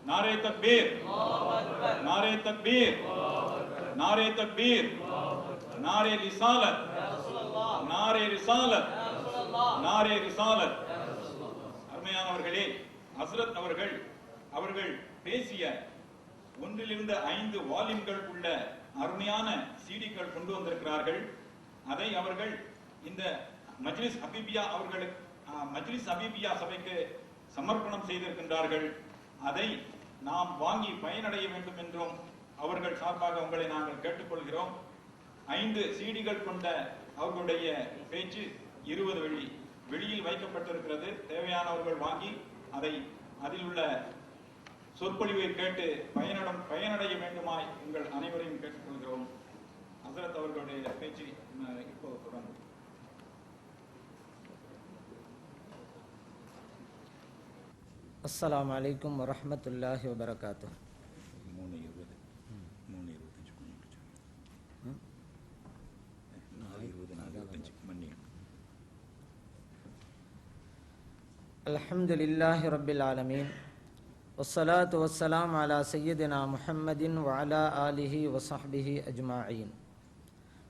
नारे तकबीर, नारे तकबीर, नारे तकबीर, नारे रिसालत, नारे रिसालत, नारे रिसालत. அருமையானவர்களே, ஹஸ்ரத் அவர்கள் பேசிய 1 to 5 வால்யூம்கள் உள்ள அருமையான சிடிக்கள் கொண்டு வந்திருக்கிறார்கள். அதை அவர்கள் இந்த மஜ்லிஸ் ஹபீபியா சபைக்கு சமர்ப்பணம் செய்திருக்கின்றார்கள். அதை நாம் வாங்கி பயனடைய வேண்டும் என்றும் அவர்கள் சார்பாக உங்களை நாங்கள் கேட்டுக்கொள்கிறோம். 5 சிடிகள் கொண்ட அவர்களுடைய பேச்சு 20 வெளியில் வைக்கப்பட்டிருக்கிறது. தேவையானவர்கள் வாங்கி அதில் உள்ள சொற்பொழிவை கேட்டு பயனடைய வேண்டுமாய் உங்கள் அனைவரையும் கேட்டுக்கொள்கிறோம். ஹஸ்ரத் அவர்களுடைய பேச்சு இப்போது தொடங்கும். அஸ்ஸலாமு அலைக்கும் வரஹ்மத்துல்லாஹி வபரகாத்துஹு. 3:20 அல்ஹம்துலில்லாஹி ரப்பில் ஆலமீன் வஸ்ஸலாத்து வஸ்ஸலாம் அலா சய்யிதினா முஹம்மதின் வ அலா ஆலிஹி வ ஸஹ்பிஹி அஜ்மஈன்.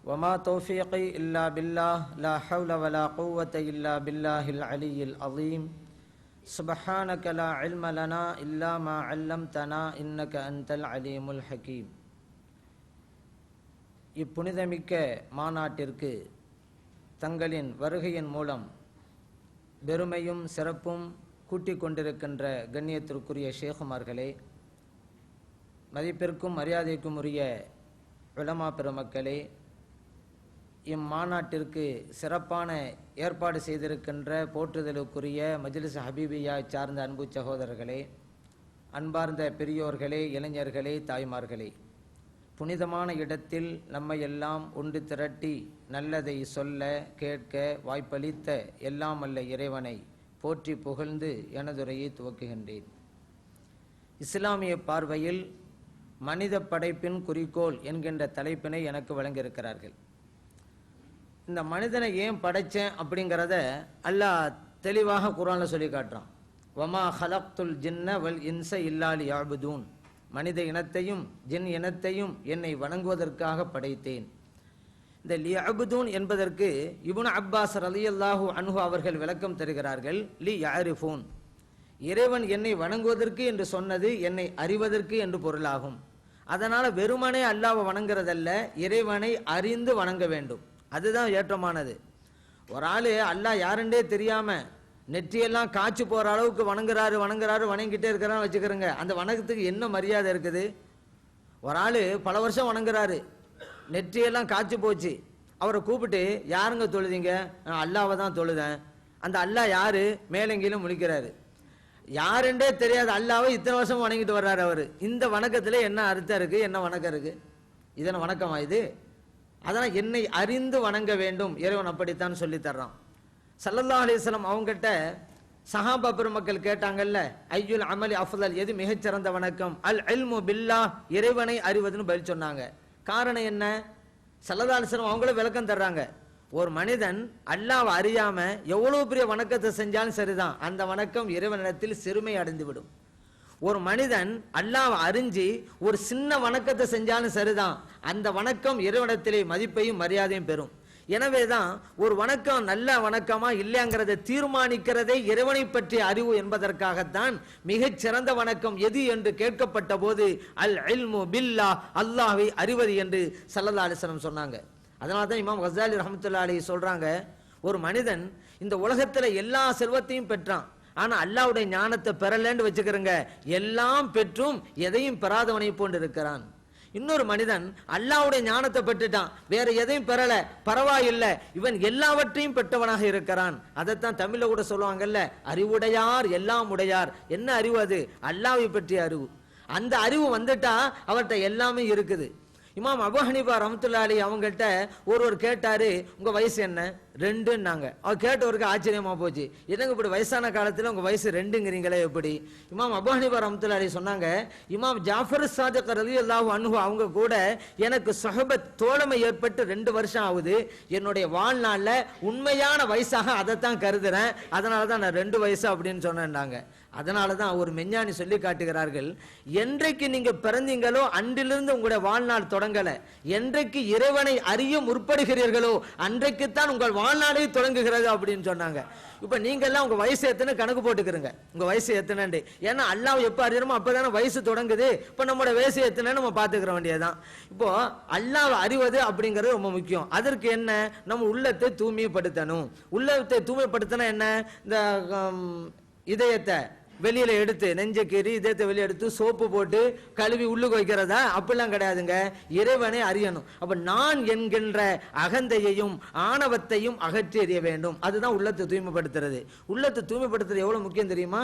வமா தௌஃபீகி இல்லா பில்லாஹ் லா ஹவ்ல வலா குவ்வத இல்லா பில்லாஹில் அலியில் அஸீம். சுப்ஹானக லா இல்ம லனா இல்லா மா அல்லம்தனா இன்னக அன்தல் அலீமுல் ஹகீம். இப்புனிதமிக்க மாநாட்டிற்கு தங்களின் வருகையின் மூலம் பெருமையும் சிறப்பும் கூட்டிக் கொண்டிருக்கின்ற கண்ணியத்திற்குரிய ஷேகுமார்களே, மதிப்பிற்கும் மரியாதைக்கும் உரிய உலமா பெருமக்களே, இம்மாநாட்டிற்கு சிறப்பான ஏற்பாடு செய்திருக்கின்ற போற்றுதலுக்குரிய மஜ்லிஸ் ஹபீபியா சார்ந்த அன்பு சகோதரர்களே, அன்பார்ந்த பெரியோர்களே, இளைஞர்களே, தாய்மார்களே, புனிதமான இடத்தில் நம்மையெல்லாம் ஒன்று திரட்டி நல்லதை சொல்ல கேட்க வாய்ப்பளித்த எல்லாம் அல்ல இறைவனை போற்றி புகழ்ந்து எனதுரையை துவக்குகின்றேன். இஸ்லாமிய பார்வையில் மனித படைப்பின் குறிக்கோள் என்கின்ற தலைப்பினை எனக்கு வழங்கியிருக்கிறார்கள். இந்த மனிதனை ஏன் படைச்சேன் அப்படிங்கிறத அல்லாஹ் தெளிவாக குர்ஆன்ல சொல்லி காட்டுறான். வமா ஹலக்துல் ஜின்ன வல் இன்ஸ இல்லா லியஅ்புதூன். மனித இனத்தையும் ஜின் இனத்தையும் என்னை வணங்குவதற்காக படைத்தேன். இந்த லியஅ்புதூன் என்பதற்கு இப்னு அப்பாஸ் ரலியல்லாஹு அன்ஹு அவர்கள் விளக்கம் தருகிறார்கள். லி யஅரிஃபூன், இறைவன் என்னை வணங்குவதற்கு என்று சொன்னது என்னை அறிவதற்கு என்று பொருளாகும். அதனால வெறுமனே அல்லாஹ்வை வணங்குறதல்ல, இறைவனை அறிந்து வணங்க வேண்டும். அதுதான் ஏற்றமானது. ஒரு ஆளு அல்லாஹ் யாருண்டே தெரியாம நெற்றியெல்லாம் காய்ச்சி போற அளவுக்கு வணங்குறாரு வணங்கிட்டே இருக்கிறான்னு வச்சுக்கிறோங்க. அந்த வணக்கத்துக்கு என்ன மரியாதை இருக்குது? ஒரு ஆளு பல வருஷம் வணங்குறாரு, நெற்றியெல்லாம் காய்ச்சி போச்சு, அவரை கூப்பிட்டு யாருங்க தொழுதீங்க? அல்லாவை தான் தொழுதேன். அந்த அல்லாஹ் யாரு? மேலங்கிலும் முழிக்கிறாரு. யாருண்டே தெரியாத அல்லாவை இத்தனை வருஷம் வணங்கிட்டு வர்றாரு அவரு. இந்த வணக்கத்துல என்ன அர்த்தம் இருக்கு? என்ன வணக்கம் இருக்கு? இதன வணக்கமா இது? அதனால் என்னை அறிந்து வணங்க வேண்டும், இறைவன் அப்படித்தான் சொல்லி தர்றான். ஸல்லல்லாஹு அலைஹி வஸல்லம் அவங்ககிட்ட சஹாபா பெருமக்கள் கேட்டாங்கல்ல, ஐயுல் அமலி அஃதல், எது மிகச்சிறந்த வணக்கம்? அல் இல்மு பில்லாஹ், இறைவனை அறிவதுன்னு பதில் சொன்னாங்க. காரணம் என்ன? ஸல்லல்லாஹு அலைஹி வஸல்லம் அவங்களே விளக்கம் தர்றாங்க. ஒரு மனிதன் அல்லாஹ்வை அறியாம எவ்வளவு பெரிய வணக்கத்தை செஞ்சாலும் சரிதான், அந்த வணக்கம் இறைவனிடத்தில் சிறுமை அடைந்து விடும். ஒரு மனிதன் அல்லாஹ்வை அறிஞ்சி ஒரு சின்ன வணக்கத்தை செஞ்சாலும் சரிதான், அந்த வணக்கம் இறைவனிடத்திலே மதிப்பையும் மரியாதையும் பெறும். எனவேதான் ஒரு வணக்கம் நல்ல வணக்கமா இல்லையாங்கிறதை தீர்மானிக்கிறதே இறைவனை பற்றிய அறிவு என்பதற்காகத்தான் மிகச் சிறந்த வணக்கம் எது என்று கேட்கப்பட்ட போது அல் இல்மு பில்லாஹ், அல்லாஹ்வை அறிவது என்று ஸல்லல்லாஹு அலைஹி வஸல்லம் சொன்னாங்க. அதனால தான் இமாம் கஸாலி ரஹ்மத்துல்லாஹி அலைஹி சொல்றாங்க, ஒரு மனிதன் இந்த உலகத்துல எல்லா செல்வத்தையும் பெற்றான், ஆனா அல்லாஹ்வுடைய ஞானத்தை பெறலன்னு வச்சுக்கிறங்க, எல்லாம் பெற்றும் எதையும் பெறாதவனை போன்று இருக்கிறான். இன்னொரு மனிதன் அல்லாஹ்வுடைய ஞானத்தை பெற்றுட்டான், வேற எதையும் பெறல, பரவாயில்லை, இவன் எல்லாவற்றையும் பெற்றவனாக இருக்கிறான். அதைத்தான் தமிழ்ல கூட சொல்லுவாங்கல்ல, அறிவுடையார் எல்லாம் உடையார். என்ன அறிவு அது? அல்லாஹ்வை பற்றிய அறிவு. அந்த அறிவு வந்துட்டா அவர்கிட்ட எல்லாமே இருக்குது. இமாம் அபூ ஹனீஃபா ரஹ்மத்துல்லாஹி அலைஹி அவங்கள்ட்ட ஒருவர் கேட்டாரு, உங்க வயசு என்ன? 2ன்னாங்க. அவர் கேட்டவருக்கு ஆச்சரியமா போச்சு, என்னங்க இப்படி வயசான காலத்துல உங்க வயசு 2ங்கிறீங்களே எப்படி? இமாம் அபூ ஹனீஃபா ரஹ்மத்துல்லாஹி அலைஹி சொன்னாங்க, இமாம் ஜாஃபர் சாதிக் ரலியல்லாஹு அன்ஹு அவங்க கூட எனக்கு ஸஹபத் தோழமை ஏற்பட்டு 2 வருஷம் ஆகுது. என்னுடைய வாழ்நாள்ல உண்மையான வயசாக அதைத்தான் கருதுறேன், அதனாலதான் நான் 2 வயசு அப்படின்னு சொன்னேன்னாங்க. அதனால தான் ஒரு மெஞ்ஞானி சொல்லி காட்டுகிறார்கள், என்றைக்கு நீங்க பிறந்தீங்களோ அன்றிலிருந்து உங்களுடைய வாழ்நாள் தொடங்கல. என்றைக்கு இறைவனை அறிய முற்படுகிறீர்களோ அன்றைக்குத்தான் உங்கள் வாழ்நாளே தொடங்குகிறது அப்படின்னு சொன்னாங்க. இப்ப நீங்க எல்லாம் உங்க வயசு எத்தனை கணக்கு போட்டுக்கிறங்க, உங்க வயசு எத்தனை. ஏன்னா அல்லாஹ் எப்ப அறியணுமோ அப்பதானே வயசு தொடங்குது. இப்ப நம்மளோட வயசு எத்தனை நம்ம பாத்துக்கிற வேண்டியதுதான். இப்போ அல்லாஹ் அறிவது அப்படிங்கிறது ரொம்ப முக்கியம். அதற்கு என்ன, நம்ம உள்ளத்தை தூய்மைப்படுத்தணும். உள்ளத்தை தூய்மைப்படுத்தினா என்ன, இந்த இதயத்தை வெளியில எடுத்து நெஞ்ச கீறி இதயத்தை வெளியே எடுத்து சோப்பு போட்டு கழுவி உள்ளுக்கு வைக்கிறதா, அப்படிலாம் கிடையாதுங்க. இறைவனை அறியணும். அப்ப நான் என்கின்ற அகந்தையையும் ஆணவத்தையும் அகற்றி எறிய வேண்டும். அதுதான் உள்ளத்தை தூய்மைப்படுத்துறது. உள்ளத்தை தூய்மைப்படுத்துறது எவ்வளவு முக்கியம் தெரியுமா?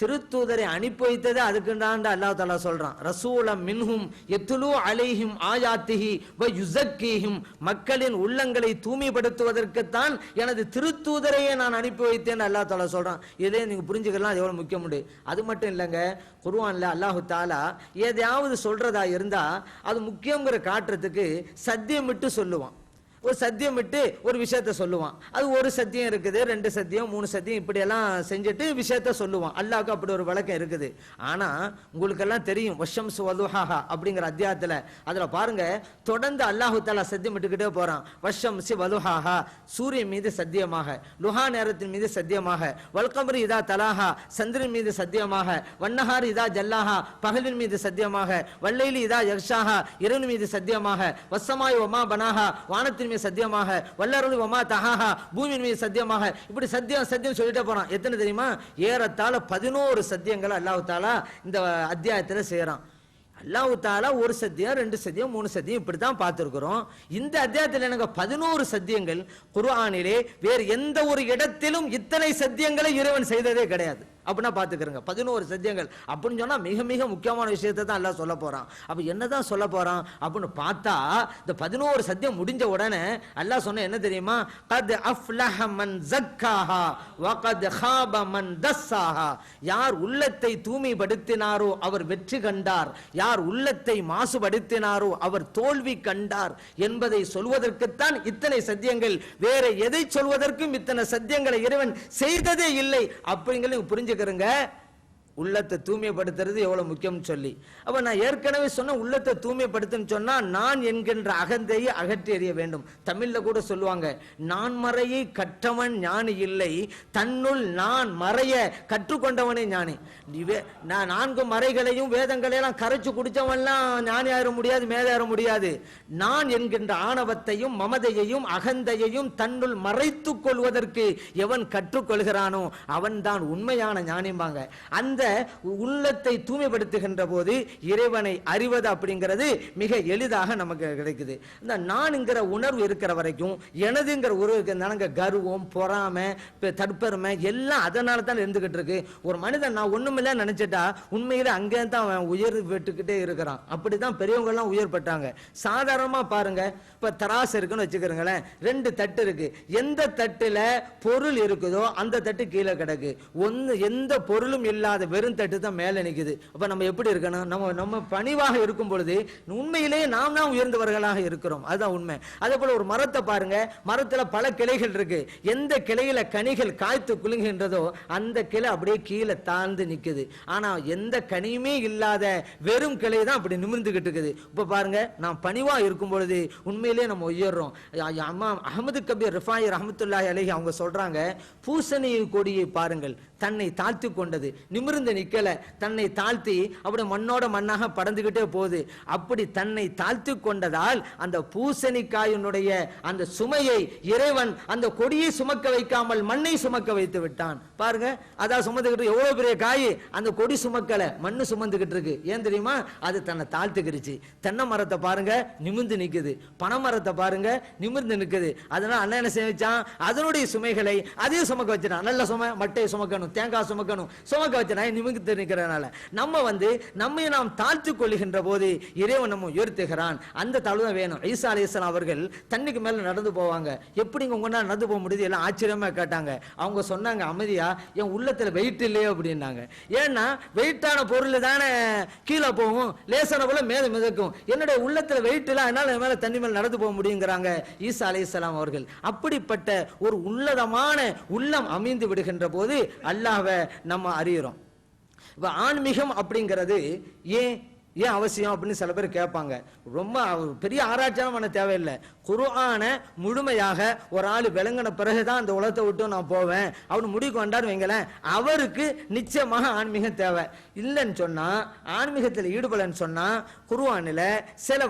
திருத்தூதரை அனுப்பி வைத்தது அதுக்குண்டாண்ட அல்லாஹ் தஆலா சொல்றான், ரசூலம் மின்ஹும் யத்லு அலைஹிம் ஆயாத்திஹி வ யுஸக்கீஹிம், மக்களின் உள்ளங்களை தூய்மைப்படுத்துவதற்குத்தான் எனது திருத்தூதரையே நான் அனுப்பி வைத்தேன் அல்லாஹ் தஆலா சொல்றான். இதே நீங்க புரிஞ்சுக்கலாம் எவ்வளவு முக்கியம். அது மட்டும் இல்லைங்க, குர்ஆன்ல அல்லாஹ் தஆலா ஏதாவது சொல்றதா இருந்தா அது முக்கியங்கிற காட்டுறதுக்கு சத்தியமிட்டு சொல்லுவான். ஒரு சத்தியம் விட்டு ஒரு விஷயத்த சொல்லுவான். அது ஒரு சத்தியம் இருக்குது, 2 சத்தியம் 3 சத்தியம் இப்படி எல்லாம் செஞ்சுட்டு விஷயத்த சொல்லுவான். அல்லாஹ்க்கு அப்படி ஒரு வழக்கம் இருக்குது. ஆனா உங்களுக்கு எல்லாம் தெரியும், வஷம்சு வதுஹாஹா அப்படிங்கிற அத்தியாயத்துல அதுல பாருங்க, தொடர்ந்து அல்லாஹ் தஆலா சத்தியம் விட்டுக்கிட்டே போறான். வஷம்சி வதுஹாஹா, சூரியன் மீது சத்தியமாக, லுஹா நேரத்தின் மீது சத்தியமாக, வல்கமரி இதா தலாஹா, சந்திரன் மீது சத்தியமாக, வன்னஹார் இதா ஜல்லாஹா, பகலின் மீது சத்தியமாக, வல்லைலி இதா யக்ஷாஹா, இரவின் மீது சத்தியமாக, வஸ்ஸமாய் வமா பனாஹா, வானத்தின் சத்தியமாக, வல்லருளி வமா தஹாஹா, பூமியின் மீது சத்தியமாக. இப்படி சத்தியம் சத்தியம் சொல்லிட்டே போறான். எத்தனை தெரியுமா? ஏறத்தாழ 11 சத்தியங்களை அல்லாஹ் தஆலா இந்த அத்தியாயத்துல செய்யறான். அல்லாஹ் தஆலா ஒரு சத்தியம் 2 சத்தியம் 3 சத்தியம் இப்படித்தான் பார்த்திருக்கிறோம். இந்த அத்தியாயத்தில் எனக்கு 11 சத்தியங்கள். குர்ஆனிலே வேறு எந்த ஒரு இடத்திலும் இத்தனை சத்தியங்களை இறைவன் செய்ததே கிடையாது. அப்படின்னா பாத்துக்கிறங்க, 11 சத்தியங்கள் அப்படின்னு சொன்னா மிக மிக முக்கியமான விஷயத்தை தான் அல்லாஹ் சொல்ல போறான். அப்ப என்னதான் சொல்ல போறான் அப்படின்னு பார்த்தா, இந்த 11 சத்தியம் முடிஞ்ச உடனே அல்லாஹ் சொன்ன என்ன தெரியுமா? கத் அஃப்லஹ மன் ஸக்காஹா வ கத் ஹாப மன் தஸ்ஸாஹா. யார் உள்ளத்தை தூய்மைப்படுத்தினாரோ அவர் வெற்றி கண்டார், யார் உள்ளத்தை மாசுபடுத்தினாரோ அவர் தோல்வி கண்டார் என்பதை சொல்வதற்குத்தான் இத்தனை சத்தியங்கள். வேற எதை சொல்வதற்கும் இத்தனை சத்தியங்களை இறைவன் செய்ததே இல்லை. அப்படிங்கிறது புரிஞ்சு உள்ளத்தை தூய்மைப்படுத்துறது எவ்வளவு முக்கியம் சொல்லி. அப்ப நான் ஏற்கனவே சொன்ன உள்ளத்தை தூய்மைப்படுத்துன்னு சொன்னா நான் என்கின்ற அகந்தையை அகற்றி எறிய வேண்டும். தமிழ்ல கூட சொல்லுவாங்க, நான் மறையை கற்றவன் ஞானி இல்லை, தன்னுள் நான் மறைய கற்றுக்கொண்டவனே ஞானி. நான் 4 மறைகளையும் வேதங்களையெல்லாம் கரைச்சு குடிச்சவன்லாம் ஞானி ஆயிர முடியாது, மேலேற முடியாது. நான் என்கின்ற ஆணவத்தையும் மமதையையும் அகந்தையையும் தன்னுள் மறைத்துக் கொள்வதற்கு எவன் கற்றுக்கொள்கிறானோ அவன் தான் உண்மையான ஞானிம்பாங்க. அந்த உள்ளத்தை தூய்மைப்படுத்துகின்ற போது இறைவனை அறிவது அப்படிங்கிறது மிக எளிதாக நமக்கு கிடைக்குது. இந்த நான்ங்கிற உணர்வு இருக்கிற வரைக்கும் எனதுங்கிற உறவு கர்வம், பொறாமை, தற்பெருமை எல்லாம் அதனால தான் இருந்துகிட்டு இருக்கு. ஒரு மனிதன் நான் ஒண்ணுமில்ல நினைச்சிட்டா உண்மையில அங்கே தான் அவன் உயர் பெற்றுக்கிட்டே இருக்கிறான். அப்படிதான் பெரியவங்க எல்லாம் உயர் பெற்றாங்க. சாதாரணமா பாருங்க, இப்ப தராசு இருக்குன்னு வச்சுக்கிறீங்களேன், 2 தட்டு இருக்கு. எந்த தட்டுல பொருள் இருக்குதோ அந்த தட்டு கீழே கிடக்கு. எந்த பொருளும் இல்லாத வெறும் தட்டு தான் மேல நிக்குது. அப்ப நம்ம எப்படி இருக்கணும்? நம்ம பணிவாக இருக்கும் பொழுது உண்மையிலேயே நாம் உயர்ந்தவர்களாக இருக்கிறோம். அதுதான் உண்மை. அதே போல ஒரு மரத்தை பாருங்க, மரத்துல பல கிளைகள் இருக்கு. எந்த கிளையில கனிகள் காய்த்து குலுங்குகின்றதோ அந்த கிளை அப்படியே கீழே தாழ்ந்து நிக்குது. ஆனா எந்த கனியுமே இல்லாத வெறும் கிளை தான் அப்படி நிமிர்ந்துகிட்டு இருக்குது. இப்ப பாருங்க, நாம் பணிவா இருக்கும் பொழுது உண்மையிலேயே நம்ம உயர்றோம். அஹமது கபீர் ரிஃபாயி ரஹ்மத்துல்லாஹி அலைஹி அவங்க சொல்றாங்க, பூசணி கொடியை பாருங்கள், தன்னை தாழ்த்தி கொண்டது, நிமிர்ந்து நிக்கல, தன்னை தாழ்த்தி அப்படி மண்ணோட மண்ணாக பறந்துகிட்டே போகுது. அப்படி தன்னை தாழ்த்தி கொண்டதால் அந்த பூசணிக்காயினுடைய அந்த சுமையை இறைவன் அந்த கொடியை சுமக்க வைக்காமல் மண்ணை சுமக்க வைத்து விட்டான். பாருங்க, அதான் சுமந்துகிட்டு எவ்வளவு பெரிய காய், அந்த கொடி சுமக்கல, மண்ணு சுமந்துகிட்டு இருக்கு. ஏன் தெரியுமா? அது தன்னை தாழ்த்துக்கிடுச்சு. தென்னை மரத்தை பாருங்க நிமிர்ந்து நிக்குது, பனை மரத்தை பாருங்க நிமிர்ந்து நிக்குது. அதனால அண்ணன் என்ன செஞ்சான்? அதனுடைய சுமைகளை அதையும் சுமக்க வச்சிட்டான். நல்ல சுமை, மட்டையை சுமக்கணும், தேங்காய் சுமக்கணும், சுமக்க வச்சு நிமிர்ந்து நிற்கிறனால நம்மை நாம் தாழ்த்து கொள்ளுகின்ற போது இறைவன் நம்ம உயர்த்துகிறான். அந்த தாழ்வு தான் வேணும். ஈசா அலைஹிஸ்ஸலாம் அவர்கள் தண்ணிக்கு மேல நடந்து போவாங்க. எப்படிங்க உங்களால நடந்து போக முடியுது? எல்லாம் ஆச்சரியமா கேட்டாங்க. அவங்க சொன்னாங்க, அமைதியா, என் உள்ளத்துல வெயிட் இல்லையே அப்படின்னாங்க. ஏன்னா வெயிட்டான பொருள் தானே கீழே போகும், லேசான போல மேல மிதக்கும். என்னுடைய உள்ளத்துல வெயிட் இல்லை, அதனால மேல தண்ணி மேல நடந்து போக முடியுங்கிறாங்க ஈசா அலைஹிஸ்ஸலாம் அவர்கள். அப்படிப்பட்ட ஒரு உள்ளதமான உள்ளம் அமைந்து விடுகின்ற போது அல்லாஹ்வை நம்ம அறிகிறோம். இப்ப ஆன்மீகம் அப்படிங்கிறது ஏன் ஏன் அவசியம் அப்படின்னு சில பேர் கேட்பாங்க. ரொம்ப பெரிய ஆராய்ச்சியான பண்ண தேவையில்லை. குர்ஆனை முழுமையாக ஒரு ஆள் விளங்கின பிறகுதான் அந்த உலகத்தை விட்டு நான் போவேன் அவனு முடிவுக்கு வந்தாரு வைங்களேன், அவருக்கு நிச்சயமாக ஆன்மீகம் தேவை. இல்லைன்னு சொன்னா, ஆன்மீகத்தில் ஈடுபடன்னு சொன்னா, குர்ஆனில் சில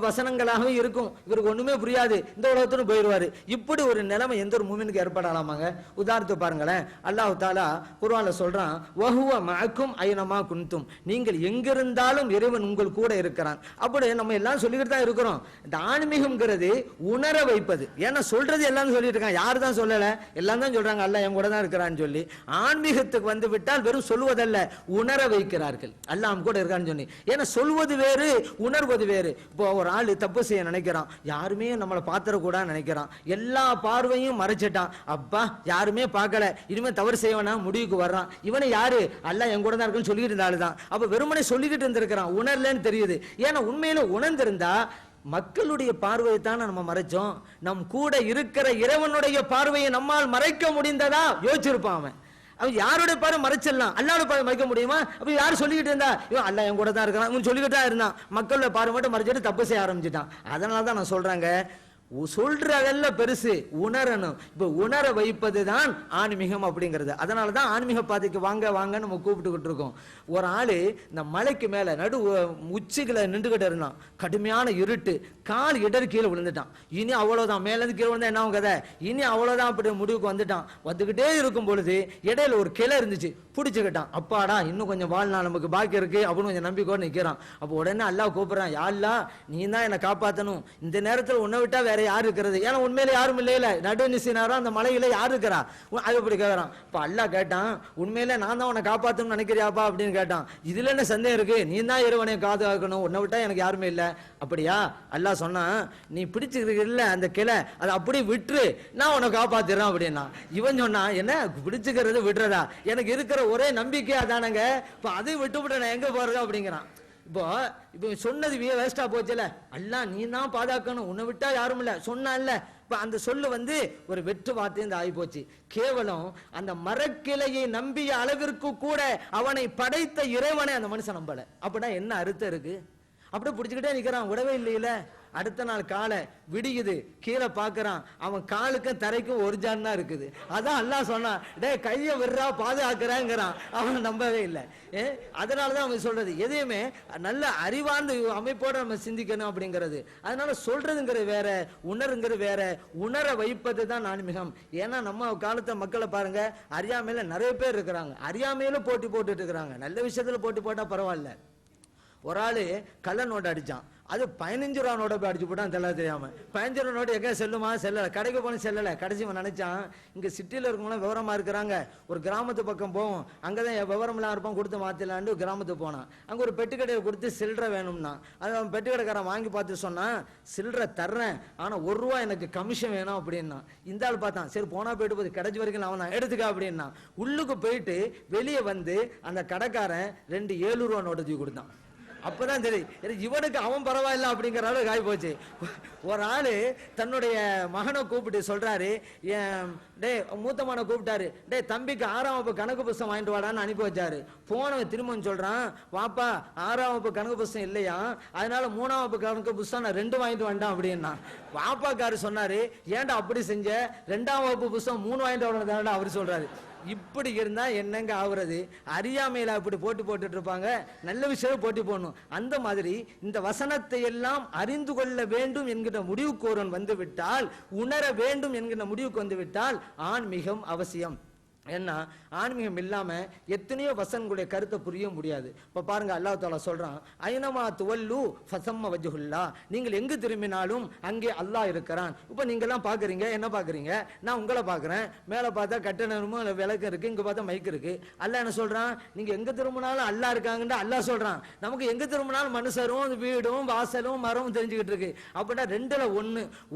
வசனங்களாகவே இருக்கும், இவருக்கு ஒண்ணுமே புரியாது, இந்த உலகத்துன்னு போயிடுவாரு. இப்படி ஒரு நிலைமை எந்த ஒரு மூமினுக்கு ஏற்படலாமாங்க? உதாரணத்துக்கு பாருங்களேன், அல்லாஹ் தஆலா குர்ஆன்ல சொல்றான், வஹுவ மஅக்கும் ஐனமா குன்தும், நீங்கள் எங்கிருந்தாலும் இறைவன் உங்கள் கூட இருக்கிறான். அப்படி நம்ம எல்லாம் சொல்லிக்கிட்டு தான் இருக்கிறோம். இந்த ஆன்மீகம்ங்கிறது உணர வைப்பது. ஏன்னா சொல்றது எல்லாம் சொல்லிட்டு இருக்காங்க, யாரு தான் சொல்லல, எல்லாம் தான் சொல்றாங்க அல்லாஹ் என் கூட தான் இருக்கிறான்னு சொல்லி. ஆன்மீகத்துக்கு வந்து விட்டால் வெறும் சொல்வதல்ல, உணர வைக்கிறார்கள் அல்லாஹ் கூட இருக்கான்னு சொல்லி. ஏன்னா சொல்வது வேறு, உணர்வது வேறு. இப்போ ஒரு ஆள் தப்பு செய்ய நினைக்கிறான், யாருமே நம்மளை பாத்திரக்கூடாது நினைக்கிறான், எல்லா பார்வையும் மறைச்சிட்டான், அப்பா யாருமே பார்க்கல, இனிமே தவறு செய்வனா முடிவுக்கு வர்றான். இவனை யாரு, அல்லாஹ் என் கூட தான் இருக்குன்னு சொல்லிட்டு இருந்தாலும் அப்ப வெறுமனே சொல்லிக்கிட்டு இருந்திருக்கிறான், உணரலன்னு தெரியுது. ஏன்னா உண்மையில உணர்ந்திருந்தா மக்களுடைய பார்வையை தானே நம்ம மறைச்சோம், நம் கூட இருக்கிற இறைவனுடைய பார்வையை நம்மால் மறைக்க முடிந்ததா யோசிச்சிருப்பான் அவன். அவன் யாருடைய பார்வை மறைச்சிடலாம், அல்லாஹ்வுடைய பார்வை மறைக்க முடியுமா? அப்ப யாரும் சொல்லிக்கிட்டு இருந்தா, இவன் அல்லாஹ் என் கூட தான் இருக்கிறான் இவன் சொல்லிக்கிட்டு தான் இருந்தான், மக்களோட பார்வை மட்டும் மறைச்சிட்டு தப்பு செய்ய ஆரம்பிச்சுட்டான். அதனால தான் நான் சொல்றாங்க, சொல்றதல்ல பெருசு, உணரணும். இப்ப உணர வைப்பது தான் ஆன்மீகம் அப்படிங்கிறது. அதனாலதான் ஆன்மீக பாதைக்கு வாங்க வாங்கன்னு நம்ம கூப்பிட்டுக்கிட்டு இருக்கோம். ஒரு ஆளு இந்த மலைக்கு மேல நடு உச்சிகளை நின்றுகிட்டு இருந்தான், கடுமையான இருட்டு, கால் இடர் கீழே விழுந்துட்டான். இனி அவ்வளவுதான், மேல இருந்து கீழே விழுந்தா என்ன கதை, இனி அவ்வளவுதான் அப்படி முடிவுக்கு வந்துட்டான். வந்துகிட்டே இருக்கும் பொழுது இடையில ஒரு கிளை இருந்துச்சு, பிடிச்சுக்கிட்டான். அப்பாடா இன்னும் கொஞ்சம் வாழ்நாள் நமக்கு பாக்கி இருக்கு அப்படின்னு கொஞ்சம் நம்பிக்கை நிக்கிறான். அப்ப உடனே அல்லாஹ் கூப்பிடுறான், யா அல்லாஹ் நீ தான் என்னை காப்பாத்தணும், இந்த நேரத்தில் உன்னை விட்டா வேற யாரு இருக்கிறது, ஏன்னா உண்மையில யாரும் இல்லையில, நடு நிசினாரா அந்த மலையில யாரு இருக்கிறா, அது இப்படி கேட்கறான். இப்ப அல்லாஹ் கேட்டான், உண்மையில நான் தான் உன்னை காப்பாத்தணும்னு நினைக்கிறியாப்பா அப்படின்னு கேட்டான். இதுல என்ன சந்தேகம் இருக்கு, நீ தான் இறைவனை காக்கணும், உன்னை விட்டா எனக்கு யாருமே இல்லை. அப்படியா? அல்லாஹ் சொன்னா, நீ பிடிச்சுக்கிறீல்ல அந்த கிளை, அதை அப்படியே விட்டுரு, நான் உன்னை காப்பாத்திடுறேன் அப்படின்னா. இவன் சொன்னா, என்ன பிடிச்சுக்கிறது விடுறதா, எனக்கு இருக்கிற ஒரே நம்பிக்கை அதானங்க, இப்ப அதை விட்டு நான் எங்க போறது அப்படிங்கிறான். இப்போ சொன்னது வேஸ்டா போச்சுல, அல்லாஹ் நீ தான் பாதுகாக்கணும், உன்னை விட்டா யாரும் இல்ல சொன்னான்ல. இப்ப அந்த சொல்லு வந்து ஒரு வெற்று வார்த்தை ஆகி போச்சு. கேவலம் அந்த மரக்கிளையை நம்பிய அளவிற்கு கூட அவனை படைத்த இறைவனை அந்த மனுஷன் நம்பல. அப்படின்னா என்ன அர்த்தம் இருக்கு? அப்படியே பிடிச்சுக்கிட்டே நிக்கிறான், விடவே இல்லையில. அடுத்த நாள் காலை விடியுது, கீழே பாக்குறான், அவன் காலுக்கும் தரைக்கும் ஒரு ஜான் தான் இருக்குது. அதான் அல்லாஹ் சொன்னான், டே கையை விடுறா பாதுகாக்கிறாங்கிறான். அவன் நம்பவே இல்லை. அதனாலதான் அவன் சொல்றது எதையுமே நல்ல அறிவார்ந்த அமைப்போட நம்ம சிந்திக்கணும் அப்படிங்கிறது. அதனால சொல்றதுங்கிறது வேற, உணருங்கிறது வேற. உணர வைப்பது தான் ஆன்மீகம். ஏன்னா நம்ம காலத்தை மக்களை பாருங்க, அறியாமையில நிறைய பேர் இருக்கிறாங்க, அறியாமையில போட்டி போட்டுட்டு இருக்கிறாங்க. நல்ல விஷயத்துல போட்டி போட்டா பரவாயில்ல. ஒரு ஆளு கள்ள நோட்டு அடிச்சான், அது 15 ரூபா நோட்டை போய் அடிச்சு போட்டான், தெல்ல தெரியாம. 15 ரூபா நோட்டு எங்க செல்லுமா, செல்லல, கடைக்கு போன செல்லல. கடைசி நினைச்சான், இங்க சிட்டியில இருக்கவங்களாம் விவரமா இருக்கிறாங்க, ஒரு கிராமத்து பக்கம் போவோம், அங்கதான் விவரம் எல்லாம் இருப்பான், கொடுத்து மாத்திலான்னு கிராமத்துக்கு போனான். அங்க ஒரு பெட்டி கடையை கொடுத்து சில்லறை வேணும்னா, அது அவன் பெட்டி கடைக்காரன் வாங்கி பார்த்து சொன்னான், சில்லறை தர்றேன், ஆனா 1 ரூபா எனக்கு கமிஷன் வேணும் அப்படின்னா. இந்த ஆள் பார்த்தான், சரி போனா போயிட்டு போது, கிடைச்சி வரைக்கும் அவன் தான் எடுத்துக்க அப்படின்னா. உள்ளுக்கு போயிட்டு வெளியே வந்து அந்த கடைக்காரன் 2 7 ரூபா நோட்டு தூக்கி கொடுத்தான். அப்பதான் தெரியும் இவனுக்கு அவன் பரவாயில்ல அப்படிங்கிற அளவுக்கு ஆகி போச்சு. ஒரு ஆளு தன்னுடைய மகனை கூப்பிட்டு சொல்றாரு, டே மூத்த மகனை கூப்பிட்டாரு, டே தம்பிக்கு 6ஆம் வகுப்பு கணக்கு புஸ்தகம் வாங்கிட்டு வாடான்னு அனுப்பி வச்சாரு. போனவன் திரும்பன்னு சொல்றான், வாப்பா 6ஆம் வகுப்பு கணக்கு புஸ்தகம் இல்லையா, அதனால 3ஆம் வகுப்பு கணக்கு புஸ்தகம் நான் 2 வாங்கிட்டு வந்துட்டான் அப்படின்னா. வாப்பாக்காரு சொன்னாரு, ஏன்டா அப்படி செஞ்ச, 2ஆம் வகுப்பு புஸ்தகம் 3 வாங்கிட்டு வரணும் அவரு சொல்றாரு. இப்படி இருந்தா என்னங்க ஆகுறது? அறியாமையில அப்படி போட்டி போட்டுட்டு இருப்பாங்க, நல்ல விஷயம் போட்டி போடணும். அந்த மாதிரி இந்த வசனத்தை எல்லாம் அறிந்து கொள்ள வேண்டும் என்கிற முடிவுக்கு ஒருவன் வந்து விட்டால், உணர வேண்டும் என்கிற முடிவுக்கு வந்து விட்டால் ஆன்மீகம் அவசியம். ஏன்னா ஆன்மீகம் இல்லாம எத்தனையோ வசனங்களுடைய கருத்தை புரிய முடியாது. இப்ப பாருங்க, அல்லாஹ் தஆலா சொல்றான், ஐனமா துவல்லு ஃபஸம்ம வஜ்ஹுல்லா, நீங்கள் எங்கு திரும்பினாலும் அங்கே அல்லாஹ் இருக்கிறான். இப்ப நீங்க எல்லாம் பாக்குறீங்க, என்ன பாக்குறீங்க, நான் உங்களை பாக்குறேன், மேல பார்த்தா கட்டணமும் விளக்கு இருக்கு, இங்க பார்த்தா மைக் இருக்கு. அல்லாஹ் என்ன சொல்றான், நீங்க எங்க திரும்பினாலும் அல்லாஹ் இருக்காங்கன்னு அல்லாஹ் சொல்றான். நமக்கு எங்க திரும்பினாலும் மனுஷரும் வீடும் வாசலும் மரமும் தெரிஞ்சுக்கிட்டு இருக்கு. அப்படின்னா 2ல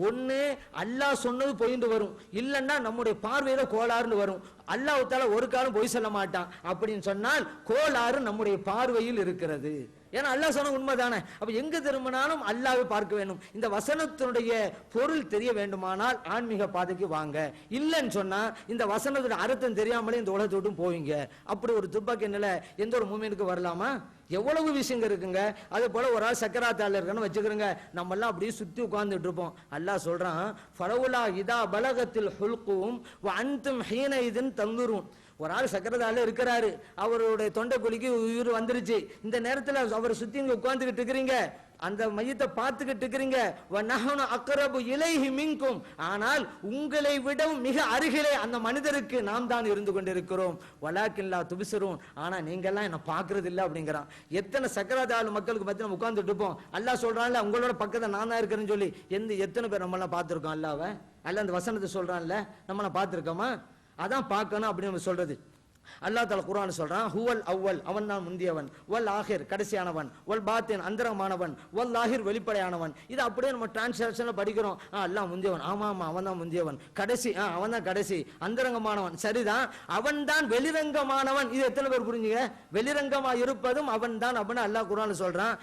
1 அல்லாஹ் சொன்னது போயிட்டு வரும், இல்லைன்னா நம்முடைய பார்வையில கோளாறுன்னு வரும். அல்லாஹ் தஆலா ஒரு காலம் பொய் சொல்ல மாட்டான் அப்படின்னு சொன்னால் கோளாறு நம்முடைய பார்வையில் இருக்கிறது. ஏன்னா அல்லாஹ் சொன்ன உண்மைதானே. அப்ப எங்க திரும்பினாலும் அல்லாஹ்வை பார்க்க வேண்டும். இந்த வசனத்தினுடைய பொருள் தெரிய வேண்டுமானால் ஆன்மீக பாதைக்கு வாங்க. இல்லைன்னு சொன்னா இந்த வசனத்துடைய அர்த்தம் தெரியாமலே இந்த உலகத்தை விட்டு போவீங்க. அப்படி ஒரு துப்பாக்கி நிலை எந்த ஒரு மூமினுக்கு வரலாமா? எவ்வளவு விஷயங்கள் இருக்குங்க. அதே போல ஒரு ஆள் சக்கராத்தால இருக்கன்னு வச்சுக்கிறோங்க, நம்ம எல்லாம் அப்படியே சுத்தி உட்கார்ந்துட்டு இருப்போம். அல்லாஹ் சொல்றான், ஃபலவுலா இதா பலகத்தில் ஹுல்கும் வ அன்தும் ஹீன இதின் தந்துரும். ஒரு ஆள் சக்கரத்தால இருக்கிறாரு, அவருடைய தொண்டை குழிக்கு உயிர் வந்துருச்சு. இந்த நேரத்தில் அவரை சுத்தி உட்கார்ந்துகிட்டு இருக்கிறீங்க, அந்த மையத்தை பார்த்துக்கிட்டு இருக்கிறீங்க. வநஹனு அக்ரபு இலைஹி மின்கும், ஆனால் உங்களை விட மிக அருகிலே அந்த மனிதருக்கு நாம் தான் இருந்து கொண்டிருக்கிறோம். வலாக்கின் லா துப்சிரூன், ஆனா நீங்க எல்லாம் என்ன பார்க்கிறது இல்லை அப்படிங்கிறான். எத்தனை சக்கராத்தால மக்களுக்கு பத்தி நம்ம உட்கார்ந்துட்டு இருப்போம். அல்லாஹ் சொல்றான்ல, உங்களோட பக்கத்துல நான் தான் இருக்கிறேன்னு சொல்லி. எத்தனை பேர் நம்ம எல்லாம் பார்த்திருக்கோம் அல்லாஹ்வை? அல்லாஹ் அந்த வசனத்தை சொல்றான்ல, நம்ம எல்லாம் பார்த்திருக்கோமா? அதான் பார்க்கணும் அப்படின்னு சொல்றது. அல்லாஹ் தஆலா குர்ஆன் சொல்றான், ஹுவல் அவ்வல், அவன் தான் முந்தியவன், வல் ஆஹிர் கடைசியானவன், வல் பாத்தின் அந்தரமானவன், வல் லாஹிர் வெளிப்படையானவன். இது அப்படியே நம்ம டிரான்ஸ்லேஷன்ல படிக்கிறோம். அல்லாஹ் முந்தியவன், ஆமா ஆமா அவன் தான் முந்தியவன். கடைசி, அவன் தான் கடைசி. அந்தரங்கமானவன், சரிதான், அவன் தான் வெளிரங்கமானவன். இது எத்தனை பேர் புரிஞ்சுங்க? வெளிரங்கமா இருப்பதும் அவன் தான் அப்படின்னு அல்லாஹ் குர்ஆன்ல சொல்றான்.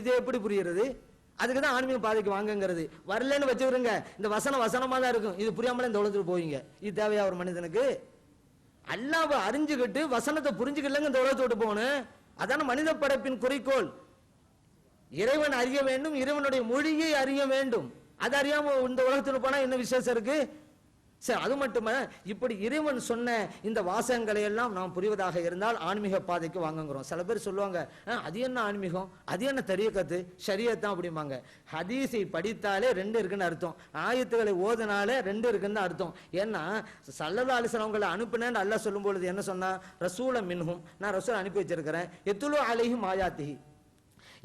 இது எப்படி புரியுறது? அதுக்கு தான் ஆன்மீக பாதைக்கு வாங்கங்கிறது. வரலன்னு வச்சுக்கிறங்க, இந்த வசனமா தான் இருக்கும். இது புரியாமலே இந்த உலகத்துக்கு போவீங்க. இது தேவையா ஒரு மனிதனுக்கு? அல்லாஹ்வை அறிஞ்சுக்கிட்டு வசனத்தை புரிஞ்சுக்கலங்க இந்த உலகத்தோடு போகணும். அதான மனித படைப்பின் குறிக்கோள். இறைவன் அறிய வேண்டும், இறைவனுடைய மொழியை அறிய வேண்டும். அது அறியாம இந்த உலகத்துல போனா என்ன விசேஷம் இருக்கு? சரி, அது மட்டுமே இப்படி இறைவன் சொன்ன இந்த வாசகங்களை எல்லாம் நாம் புரிவதாக இருந்தால் ஆன்மீக பாதைக்கு வாங்குகிறோம். சில பேர் சொல்லுவாங்க, அது என்ன ஆன்மீகம், அது என்ன தரீகத்து, ஷரியத்தான் அப்படிம்பாங்க. ஹதீஸை படித்தாலே ரெண்டு இருக்குன்னு அர்த்தம், ஆயத்துக்களை ஓதுனாலே ரெண்டு இருக்குன்னு அர்த்தம். ஏன்னா ஸல்லல்லாஹு அலைஹி வஸல்லம் அவங்களை அனுப்பினேன்னு அல்லாஹ் சொல்லும் பொழுது என்ன சொன்னா, ரசூல மின்ஹும், நான் ரசூல் அனுப்பி வச்சிருக்கிறேன், யத்லு அலைஹிம் ஆயாத்திஹி,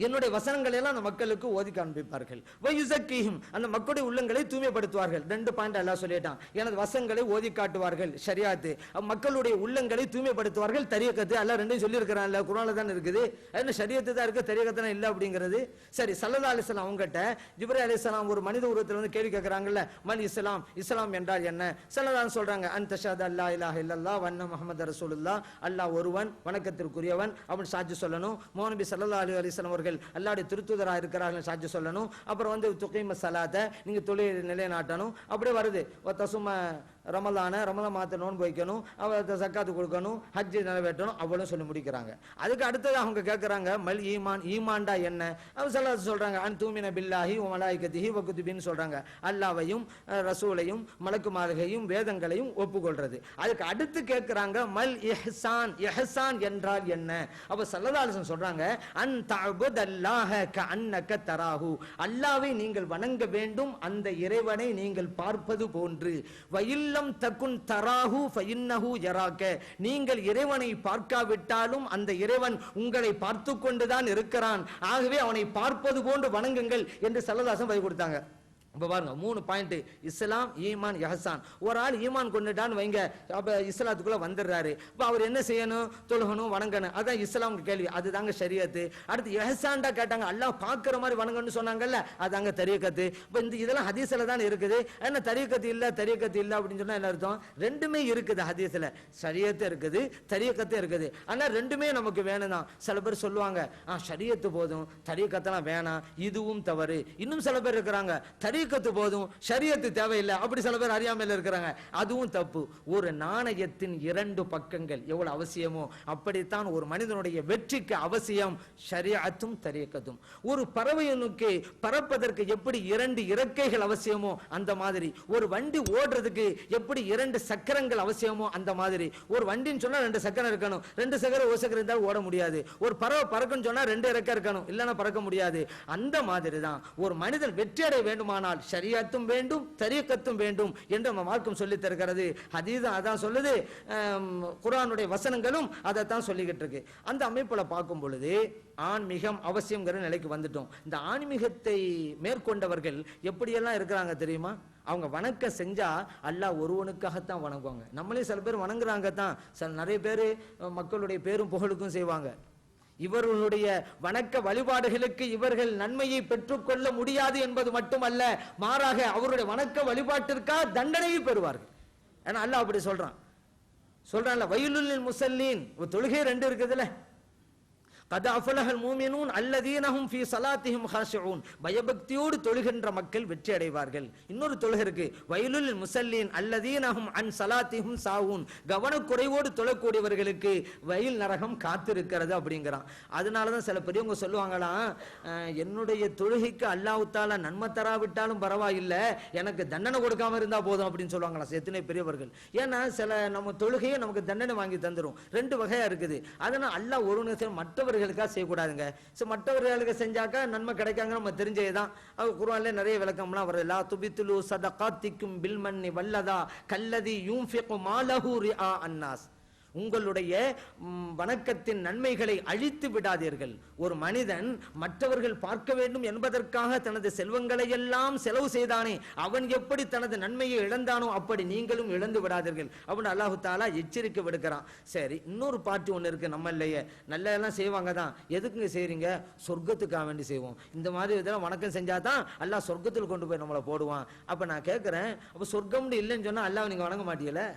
என்னுடைய வசனங்களை எல்லாம் அந்த மக்களுக்கு ஓதி காண்பிப்பார்கள். வயுஸக்கீஹிம், அந்த மக்களுடைய உள்ளங்களை தூய்மைப்படுத்துவார்கள். ரெண்டு பாயிண்ட் அல்லாஹ் சொல்லிட்டான். எனது வசனங்களை ஓதி காட்டுவார்கள், ஷரியாத்து. மக்களுடைய உள்ளங்களை தூய்மைப்படுத்துவார்கள், தரீகத்து. அல்லாஹ் ரெண்டையும் சொல்லி இருக்கிறான்ல, குர்ஆன்ல தான் இருக்குது. என்ன ஷரியத்து தான் இருக்கு, தரீகத்து இல்ல அப்படிங்கிறது. சரி, ஸல்லல்லாஹு அலைஹி வஸல்லம் அவங்ககிட்ட ஜிப்ரீல் அலைஹிஸ்ஸலாம் ஒரு மனித உருவத்தில் வந்து கேள்வி கேட்கறாங்கல்ல, மல் இஸ்லாம், இஸ்லாம் என்றால் என்ன? ஸல்லல்லாஹு சொல்றாங்க, அன் தஷஹது அல்லா இலாஹ இல்லல்லாஹ் வ அன்ன முஹம்மது ரசூலுல்லாஹ், அல்லாஹ் ஒருவன், வணக்கத்திற்குரியவன் அப்படின்னு சாட்சி சொல்லணும். முஹம்மது ஸல்லல்லாஹு அலைஹி வஸல்லம் அல்லாஹ்வுடைய திருத்தூதராக இருக்கிறார்கள் சாட்சி சொல்லணும். அப்புறம் வந்து துகீம ஸலாத்த, நீங்க தொழுகை நிலைநாட்டணும். அப்படியே வருது, தசும ரமலான, ரமலான் மாதத்தை நோன்பு வைக்கணும், சக்காத்து கொடுக்கணும், ஹஜ்ஜை நிறைவேற்றணும், அவ்வளவு சொல்லி முடிக்கிறாங்க. அதுக்கு அடுத்தது அவங்க கேட்கறாங்க, மல் ஈமான், ஈமான்டா என்ன? அவங்க சொல்றாங்க, அன் தூமின பில்லாஹி வ மலாயிகத்திஹி வ குதுபின்னு சொல்றாங்க. அல்லாஹ்வையும் ரசூலையும் மலக்குமார்களையும் வேதங்களையும் ஒப்புக்கொள்றது. அதுக்கு அடுத்து கேட்கறாங்க, மல் இஹ்சான், இஹ்சான் என்றால் என்ன? அப்ப ஸல்லல்லாஹு அலைஹி வஸல்லம் சொல்றாங்க, அன் தஅபுதல்லாஹ கஅன்னக தராஹு, அல்லாஹ்வை நீங்கள் வணங்க வேண்டும் அந்த இறைவனை நீங்கள் பார்ப்பது போன்று. வயில் தக்குன் தராஹு ஃபஇன்னஹு யராக, நீங்கள் இறைவனை பார்க்காவிட்டாலும் அந்த இறைவன் உங்களை பார்த்து கொண்டுதான் இருக்கிறான், ஆகவே அவனை பார்ப்பது போன்று வணங்குங்கள் என்று ஸல்லல்லாஹு அலைஹி வஸல்லம் கொடுத்தாங்க. இப்ப பாருங்க, 3 பாயிண்ட், இஸ்லாம், ஈமான், இஹ்சான். ஒரு ஆள் ஈமான் கொண்டுட்டான்னு வைங்க, அப்ப இஸ்லாத்துக்குள்ள வந்துடுறாரு. இப்ப அவர் என்ன செய்யணும்? தொழுகணும், வணங்கணும். அதான் இஸ்லாம் கேள்வி, அதுதாங்க ஷரியத்து. அடுத்து இஹ்சான்டா கேட்டாங்க, அல்லாஹ் பார்க்கிற மாதிரி வணங்கணும்னு சொன்னாங்கல்ல, அதாங்க தரீகத்து. இப்ப இந்த இதெல்லாம் ஹதீஸ்ல தான் இருக்குது. என்ன தரீகத்து இல்ல, தரீகத்து இல்ல அப்படின்னு சொன்னா என்ன அர்த்தம்? ரெண்டுமே இருக்குது ஹதீஸ்ல, ஷரியத்து இருக்குது, தரீகத்து இருக்குது. ஆனா ரெண்டுமே நமக்கு வேணும் தான். சில பேர் சொல்லுவாங்க, ஷரியத்து போதும், தரீகத்தெல்லாம் வேணாம், இதுவும் தவறு. இன்னும் சில பேர் இருக்கிறாங்க, தரீகத்து போதும், ஷரியத்து தேவையில்லை, அப்படி சில பேர் அறியாமையில் இருக்கிறாங்க, அதுவும் தப்பு. ஒரு நாணயத்தின் 2 பக்கங்கள் எவ்வளவு அவசியமோ அப்படித்தான் ஒரு மனிதனுடைய வெற்றிக்கு அவசியம் ஷரியத்தும் தரீகத்தும். ஒரு பறவையனுக்கு பறப்பதற்கு எப்படி 2 இறக்கைகள் அவசியமோ அந்த மாதிரி, ஒரு வண்டி ஓடுறதுக்கு எப்படி 2 சக்கரங்கள் அவசியமோ அந்த மாதிரி. ஒரு வண்டின்னு சொன்னா 2 சக்கரம் இருக்கணும், 2 சக்கரம் ஒரு சக்கரம் இருந்தால் ஓட முடியாது. ஒரு பறவை பறக்குன்னு சொன்னா 2 இறக்கை இருக்கணும், இல்லைன்னா பறக்க முடியாது. அந்த மாதிரி தான் ஒரு மனிதன் வெற்றி அடைய வேண்டுமானால் ஷரியத்தும் வேண்டும், தரீகத்தும் வேண்டும் என்று நம்ம மார்க்கம் சொல்லி தருகிறது. ஹதீஸ் அதான் சொல்லுது, குர்ஆனுடைய வசனங்களும் அதைத்தான் சொல்லிக்கிட்டு இருக்கு. அந்த அமைப்புல பார்க்கும் பொழுது ஆன்மீகம் அவசியம்ங்கிற நிலைக்கு வந்துட்டோம். இந்த ஆன்மீகத்தை மேற்கொண்டவர்கள் எப்படியெல்லாம் இருக்கிறாங்க தெரியுமா? அவங்க வணக்கம் செஞ்சா அல்லாஹ் ஒருவனுக்காகத்தான் வணங்குவாங்க. நம்மளே சில பேர் வணங்குறாங்க தான், நிறைய பேர் மக்களுடைய பேரும் புகழுக்கும் செய்வாங்க. இவர்களுடைய வணக்க வழிபாடுகளுக்கு இவர்கள் நன்மையை பெற்றுக்கொள்ள முடியாது என்பது மட்டுமல்ல, மாறாக அவருடைய வணக்க வழிபாட்டிற்காக தண்டனையை பெறுவார்கள். ஏன்னா அல்லாஹ் அப்படி சொல்றான்ல, வயலுல் முஸல்லீன், தொழுகை 2 இருக்குதுல்ல, கத் அஃபலஹல் மூமினூன் அல்லதீனஹும் ஃபீ ஸலாத்திஹிம் காஷிஊன், பயபக்தியோடு தொழுகின்ற மக்கள் வெற்றி அடைவார்கள். இன்னொரு தொழுகை இருக்கு, வயலுல் முஸல்லீன் அல்லதீனஹும் அன் ஸலாத்திஹிம் சாவூன், கவனக்குறைவோடு தொழக்கூடியவர்களுக்கு வயல் நரகம் காத்திருக்கிறது அப்படிங்கிறான். அதனால தான் சில பெரியவங்க சொல்லுவாங்களாம், என்னுடைய தொழுகைக்கு அல்லாஹ் தஆலா நன்மை தராவிட்டாலும் பரவாயில்லை, எனக்கு தண்டனை கொடுக்காம இருந்தா போதும் அப்படின்னு சொல்லுவாங்களாம் எத்தனை பெரியவர்கள். ஏன்னா சில நம்ம தொழுகையை நமக்கு தண்டனை வாங்கி தந்துரும். ரெண்டு வகையா இருக்குது. அதனால அல்லாஹ் ஒரு நிமிஷம் மற்றவர்களுக்காக செய்யக்கூடாதுங்க. மற்றவர்களுக்கு செஞ்சாக்கா நன்மை கிடைக்காங்க நம்ம தெரிஞ்சதுதான். குர்ஆன்ல நிறைய விளக்கம்லாம் வருது. லா துபித்துலு சதகாத்திக்கும் பில்மன்னி வல்லதா கல்லதி யூன்ஃபிகு மாலஹு ரிஆ அன்னாஸ், உங்களுடைய வணக்கத்தின் நன்மைகளை அழித்து விடாதீர்கள். ஒரு மனிதன் மற்றவர்கள் பார்க்க வேண்டும் என்பதற்காக தனது செல்வங்களை எல்லாம் செலவு செய்தானே, அவன் எப்படி தனது நன்மையை இழந்தானோ அப்படி நீங்களும் இழந்து விடாதீர்கள் அப்படின்னு அல்லாஹ் தஆலா எச்சரிக்கை விடுக்கிறான். சரி, இன்னொரு பாட்டு ஒன்று இருக்கு. நம்ம இல்லையே நல்ல எல்லாம் செய்வாங்க தான், எதுக்குங்க செய்றீங்க? சொர்க்கத்துக்காக வேண்டி செய்வோம். இந்த மாதிரி இதெல்லாம் வணக்கம் செஞ்சாதான் அல்லாஹ் சொர்க்கத்தில் கொண்டு போய் நம்மளை போடுவான். அப்ப நான் கேட்கிறேன், அப்ப சொர்க்கம்னு இல்லைன்னு சொன்னா அல்லாஹ் நீங்க வணங்க மாட்டீங்களே?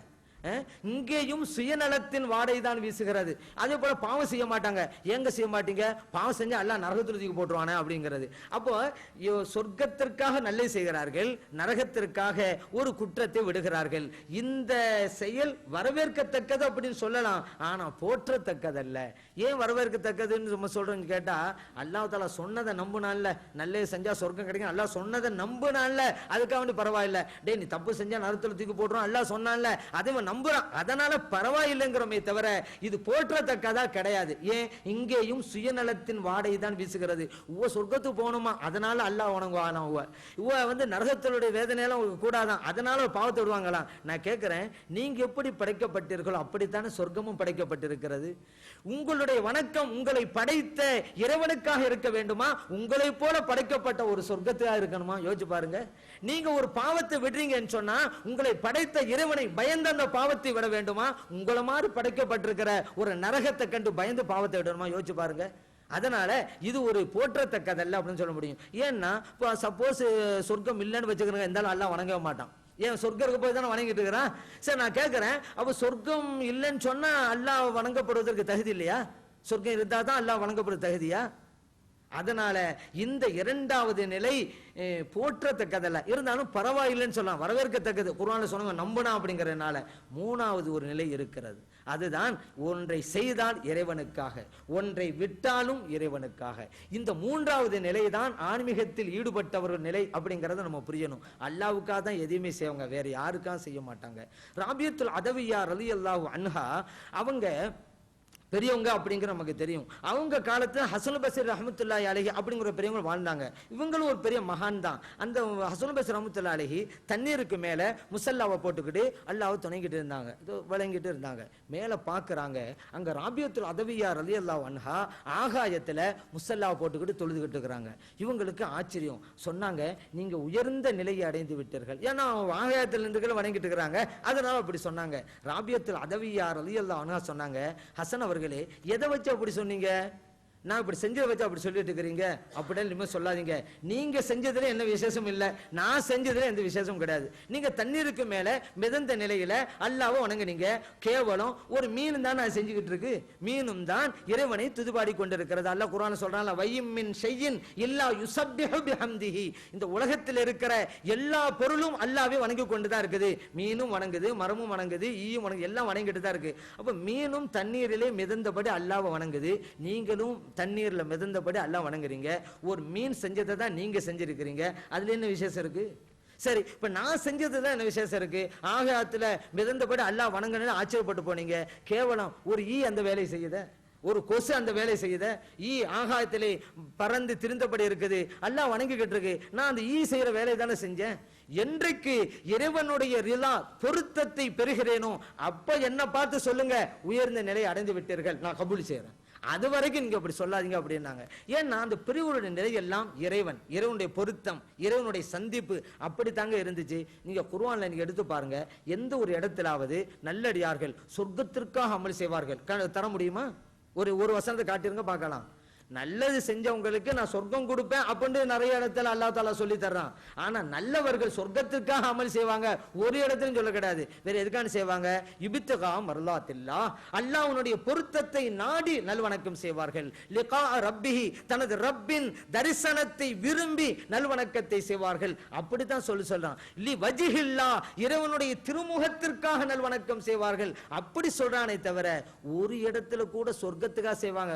இங்கேயும் சுயநலத்தின் வாடை தான் வீசுகிறது. அதே போல பாவம் செய்ய மாட்டாங்க. எங்க செய்ய மாட்டீங்க? பாவம் செஞ்சா அல்லாஹ் நரகத்துல தூக்கி போட்டுருவானே அப்படிங்கிறது. அப்போ சொர்க்கத்திற்காக நல்லது செய்கிறார்கள், நரகத்திற்காக ஒரு குற்றத்தை விடுகிறார்கள். இந்த செயல் வரவேற்கத்தக்கது அப்படின்னு சொல்லலாம், ஆனா போற்றத்தக்கதல்ல. ஏன் வரவேற்கத்தக்கதுன்னு நம்ம சொல்றோம்னு கேட்டா, அல்லாஹ் தஆலா சொன்னதை நம்புனான்ல, நல்லது செஞ்சா சொர்க்கம் கிடைக்கும், அல்லாஹ் சொன்னதை நம்புனான்ல, அதுக்காக வேண்டி பரவாயில்லை. டே நீ தப்பு செஞ்சா நரகத்துல தூக்கி போட்டுருவான் அல்லாஹ் சொன்னான்ல, அதே நம்புறான், அதனால பரவாயில்லைங்கிறோமே தவிர இது போற்றத்தக்கதா கிடையாது. ஏன்? இங்கேயும் சுயநலத்தின் வாடை தான் வீசுகிறது. சொர்க்கத்துக்கு போகணுமா, அதனால அல்லாஹ் வணங்குவானா? நரகத்தினுடைய வேதனையெல்லாம் கூடாதான், அதனால பாவத்தை விடுவாங்களாம். நான் கேட்கிறேன், நீங்க எப்படி படைக்கப்பட்டீர்களோ அப்படித்தானே சொர்க்கமும் படைக்கப்பட்டிருக்கிறது. உங்களுடைய வணக்கம் உங்களை படைத்த இறைவனுக்காக இருக்க வேண்டுமா, உங்களை போல படைக்கப்பட்ட ஒரு சொர்க்கத்துக்காக இருக்கணுமா? யோசிச்சு பாருங்க. நீங்க ஒரு பாவத்தை விடுறீங்கன்னு சொன்னா உங்களை படைத்த இறைவனை பயந்த அந்த பாவத்தை விட வேண்டுமா, உங்களை மாதிரி படைக்கப்பட்டிருக்கிற ஒரு நரகத்தை கண்டு பயந்து பாவத்தை விடணுமா? யோசிச்சு பாருங்க. அதனால இது ஒரு போற்றத்தக்கதல்ல அப்படின்னு சொல்ல முடியும். ஏன்னா சப்போஸ் சொர்க்கம் இல்லைன்னு வச்சுக்கிறேன், இருந்தாலும் அல்லாஹ் வணங்கவே மாட்டான். ஏன்? சொர்க்கத்துக்கு போய் தானே வணங்கிட்டு இருக்கிறான். சரி, நான் கேட்கிறேன், அப்ப சொர்க்கம் இல்லைன்னு சொன்னா அல்லாஹ் வணங்கப்படுவதற்கு தகுதி இல்லையா? சொர்க்கம் இருந்தா தான் அல்லாஹ் வணங்கப்படுவது தகுதியா? அதனால இந்த இரண்டாவது நிலை போற்றத்தக்கதல்ல, இருந்தாலும் பரவாயில்லைன்னு சொல்லலாம், வரவேற்கத்தக்கது. குர்ஆன்ல சொன்னாங்க நம்பனா அப்படிங்கறதுனால. மூணாவது ஒரு நிலை இருக்கிறது, அதுதான் ஒன்றை செய்தால் இறைவனுக்காக, ஒன்றை விட்டாலும் இறைவனுக்காக. இந்த மூன்றாவது நிலை தான் ஆன்மீகத்தில் ஈடுபட்டவர்கள் நிலை அப்படிங்கறத நம்ம புரியணும். அல்லாஹ்வுக்காக தான் எதையுமே செய்வாங்க, வேற யாருக்காக செய்ய மாட்டாங்க. ராபியத்துல் அதவியா ரலியல்லாஹு அன்ஹா அவங்க பெரியவங்க அப்படிங்கிற நமக்கு தெரியும். அவங்க காலத்துல ஹசன் பஸ்ரி ரஹ்மத்துல்லாஹி அலைஹி அப்படிங்கிற பெரியவங்க வாழ்ந்தாங்க. இவங்களும் ஒரு பெரிய மகான் தான். அந்த ஹசன் பஸ்ரி ரஹ்மத்துல்லாஹி அலைஹி தண்ணீருக்கு மேல முசல்லாவை போட்டுக்கிட்டு அல்லாஹ்வை துணைக்கிட்டு இருந்தாங்க, வழங்கிட்டு இருந்தாங்க. மேல பாக்குறாங்க, அங்க ராபியத்துல் அதவியா ரலியல்லாஹு அன்ஹா ஆகாயத்துல முசல்லாவை போட்டுக்கிட்டு தொழுதுகிட்டு இருக்கிறாங்க. இவங்களுக்கு ஆச்சரியம். சொன்னாங்க, நீங்க உயர்ந்த நிலையை அடைந்து விட்டீர்கள். ஏன்னா ஆகாயத்தில் நின்று வணங்கிட்டு இருக்கிறாங்க, அதனால அப்படி சொன்னாங்க. ராபியத்துல் அதவியா ரலியல்லாஹு அன்ஹா சொன்னாங்க, ஹசன் அவர்களே எதை வச்சு அப்படி சொன்னீங்க? நான் இப்படி செஞ்சதை வச்சு அப்படி சொல்லிட்டு இருக்கிறீங்க அப்படின்னு இனிமே சொல்லாதீங்க. நீங்க செஞ்சதுல என்ன விசேஷம் இல்லை, நான் செஞ்சதுல எந்த விசேஷம் கிடையாது. நீங்க தண்ணீருக்கு மேல மிதந்த நிலையில அல்லாஹ்வை வணங்குனீங்க. கேவலம் ஒரு மீன் தான் நான் செஞ்சுக்கிட்டு இருக்கு, மீனும் தான் இறைவனை துதிபாடி கொண்டிருக்கிறது. அல்லாஹ் குர்ஆன்ல சொல்றான், வய்யும் மின் ஷையின் இல்லா யுஸப்பிஹு பிஹம்திஹி, இந்த உலகத்தில் இருக்கிற எல்லா பொருளும் அல்லாஹ்வை வணங்கி கொண்டு தான் இருக்குது. மீனும் வணங்குது, மரமும் வணங்குது, ஈயும் வணங்குது, எல்லாம் வணங்கிட்டு தான் இருக்கு. அப்ப மீனும் தண்ணீரிலே மிதந்தபடி அல்லாஹ்வை வணங்குது, நீங்களும் தண்ணீர்ல மிதந்தபடி அல்லாஹ் வணங்குறீங்க. ஒரு மீன் செஞ்சதை தான் நீங்க செஞ்சிருக்கிறீங்க, அதுல என்ன விசேஷம் இருக்கு? சரி, இப்ப நான் செஞ்சதுதான் என்ன விசேஷம் இருக்கு? ஆகாயத்துல மிதந்தபடி அல்லாஹ் வணங்கணும்னு ஆச்சரியப்பட்டு போனீங்க. கேவலம் ஒரு ஈ அந்த வேலையை செய்யுத, ஒரு கொசு அந்த வேலை செய்யுத, ஈ ஆகாயத்திலே பறந்து திரிந்தபடி இருக்குது, அல்லாஹ் வணங்கிக்கிட்டு இருக்கு. நான் அந்த ஈ செய்யற வேலையை தானே செஞ்சேன். என்றைக்கு இறைவனுடைய ரிலா பொருத்தத்தை பெறுகிறேனோ அப்ப என்ன பார்த்து சொல்லுங்க, உயர்ந்த நிலையை அடைந்து விட்டீர்கள், நான் கபூல் செய்யறேன். அது வரைக்கும் நீங்க அப்படி சொல்லாதீங்க அப்படின்னாங்க. ஏன்னா அந்த பிரிவுடைய நிலை எல்லாம் இறைவன், இறைவனுடைய பொருத்தம், இறைவனுடைய சந்திப்பு அப்படித்தாங்க இருந்துச்சு. நீங்க குர்ஆன்ல நீங்க எடுத்து பாருங்க, எந்த ஒரு இடத்திலாவது நல்லடியார்கள் சொர்க்கத்திற்காக அமல் செய்வார்கள் தர முடியுமா? ஒரு வசனத்தை காட்டிருங்க பார்க்கலாம். நல்லது செஞ்சவங்களுக்கு நான் சொர்க்கம் கொடுப்பேன் அப்படின்னு நிறைய இடத்துல அல்லாஹ் தஆலா சொல்லி தர்றான். ஆனா நல்லவர்கள் சொர்க்கத்துக்காக அமல் செய்வாங்க ஒரு இடத்துலயும் சொல்ல கிடையாது. வேற எதுக்கான செய்வாங்க? இப்திகா மர்லாத்தில்லாஹ், அல்லாஹ்வுடைய பொருத்தத்தை நாடி நல்வணக்கம் செய்வார்கள். லிகா ரப்பிஹி, தனது ரப்பின் தரிசனத்தை விரும்பி நல்வணக்கத்தை செய்வார்கள். அப்படித்தான் சொல்றான். லி வஜ்ஹில்லா, இறைவனுடைய திருமுகத்திற்காக நல்வணக்கம் செய்வார்கள். அப்படி சொல்றானே தவிர ஒரு இடத்துல கூட சொர்க்கத்துக்காக செய்வாங்க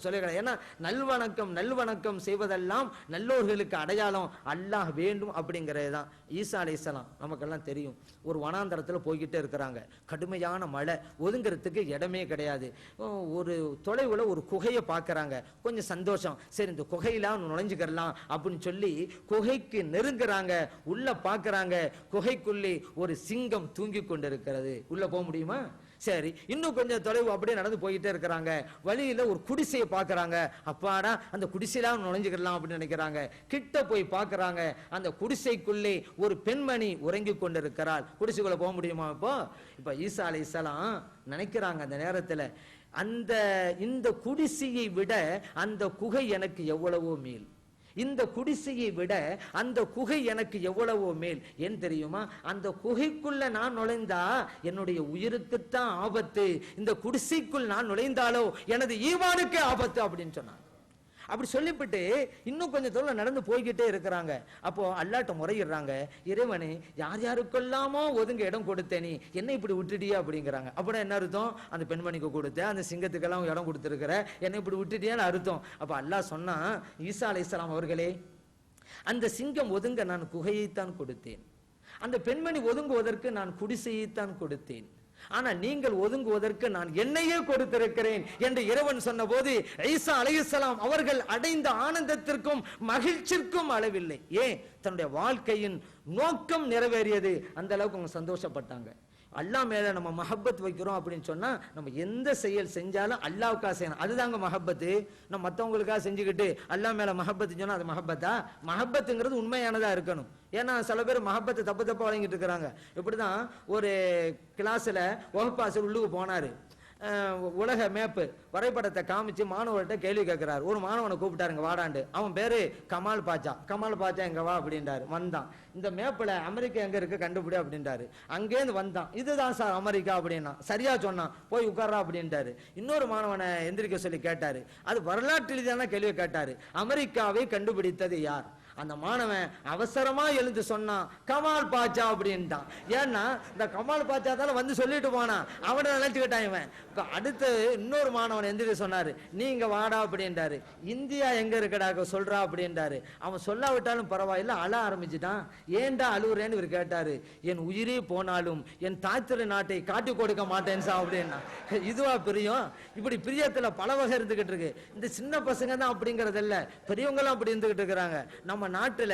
சொல்ல. ஏன்னா நல்வணக்கம் செய்வதெல்லாம் நல்லோர்களுக்கு அடையாளம், அல்லாஹ் வேண்டும் அப்படிங்கிறது தான். ஈசா அலைஹிஸ்ஸலாம் நமக்கெல்லாம் தெரியும், ஒரு வனாந்தரத்தில் போய்கிட்டே இருக்கிறாங்க. கடுமையான மழை, ஒதுங்கிறதுக்கு இடமே கிடையாது. ஒரு தொலைவுல ஒரு குகையை பார்க்கறாங்க. கொஞ்சம் சந்தோஷம், சரி இந்த குகையில நுழைஞ்சுக்கலாம் அப்படின்னு சொல்லி குகைக்கு நெருங்குறாங்க. உள்ள பார்க்கறாங்க, குகைக்குள்ளே ஒரு சிங்கம் தூங்கி கொண்டிருக்கிறது. உள்ள போக முடியுமா? சரி, இன்னும் கொஞ்சம் தொலைவு அப்படியே நடந்து போயிட்டே இருக்கிறாங்க. வழியில ஒரு குடிசையை பார்க்கறாங்க. அப்பாடா அந்த குடிசையில நுழைஞ்சுக்கலாம் அப்படின்னு நினைக்கிறாங்க. கிட்ட போய் பார்க்கறாங்க, அந்த குடிசைக்குள்ளே ஒரு பெண்மணி உறங்கி கொண்டிருக்கிறாள். குடிசைக்குள்ள போக முடியுமா? இப்ப ஈசா அலைஹிஸ்ஸலாம் நினைக்கிறாங்க அந்த நேரத்துல, இந்த குடிசையை விட அந்த குகை எனக்கு எவ்வளவோ மேல், இந்த குடிசையை விட அந்த குகை எனக்கு எவ்வளவோ மேல். ஏன் தெரியுமா? அந்த குகைக்குள்ள நான் நுழைந்தா என்னுடைய உயிருக்குத்தான் ஆபத்து, இந்த குடிசைக்குள் நான் நுழைந்தாலோ எனது ஈமானுக்கு ஆபத்து அப்படின்னு சொன்னாங்க. அப்படி சொல்லிவிட்டு இன்னும் கொஞ்சம் தூரம் நடந்து போய்கிட்டே இருக்கிறாங்க. அப்போ அல்லாஹ்ட்ட முறையிடுறாங்க, இறைவனே யார் யாருக்கெல்லாமோ ஒதுங்க இடம் கொடுத்தேனே, என்னை இப்படி விட்டுட்டியா அப்படிங்கிறாங்க. அப்படின்னா என்ன அர்த்தம்? அந்த பெண்மணிக்கு கொடுத்தேன், அந்த சிங்கத்துக்கெல்லாம் இடம் கொடுத்துருக்கிற, என்னை இப்படி விட்டுட்டியான்னு அர்த்தம். அப்ப அல்லாஹ் சொன்னா, ஈசா அலைஹிஸ்ஸலாம் அவர்களே, அந்த சிங்கம் ஒதுங்க நான் குகையைத்தான் கொடுத்தேன், அந்த பெண்மணி ஒதுங்குவதற்கு நான் குடிசையைத்தான் கொடுத்தேன், ஆனால் நீங்கள் ஒதுங்குவதற்கு நான் என்னையே கொடுத்திருக்கிறேன் என்று இறைவன் சொன்ன போது ஈசா அலைஹிஸ்ஸலாம் அவர்கள் அடைந்த ஆனந்தத்திற்கும் மகிழ்ச்சிக்கும் அளவில்லை. ஏன்? தன்னுடைய வாழ்க்கையின் நோக்கம் நிறைவேறியது. அந்த அளவுக்கு அவங்க சந்தோஷப்பட்டாங்க. அல்லாஹ் மேல நம்ம மஹப்பத் வைக்கிறோம் அப்படின்னு சொன்னா நம்ம எந்த செயல் செஞ்சாலும் அல்லாஹ்வுக்காக செய்யணும். அதுதாங்க மஹப்பத்து. நம்ம மற்றவங்களுக்காக செஞ்சுக்கிட்டு அல்லாஹ் மேல மஹப்பத்து சொன்னா அது மஹப்பத்தா? மஹப்பத்துங்கிறது உண்மையானதா இருக்கணும். ஏன்னா சில பேர் மஹப்பத்தை தப்பா வழங்கிட்டு இருக்கிறாங்க. இப்படிதான் ஒரு கிளாஸ்ல வகுப்பாசர் உள்ளுக்கு போனாரு. உலக மேப்பு வரைபடத்தை காமிச்சு மாணவர்கிட்ட கேள்வி கேட்கிறார். ஒரு மாணவனை கூப்பிட்டாருங்க வாடாண்டு. அவன் பேரு கமால் பாச்சா. கமால் பாச்சா எங்க வா அப்படின்றாரு. வந்தான். இந்த மேப்புல அமெரிக்கா எங்க இருக்கு கண்டுபிடி அப்படின்றாரு. அங்கேருந்து வந்தான். இதுதான் சார் அமெரிக்கா அப்படின்னா. சரியா சொன்னான். போய் உட்கார்றா அப்படின்ட்டாரு. இன்னொரு மாணவனை எந்திரிக்க சொல்லி கேட்டாரு. அது வரலாற்று ரீதியான கேள்வி கேட்டாரு. அமெரிக்காவை கண்டுபிடித்தது யார்? அந்த மாணவன் அவசரமா எழுந்து சொன்னான், கமால் பாச்சா அப்படின்ட்டான். ஏன்னா இந்த கமால் பாச்சா தானே வந்து சொல்லிட்டு போனான். அவனை நினைச்சுக்கிட்டான் இவன். அடுத்து இன்னொரு மாணவன் எந்திரிக்க சொன்னாரு, நீங்க வாடா அப்படின்றாரு. இந்தியா எங்க இருக்கடா சொல்றா அப்படின்றாரு. அவன் சொல்லாவிட்டாலும் பரவாயில்ல, அழ ஆரம்பிச்சுட்டான். ஏன்டா அழுவுறேன்னு இவர் கேட்டாரு. என் உயிரே போனாலும் என் தாய்த்திரு நாட்டை காட்டி கொடுக்க மாட்டேன் சா அப்படின்னா. இதுவா பிரியம்? இப்படி பிரியத்துல பல வகை இருந்துகிட்டு இருக்கு. இந்த சின்ன பசங்க தான் அப்படிங்கறது இல்ல, பெரியவங்க அப்படி இருந்துகிட்டு இருக்கிறாங்க. நம்ம நாட்டுல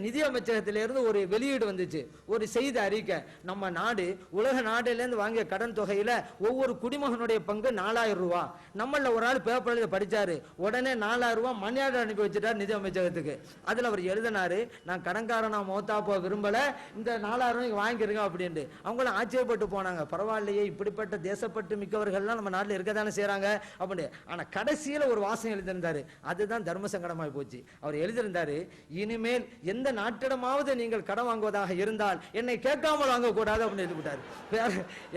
நிதி அமைச்சகத்திலிருந்து ஒரு வெளியீடு வந்துச்சு, ஒரு செய்தி அறிக்கை. நம்ம நாடு உலக நாடுல இருந்து வாங்கிய கடன் தொகையில ஒவ்வொரு குடிமகனுடைய பங்கு 4000 ரூபாய். நம்மள ஒரு ஆள் பேப்பர்ல படிச்சாரு, உடனே 4000 ரூபாய் மணி ஆர்டர் அனுப்பி வச்சுட்டாரு நிதி அமைச்சகத்துக்கு. அதுல அவர் எழுதினாரு, நான் கடன்காரனா மோத்தா போக விரும்பல, இந்த 4000 ரூபாய்க்கு வாங்கிருங்க அப்படின்ட்டு. அவங்களும் ஆச்சரியப்பட்டு போனாங்க. பரவாயில்லையே, இப்படிப்பட்ட தேசப்பட்டு மிக்கவர்கள்லாம் நம்ம நாட்டில் இருக்கதானே செய்யறாங்க அப்படின்னு. ஆனா கடைசியில ஒரு வாசகம் எழுதியிருந்தாரு, அதுதான் தர்ம சங்கடமாய் போச்சு. அவர் எழுதியிருந்தாரு, இனிமேல் எந்த நாட்டிடமாவது நீங்கள் கடன் வாங்குவதாக இருந்தால் என்னை கேட்காமல் வாங்கக்கூடாது அப்படின்னு எழுதிவிட்டாரு.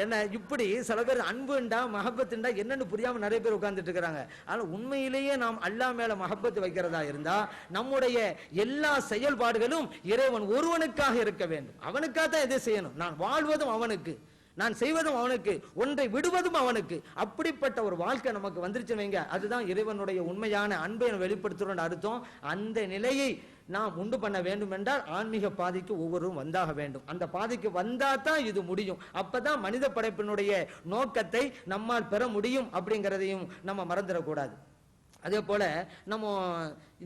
என்ன இப்படி சில பேர் அன்புண்டா மஹப்பத்துண்டா என்னன்னு புரியாம நிறைய பேர் உட்கார்ந்துட்டு இருக்கிறாங்க. ஆனா உண்மையிலேயே நாம் அல்லாஹ் மேல மஹப்பத்து வைக்கிறதா இருந்தா நம்முடைய எல்லா செயல்பாடுகளும் இறைவன் ஒருவனுக்காக இருக்க வேண்டும். அவனுக்காக தான் எதை செய்யணும். நான் வாழ்வதும் அவனுக்கு, நான் செய்வதும் அவனுக்கு, ஒன்றை விடுவதும் அவனுக்கு. அப்படிப்பட்ட ஒரு வாழ்க்கை நமக்கு வந்துருச்சு வைங்க, அதுதான் இறைவனுடைய உண்மையான அன்பை வெளிப்படுத்துறோம் அர்த்தம். அந்த நிலையை நாம் உண்டு பண்ண வேண்டும் என்றால் ஆன்மீக பாதைக்கு ஒவ்வொருவரும் வந்தாக வேண்டும். அந்த பாதைக்கு வந்தா தான் இது முடியும். அப்பதான் மனித படைப்பினுடைய நோக்கத்தை நம்மால் பெற முடியும் அப்படிங்கிறதையும் நம்ம மறந்துடக்கூடாது. அதே போல நம்ம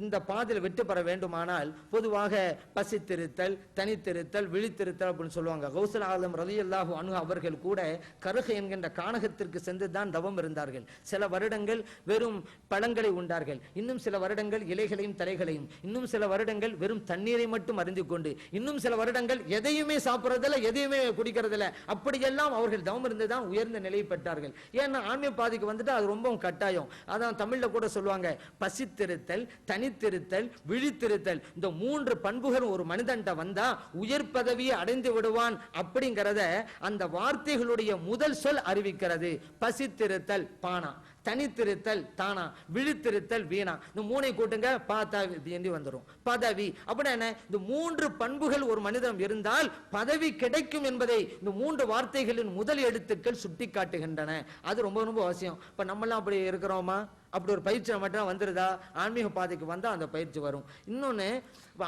இந்த பாதையில் வெற்றி பெற வேண்டுமானால் பொதுவாக பசித்திருத்தல், தனித்திருத்தல், விழித்திருத்தல் அப்படின்னு சொல்லுவாங்க. கௌசுல் ஆலம் ரலியல்லாஹு அன்ஹு அவர்கள் கூட கருக என்கின்ற கானகத்திற்கு சென்று தான் தவம் இருந்தார்கள். சில வருடங்கள் வெறும் பழங்களை உண்டார்கள், இன்னும் சில வருடங்கள் இலைகளையும் தலைகளையும், இன்னும் சில வருடங்கள் வெறும் தண்ணீரை மட்டும் அருந்திக் கொண்டு, இன்னும் சில வருடங்கள் எதையுமே சாப்பிடுறதில்ல, எதையுமே குடிக்கிறதில்ல. அப்படியெல்லாம் அவர்கள் தவம் இருந்துதான் உயர்ந்த நிலையை பெற்றார்கள். ஏன்னா ஆன்மீக பாதைக்கு வந்துட்டு அது ரொம்ப கட்டாயம். அதான் தமிழ்ல கூட சொல்லுவாங்க, பசித்திருத்தல், தனித்திருத்தல், விழித்திருத்தல், இந்த 3 பண்புகள் ஒரு மனிதன்ட்ட வந்தா உயர் பதவியை அடைந்து விடுவான் அப்படிங்கறத அந்த வார்த்தைகளுடைய முதல் சொல் அறிவிக்கிறது. பசித்திருத்தல் பானா, தனித்திருத்தல் தானா, விழித்திருத்தல் வீணா. இந்த 3ஐ கூட்டுங்க, பதவி வந்துடும். பதவி அப்படின்னா என்ன? இந்த 3 பண்புகள் ஒரு மனிதன் இருந்தால் பதவி கிடைக்கும் என்பதை இந்த 3 வார்த்தைகளின் முதல் எழுத்துக்கள் சுட்டி காட்டுகின்றன. அது ரொம்ப ரொம்ப அவசியம். இப்ப நம்மளாம் அப்படி இருக்கிறோமா? அப்படி ஒரு பயிற்சி மட்டும் வந்துருதா? ஆன்மீக பாதைக்கு வந்தா அந்த பயிற்சி வரும். இன்னொன்னு,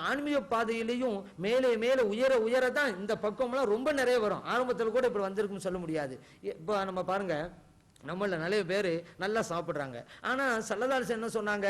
ஆன்மீக பாதையிலையும் மேலே மேலே உயர உயரதான் இந்த பக்கம்லாம் ரொம்ப நிறைய வரும். ஆரம்பத்தில் கூட இப்படி வந்திருக்குன்னு சொல்ல முடியாது. இப்போ நம்ம பாருங்க, நம்மள நிறைய பேர் நல்லா சாப்பிட்றாங்க. ஆனா ஸல்லல்லாஹு என்ன சொன்னாங்க?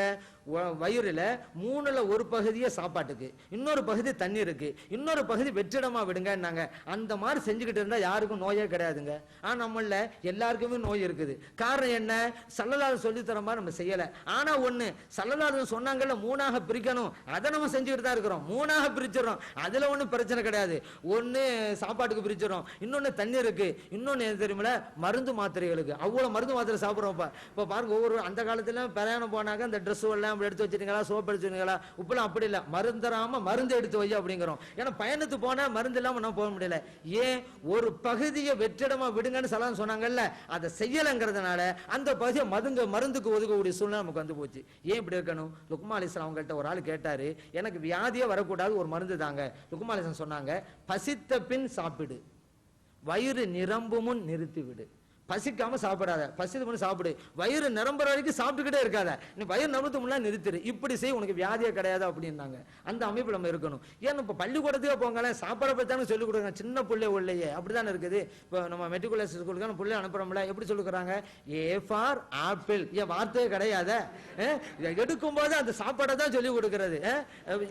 வயிறுல 3ல் 1 பகுதியே சாப்பாட்டுக்கு, இன்னொரு பகுதி தண்ணீருக்கு, இன்னொரு பகுதி வெற்றிடமா விடுங்கன்னாங்க. அந்த மாதிரி செஞ்சுக்கிட்டு இருந்தா யாருக்கும் நோயே கிடையாதுங்க. ஆனா நம்மள எல்லாருக்குமே நோய் இருக்குது. காரணம் என்ன? ஸல்லல்லாஹு சொல்லி தர மாதிரி நம்ம செய்யல. ஆனா ஒண்ணு, ஸல்லல்லாஹு சொன்னாங்கல்ல 3ஆக பிரிக்கணும், அதை நம்ம செஞ்சுக்கிட்டு தான் இருக்கிறோம். 3ஆக பிரிச்சிடறோம், அதுல ஒண்ணும் பிரச்சனை கிடையாது. ஒண்ணு சாப்பாட்டுக்கு பிரிச்சிடறோம், இன்னொன்னு தண்ணீருக்கு, இன்னொன்னு எது தெரியுமில, மருந்து மாத்திரைகளுக்கு. அவ்வளவு மருந்து மாத்திரை சாப்பிடுறோம். இப்ப பாருங்க, ஒவ்வொரு அந்த காலத்துல பிரயாணம் போனாக்க இந்த ட்ரெஸ் எல்லாம் எடுத்து வச்சிருக்கீங்களா, சோப் எடுத்து வச்சிருக்கீங்களா? இப்பெல்லாம் அப்படி இல்ல, மருந்தராம மருந்து எடுத்து வை அப்படிங்கிறோம். ஏன்னா பயணத்து போனா மருந்து இல்லாம நம்ம போக முடியல. ஏன்? ஒரு பகுதியை வெற்றிடமா விடுங்கன்னு ஸல்லல்லாஹு சொன்னாங்கல்ல, அதை செய்யலங்கிறதுனால அந்த பகுதியை மருந்துக்கு ஒதுக்கக்கூடிய சூழ்நிலை நமக்கு வந்து போச்சு. ஏன் இப்படி இருக்கணும்? லுக்மான் அலைஹிஸ்ஸலாம் அவங்கள்ட்ட ஒரு ஆள் கேட்டாரு, எனக்கு வியாதியே வரக்கூடாது, ஒரு மருந்து தாங்க. லுக்மான் அலைஹிஸ்ஸலாம் சொன்னாங்க, பசித்த பின் சாப்பிடு, வயிறு நிரம்பும் முன் நிறுத்தி விடு. பசிக்காம சாப்பிடாத, பசித்து பண்ணி சாப்பிடு, வயிறு நிரம்புற வரைக்கும் சாப்பிட்டுக்கிட்டே இருக்காத, நீ வயிறு நிரம்புத்து முன்னா நிறுத்திடு, இப்படி செய், உனக்கு வியாதியே கிடையாது அப்படின்னாங்க. அந்த அமைப்பு நம்ம இருக்கணும். ஏன்னா இப்ப பள்ளிக்கூடத்துக்கு போங்களே, சாப்பாடை பத்தி தானே சொல்லிக் கொடுக்குறாங்க. சின்ன பிள்ளை உள்ளையே அப்படித்தானே இருக்குது. இப்போ நம்ம மெட்ரிகுலேஷன் ஸ்கூலுக்கு பிள்ளை அனுப்புறோம்ல, எப்படி சொல்லிக்கிறாங்க? ஏ ஃபார் ஆப்பிள், ஏன் வார்த்தையே கிடையாது, எடுக்கும் போது அந்த சாப்பாடை தான் சொல்லி கொடுக்கறது.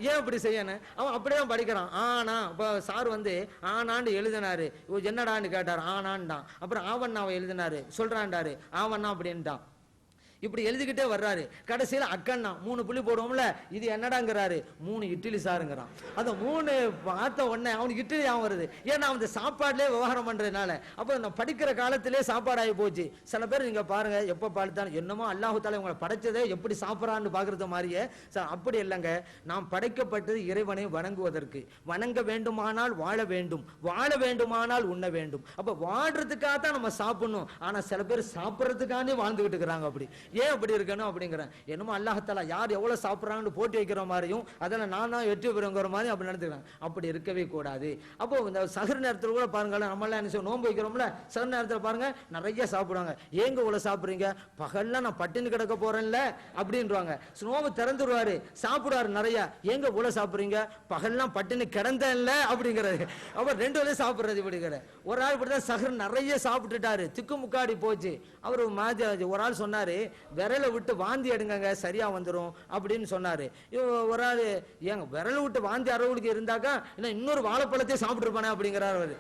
ஏன் அப்படி செய்யணும்? அவன் அப்படிதான் படிக்கிறான். ஆனா இப்போ சார் வந்து ஆனான்னு எழுதினாரு, என்னடான்னு கேட்டார், ஆனான்டான். அப்புறம் ஆவண்ணாவை எழுதினாரு, சொல்றான்டாரு, ஆவண்ணா அப்படின்ட்டான். இப்படி எழுதிக்கிட்டே வர்றாரு. கடைசியில் அக்கண்ணா 3 புள்ளி போடுவோம்ல, இது என்னடாங்கிறாரு, 3 இட்லி சாருங்கிறான். அந்த 3 பார்த்த உடனே அவனுக்கு இட்லி ஆகும் வருது. ஏன்னா அவன் சாப்பாடுலேயே விவகாரம் பண்றதுனால. அப்போ நான் படிக்கிற காலத்திலே சாப்பாடு ஆகி போச்சு. சில பேர் நீங்க பாருங்க, எப்ப பார்த்தாலும் என்னமோ அல்லாஹ் தஆலா உங்களை படைச்சதே எப்படி சாப்பிட்றான்னு பாக்குறது மாதிரியே. அப்படி இல்லைங்க, நாம் படைக்கப்பட்டது இறைவனை வணங்குவதற்கு. வணங்க வேண்டுமானால் வாழ வேண்டும், வாழ வேண்டுமானால் உண்ண வேண்டும். அப்ப வாழ்றதுக்காக தான் நம்ம சாப்பிடணும். ஆனா சில பேர் சாப்பிட்றதுக்கானே வாழ்ந்துகிட்டு இருக்கிறாங்க. அப்படி ஏன் அப்படி இருக்கணும் அப்படிங்கிறேன். என்னமோ அல்லாஹ் தஆலா யார் எவ்வளவு சாப்பிட்றாங்கன்னு போட்டி வைக்கிற மாதிரியும், அதில் நான் வெற்றி பெறுங்கிற மாதிரி அப்படி நடந்துக்கிறாங்க. அப்படி இருக்கவே கூடாது. அப்போ இந்த சஹர் நேரத்தில் கூட பாருங்களேன், நம்மளாம் என்ன செய்வோம், நோன்பு வைக்கிறோம்ல, சஹர் நேரத்தில் பாருங்க நிறைய சாப்பிடுவாங்க. ஏங்க இவ்வளவு சாப்பிடுறீங்க? பகல்லாம் நான் பட்டினி கிடக்க போறேன்ல அப்படின்றாங்க. நோம்பு திறந்துருவாரு, சாப்பிடுவாரு நிறைய. ஏங்க இவ்வளவு சாப்பிடுறீங்க? பகல்லாம் பட்டினி கிடந்தேன்ல அப்படிங்கிறது. அவர் 2 வேளையும் சாப்பிடுறது இப்படிங்கிற. ஒரு ஆள் இப்படிதான் சஹர் நிறைய சாப்பிட்டுட்டாரு, திக்கு முக்காடி போச்சு. அவர் ஒரு ஆள் சொன்னாரு, விரலை விட்டு வாந்தி எடுங்க சரியா வந்துடும் அப்படின்னு சொன்னாரு. ஒரு ஆளு, ஏங்க விரலை விட்டு வாந்தி அறவுக்கு இருந்தாக்கா இன்னொரு வாழைப்பழத்தையும் சாப்பிட்டு இருப்பானே அப்படிங்கிறார் அவரு.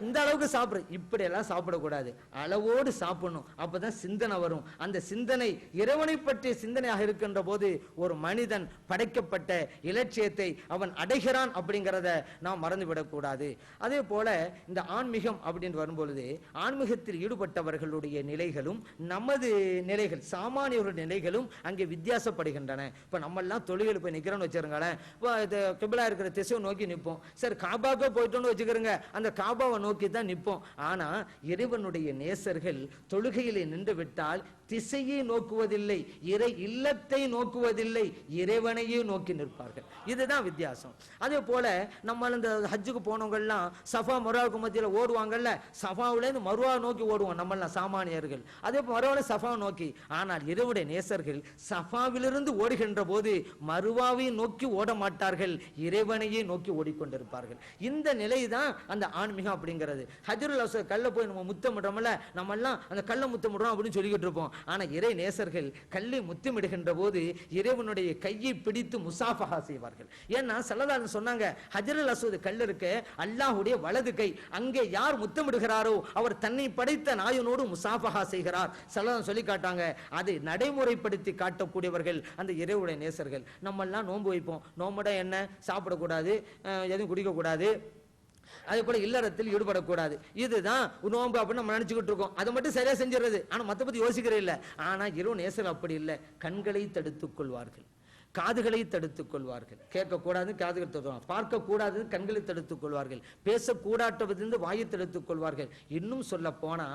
இந்த அளவுக்கு சாப்பிடு, இப்படி எல்லாம் சாப்பிடக்கூடாது, அளவோடு சாப்பிடணும். அப்பதான் சிந்தனை வரும். அந்த சிந்தனை இறைவனை பற்றிய சிந்தனையாக இருக்கின்ற போது ஒரு மனிதன் படைக்கப்பட்ட இலட்சியத்தை அவன் அடைகிறான் அப்படிங்கிறத நாம் மறந்துவிடக்கூடாது. அதே போல இந்த ஆன்மீகம் அப்படின்னு வரும்பொழுது ஆன்மீகத்தில் ஈடுபட்டவர்களுடைய நிலைகளும் நமது நிலைகள், சாமானியர்களுடைய நிலைகளும் அங்கே வித்தியாசப்படுகின்றன. இப்ப நம்ம எல்லாம் தொழுகையில் போய் நிக்கிறோம்னு வச்சிருங்களேன், கிபிலா இருக்கிற திசையை நோக்கி நிற்போம். சரி, காபாவுக்கு போயிட்டோன்னு வச்சுக்கிறோங்க, அந்த காபாவை நோக்கி தான் நிற்போம். ஆனா இறைவனுடைய நேசர்கள் தொழுகையிலே நின்று விட்டால் திசையை நோக்குவதில்லை, இறை இல்லத்தை நோக்குவதில்லை, இறைவனையே நோக்கி நிற்பார்கள். இதுதான் வித்தியாசம். அதே போல நம்ம இந்த ஹஜ்ஜுக்கு போனவங்கெல்லாம் சஃபா மருவாவுக்கு மத்தியில் ஓடுவாங்கல்ல, சஃபாவிலேருந்து மருவா நோக்கி ஓடுவோம் நம்மெல்லாம் சாமானியர்கள். அதே மருவாவில் சஃபா நோக்கி. ஆனால் இறைவனுடைய நேசர்கள் சஃபாவிலிருந்து ஓடுகின்ற போது மருவாவை நோக்கி ஓட மாட்டார்கள், இறைவனையே நோக்கி ஓடிக்கொண்டிருப்பார்கள். இந்த நிலை தான் அந்த ஆன்மீகம். அப்படி அப்படிங்கிறது. ஹஜ்ருல் அஸ்வத் கல்ல போய் நம்ம முத்தமிடுறோம்ல, நம்ம எல்லாம் அந்த கல்ல முத்தமிடுறோம் அப்படின்னு சொல்லிக்கிட்டு இருப்போம். ஆனா இறை நேசர்கள் கல்லை முத்தமிடுகின்ற போது இறைவனுடைய கையை பிடித்து முசாஃபஹா செய்வார்கள். ஏன்னா ஸல்லல்லாஹு அலைஹி சொன்னாங்க, ஹஜ்ருல் அஸ்வத் கல் இருக்க அல்லாஹ்வுடைய வலது கை, அங்கே யார் முத்தமிடுகிறாரோ அவர் தன்னை படைத்த நாயனோடு முசாஃபஹா செய்கிறார். ஸல்லல்லாஹு சொல்லி காட்டாங்க. அதை நடைமுறைப்படுத்தி காட்டக்கூடியவர்கள் அந்த இறைவனுடைய நேசர்கள். நம்ம எல்லாம் நோன்பு வைப்போம். நோம்புட என்ன, சாப்பிடக்கூடாது, எதுவும் குடிக்கக்கூடாது, அதே போல இல்லறத்தில் ஈடுபடக்கூடாது. இதுதான் நோன்பு அப்படின்னு நம்ம நினைச்சுக்கிட்டு இருக்கோம். அதை மட்டும் சரியா செஞ்சிடறது. ஆனா மத்த பத்தி யோசிக்கிறே இல்லை. ஆனா இறை நேசர் அப்படி இல்லை. கண்களை தடுத்துக் கொள்வார்கள், காதுகளை தடுத்துக் கொள்வார்கள், கேட்கக்கூடாது காதுகள் தடுத்து, பார்க்க கூடாது கண்களை தடுத்துக் கொள்வார்கள், பேசக்கூடாட்டதிலிருந்து வாயை தடுத்துக் கொள்வார்கள். இன்னும் சொல்ல போனா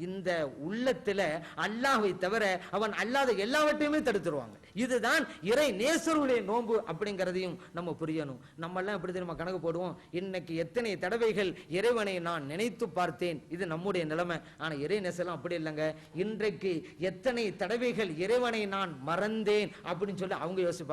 இந்த உள்ளத்துல அல்லாஹ்வை தவிர அவன் அல்லாத எல்லாவற்றையுமே தடுத்துருவாங்க. இதுதான் இறை நேசருடைய நோன்பு அப்படிங்கிறதையும் நம்ம புரியணும். நம்ம எல்லாம் எப்படி தெரியுமா கணக்கு போடுவோம், இன்னைக்கு எத்தனை தடவைகள் இறைவனை நான் நினைத்து பார்த்தேன், இது நம்முடைய நிலைமை. ஆனா இறை நேசரும் அப்படி இல்லைங்க. இன்றைக்கு எத்தனை தடவைகள் இறைவனை நான் மறந்தேன் அப்படின்னு சொல்லி அவங்க யோசிப்பாங்க.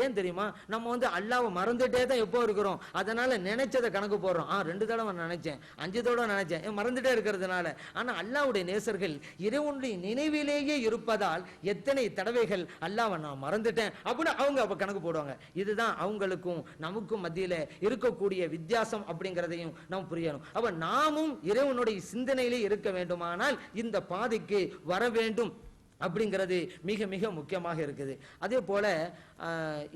ஏன் தெரியுமா, நம்ம அல்லாஹ்வை மறந்துட்டே தான் எப்போ இருக்கிறோம். அதனால நினைச்சதை கணக்கு போடுறோம். 2 தடவை நினைச்சேன், 5 தடவை நினைச்சேன், மறந்துட்டே இருக்கிறதுனால. ஆனா அல்லாஹ்வுடைய நேசர்கள் இறைவனுடைய நினைவிலேயே இருப்பதால் எத்தனை தடவைகள் அல்லாஹ்வை நான் மறந்துட்டேன் அப்படின்னு அவங்க அப்ப கணக்கு போடுவாங்க. இதுதான் அவங்களுக்கும் நமக்கும் மத்தியில இருக்கக்கூடிய வித்தியாசம் அப்படிங்கிறதையும் நாம் புரியணும். அப்ப நாமும் இறைவனுடைய சிந்தனையிலே இருக்க வேண்டுமானால் இந்த பாதைக்கு வர வேண்டும் அப்படிங்கிறது மிக மிக முக்கியமாக இருக்குது. அதே போல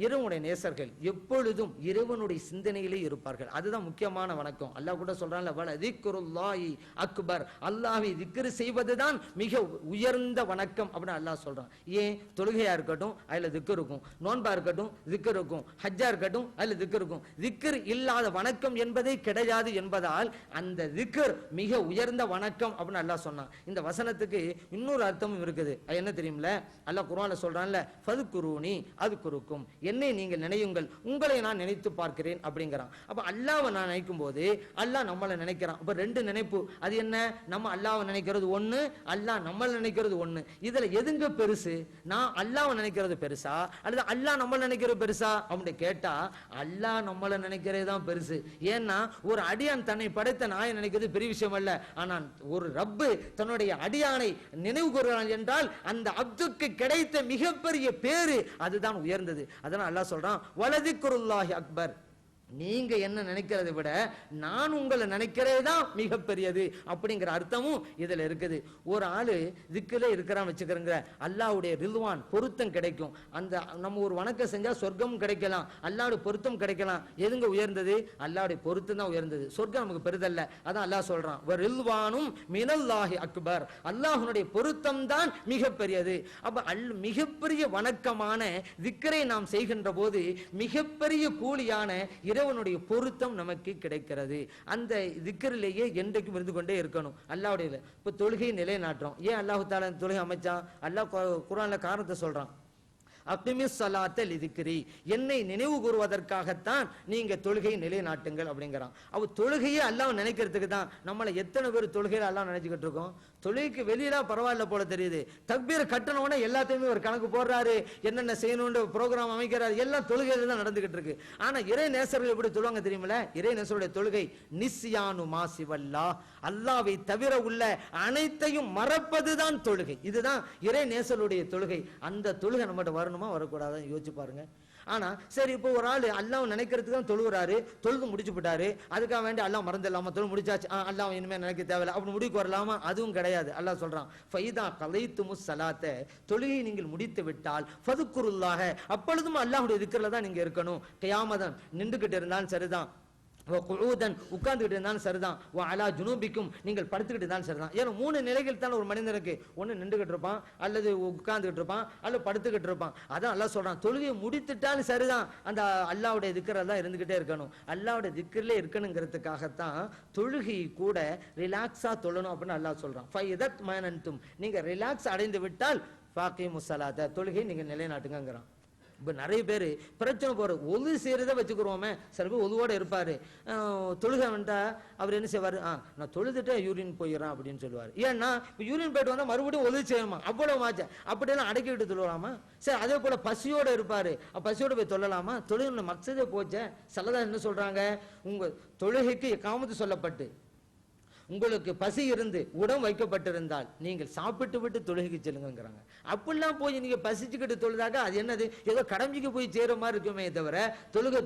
இறைவனுடைய நேசர்கள் எப்பொழுதும் இறைவனுடைய சிந்தனையிலே இருப்பார்கள். அதுதான் முக்கியமான வணக்கம். அல்லாஹ் கூட சொல்றான்ல, வல திக்ருல்லாஹி அக்பர், அல்லாஹ்வை திக்ர் செய்வதுதான் மிக உயர்ந்த வணக்கம் அப்படின்னு அல்லாஹ் சொல்றான். ஏன், தொழுகையா இருக்கட்டும் அதுல திக்ர் இருக்கும், நோன்பா இருக்கட்டும் திக்ர் இருக்கும், ஹஜ்ஜா இருக்கட்டும் அதுல திக்ர் இருக்கும். திக்ர் இல்லாத வணக்கம் என்பதே கிடையாது என்பதால் அந்த திக்ர் மிக உயர்ந்த வணக்கம் அப்படின்னு அல்லாஹ் சொன்னான். இந்த வசனத்துக்கு இன்னொரு அர்த்தமும் இருக்குது. என்ன தெரியுமில்ல, அல்லாஹ் குர்ஆன்ல சொல்றான்ல, ஃபதுகுரூனி அதுகுருக்கும், என்னை நீங்கள் நினையுங்கள் உங்களை நான் நினைத்து பார்க்கிறேன் அப்படிங்கிறான். அப்ப அல்லாஹ்வை நான் நினைக்கும் போது அல்லாஹ் நம்மளை நினைக்கிறான். அப்ப 2 நினைப்பு. அது என்ன, நம்ம அல்லாஹ்வை நினைக்கிறது ஒண்ணு, அல்லாஹ் நம்மளை நினைக்கிறது ஒண்ணு. இதுல எதுங்க பெருசு, நான் அல்லாஹ்வை நினைக்கிறது பெருசா அல்லது அல்லாஹ் நம்மளை நினைக்கிறது பெருசா அப்படின்னு கேட்டா அல்லாஹ் நம்மளை நினைக்கிறது தான் பெருசு. ஏன்னா ஒரு அடியான் தன்னை படைத்த நாயை நினைக்கிறது பெரிய விஷயம் அல்ல. ஆனால் ஒரு ரப்பு தன்னுடைய அடியானை நினைவு கூறுகிறான் என்றால் அந்த அப்துக்கு கிடைத்த மிகப்பெரிய பேரு அதுதான் உயர்ந்தது. அதனால அல்லாஹ் சொல்றான், வலதிக்ருல்லாஹி அக்பர், நீங்க என்ன நினைக்கிறதை விட நான் உங்களை நினைக்கிறதுதான் மிகப்பெரியது அப்படிங்கிற அர்த்தமும் இதுல இருக்குது. ஒரு ஆளு திக்கில இருக்கிறான்னு வச்சுக்கிறங்க, அல்லாஹ்வுடைய ரிதுவான் பொருத்தம் கிடைக்கும். அந்த நம்ம ஒரு வணக்கம் செஞ்சா சொர்க்கம் கிடைக்கலாம், அல்லாஹ்வுடைய பொருத்தம் கிடைக்கலாம். எதுங்க உயர்ந்தது, அல்லாஹ்வுடைய பொருத்தம் தான் உயர்ந்தது. சொர்க்கம் நமக்கு பெரிதல்ல. அதான் அல்லாஹ் சொல்றான், ரிதுவானும் மினல்லாஹி அக்பர், அல்லாஹ்வுடைய பொருத்தம் தான் மிகப்பெரியது. அப்ப மிகப்பெரிய வணக்கமான திக்ரை நாம் செய்கின்ற போது மிகப்பெரிய கூலியான இறைவனுடைய பொருத்தம் நமக்கு கிடைக்கிறது. அந்த திக்ரிலேயே என்றைக்கும் இருந்து கொண்டே இருக்கணும். அல்லாஹ்வுடைய இப்ப தொழுகை நிலைநாட்டுறோம். ஏன் அல்லாஹ் தஆலா தொழுகை அமைச்சான், அல்லாஹ் குர்ஆன்ல காரணத்தை சொல்றான். அக்மிஸ் ஸலாத்த லிதிக்ரி, என்னை நினைவு கூறுவதற்காகத்தான் நீங்க தொழுகை நிலைநாட்டுங்கள் அப்படிங்கிறான். அவ தொழுகையே அல்லாஹ் நினைக்கிறதுக்கு தான். நம்மள எத்தனை பேர் தொழுகையில அல்லாஹ் நினைச்சுக்கிட்டு இருக்கோம். தொழுகைக்கு வெளியில பரவாயில்ல போல தெரியுது, தக்பீர் கட்டணோட எல்லாத்தையுமே ஒரு கணக்கு போடுறாரு, என்னென்ன செய்யணும்னு ப்ரோக்ராம் அமைக்கிறாரு, எல்லாம் தொழுகையில தான் நடந்துகிட்டு இருக்கு. ஆனா இறை நேசர்கள் எப்படி சொல்லுவாங்க தெரியுமில்ல, இறை நேசருடைய தொழுகை நிஸ்யானு மாசிவல்லா, அல்லாஹ்வை தவிர உள்ள அனைத்தையும் மறப்பதுதான் தொழுகை. இதுதான் இறை நேசருடைய தொழுகை. அந்த தொழுகை நம்மகிட்ட வரணுமா வரக்கூடாதுன்னு யோசிச்சு பாருங்க. ஆனா சரி, இப்போ ஒரு ஆள் அல்லாஹ் நினைக்கிறதுக்கு தான் தொழுகிறாரு, தொழுது முடிச்சு போட்டாரு, அதுக்காக வேண்டி அல்லாஹ் மறந்துடலாமா, தொழு முடிச்சாச்சு, அல்லாஹ் இனிமே நினைக்க தேவையில்லை அப்படி முடிக்கு வரலாமா, அதுவும் கிடையாது. அல்லாஹ் சொல்றான், ஃபைதா கலைத்துமுஸ் ஸலாத்த, தொழுகை நீங்கள் முடித்து விட்டால் ஃபதுக்குருல்லாஹ, அப்பொழுதும் அல்லாஹ்வுடைய திக்ர்ல தான் நீங்க இருக்கணும். கியாமதன் நின்றுகிட்டு இருந்தாலும் சரிதான், உட்கார்ந்துகிட்டு இருந்தாலும் சரிதான், அலா ஜுனூபிக்கும் நீங்கள் படுத்துக்கிட்டு இருந்தாலும் சரிதான். ஏன்னா 3 நிலைகள் தான் ஒரு மனிதனுக்கு. ஒன்னு நின்றுகிட்டு இருப்பான், அல்லது உட்கார்ந்துகிட்டு இருப்பான், அல்லது படுத்துக்கிட்டு இருப்பான். அதான் அல்லாஹ் சொல்றான், தொழுகையை முடித்துட்டாலும் சரிதான், அந்த அல்லாஹ்வுடைய திக்ர் தான் இருந்துகிட்டே இருக்கணும். அல்லாஹ்வுடைய திக்ரிலே இருக்கணுங்கிறதுக்காகத்தான் தொழுகை கூட ரிலாக்ஸா தொழணும் அப்படின்னு அல்லாஹ் சொல்றான். ஃபைதத் மனன்தும், நீங்க ரிலாக்ஸ் அடைந்து விட்டால் ஃபாகிமுஸ் ஸலாத்த, தொழுகை நீங்க நிலைநாட்டுங்கிறான். இப்போ நிறைய பேர் பிரச்சனை போகிறது, ஒது செய்கிறத வச்சுக்கிறோமே. சில பேர் ஒதுவோடு இருப்பார், தொழுகை வந்துட்டா அவர் என்ன செய்வார், நான் தொழுதுட்டு யூரின் போயிடறான் அப்படின்னு சொல்லுவார். ஏன்னா இப்போ யூரின் போயிட்டு வந்தால் மறுபடியும் ஒது செய்யணுமா, அவ்வளோ மாச்ச அப்படியெல்லாம் அடக்கிட்டு தொழுவலாமா. சரி, அதே போல் பசியோடு இருப்பார், பசியோடு போய் தொழலாமா, தொழுகை மக்சதே போச்சே. சிலதான் என்ன சொல்கிறாங்க, உங்கள் தொழுகைக்கு காமத்து சொல்லப்பட்டு உங்களுக்கு பசி இருந்து உடம் வைக்கப்பட்டிருந்தால் நீங்கள் சாப்பிட்டு விட்டு தொழுகைக்கு செல்லுங்கிறாங்க. அப்படிலாம் போய் நீங்க பசிச்சுக்கிட்டு தொழுதாக அது என்னது, ஏதோ கடமைக்கு போய் சேர மாதிரி இருக்குமே தவிர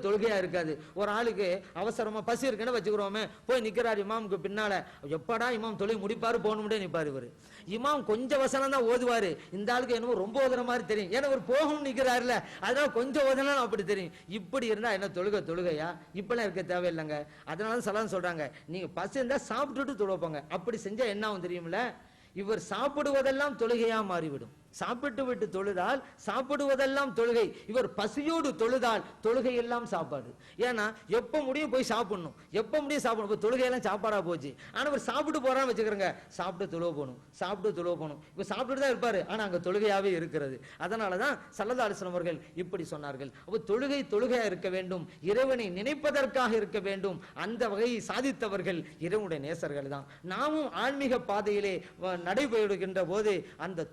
தொழுகையா இருக்காது. ஒரு ஆளுக்கு அவசரமா பசி இருக்குன்னு வச்சுக்கிறோமே, போய் நிக்கிறார் இமாமுக்கு பின்னால, எப்படா இமாம் தொழுகை முடிப்பாரு போகணும்னே நிப்பாரு. இவரு இமாம் கொஞ்சம் வசனம் தான் ஓதுவாரு, இந்த ஆளுக்கு என்னமோ ரொம்ப ஓதுற மாதிரி தெரியும், ஏன்னா ஒரு போகும் நிக்கிறாருல, அதனால கொஞ்சம் ஓதலாம் அப்படி தெரியும். இப்படி இருந்தா என்ன தொழுகையா? இப்பெல்லாம் இருக்க தேவையில்லைங்க. அதனால சலாம் சொல்றாங்க, நீங்க பசி இருந்தா சாப்பிட்டுட்டு தொழுவாங்க. அப்படி செஞ்சா என்ன ஆகும் தெரியுமில்ல, இவர் சாப்பிடுவதெல்லாம் தொழுகையா மாறிவிடும். சாப்பிட்டு விட்டு தொழுதால் சாப்பிடுவதெல்லாம் தொழுகை, இவர் பசியோடு தொழுதால் தொழுகை எல்லாம் சாப்பாடு. ஏன்னா எப்ப முடியும் போய் சாப்பிடணும், எப்ப முடியும் சாப்பிடணும், தொழுகையெல்லாம் சாப்பாடா போச்சு. ஆனா இவர் சாப்பிட்டு போறான்னு வச்சுக்கிறங்க, சாப்பிட்டு தொழுவ போகணும், சாப்பிட்டு தொழுவ போகணும். இப்ப சாப்பிட்டுட்டு தான் இருப்பாரு, ஆனா அங்க தொழுகையாவே இருக்கிறது. அதனாலதான் ஸல்லல்லாஹு அலைஹி வஸல்லம் அவர்கள் இப்படி சொன்னார்கள். அப்ப தொழுகையா இருக்க வேண்டும், இறைவனை நினைப்பதற்காக இருக்க வேண்டும். அந்த வகையை சாதித்தவர்கள் இறைவனுடைய நேசர்கள் தான். நாமும் ஆன்மீக பாதையிலே நடைபெறுகின்ற போது அந்த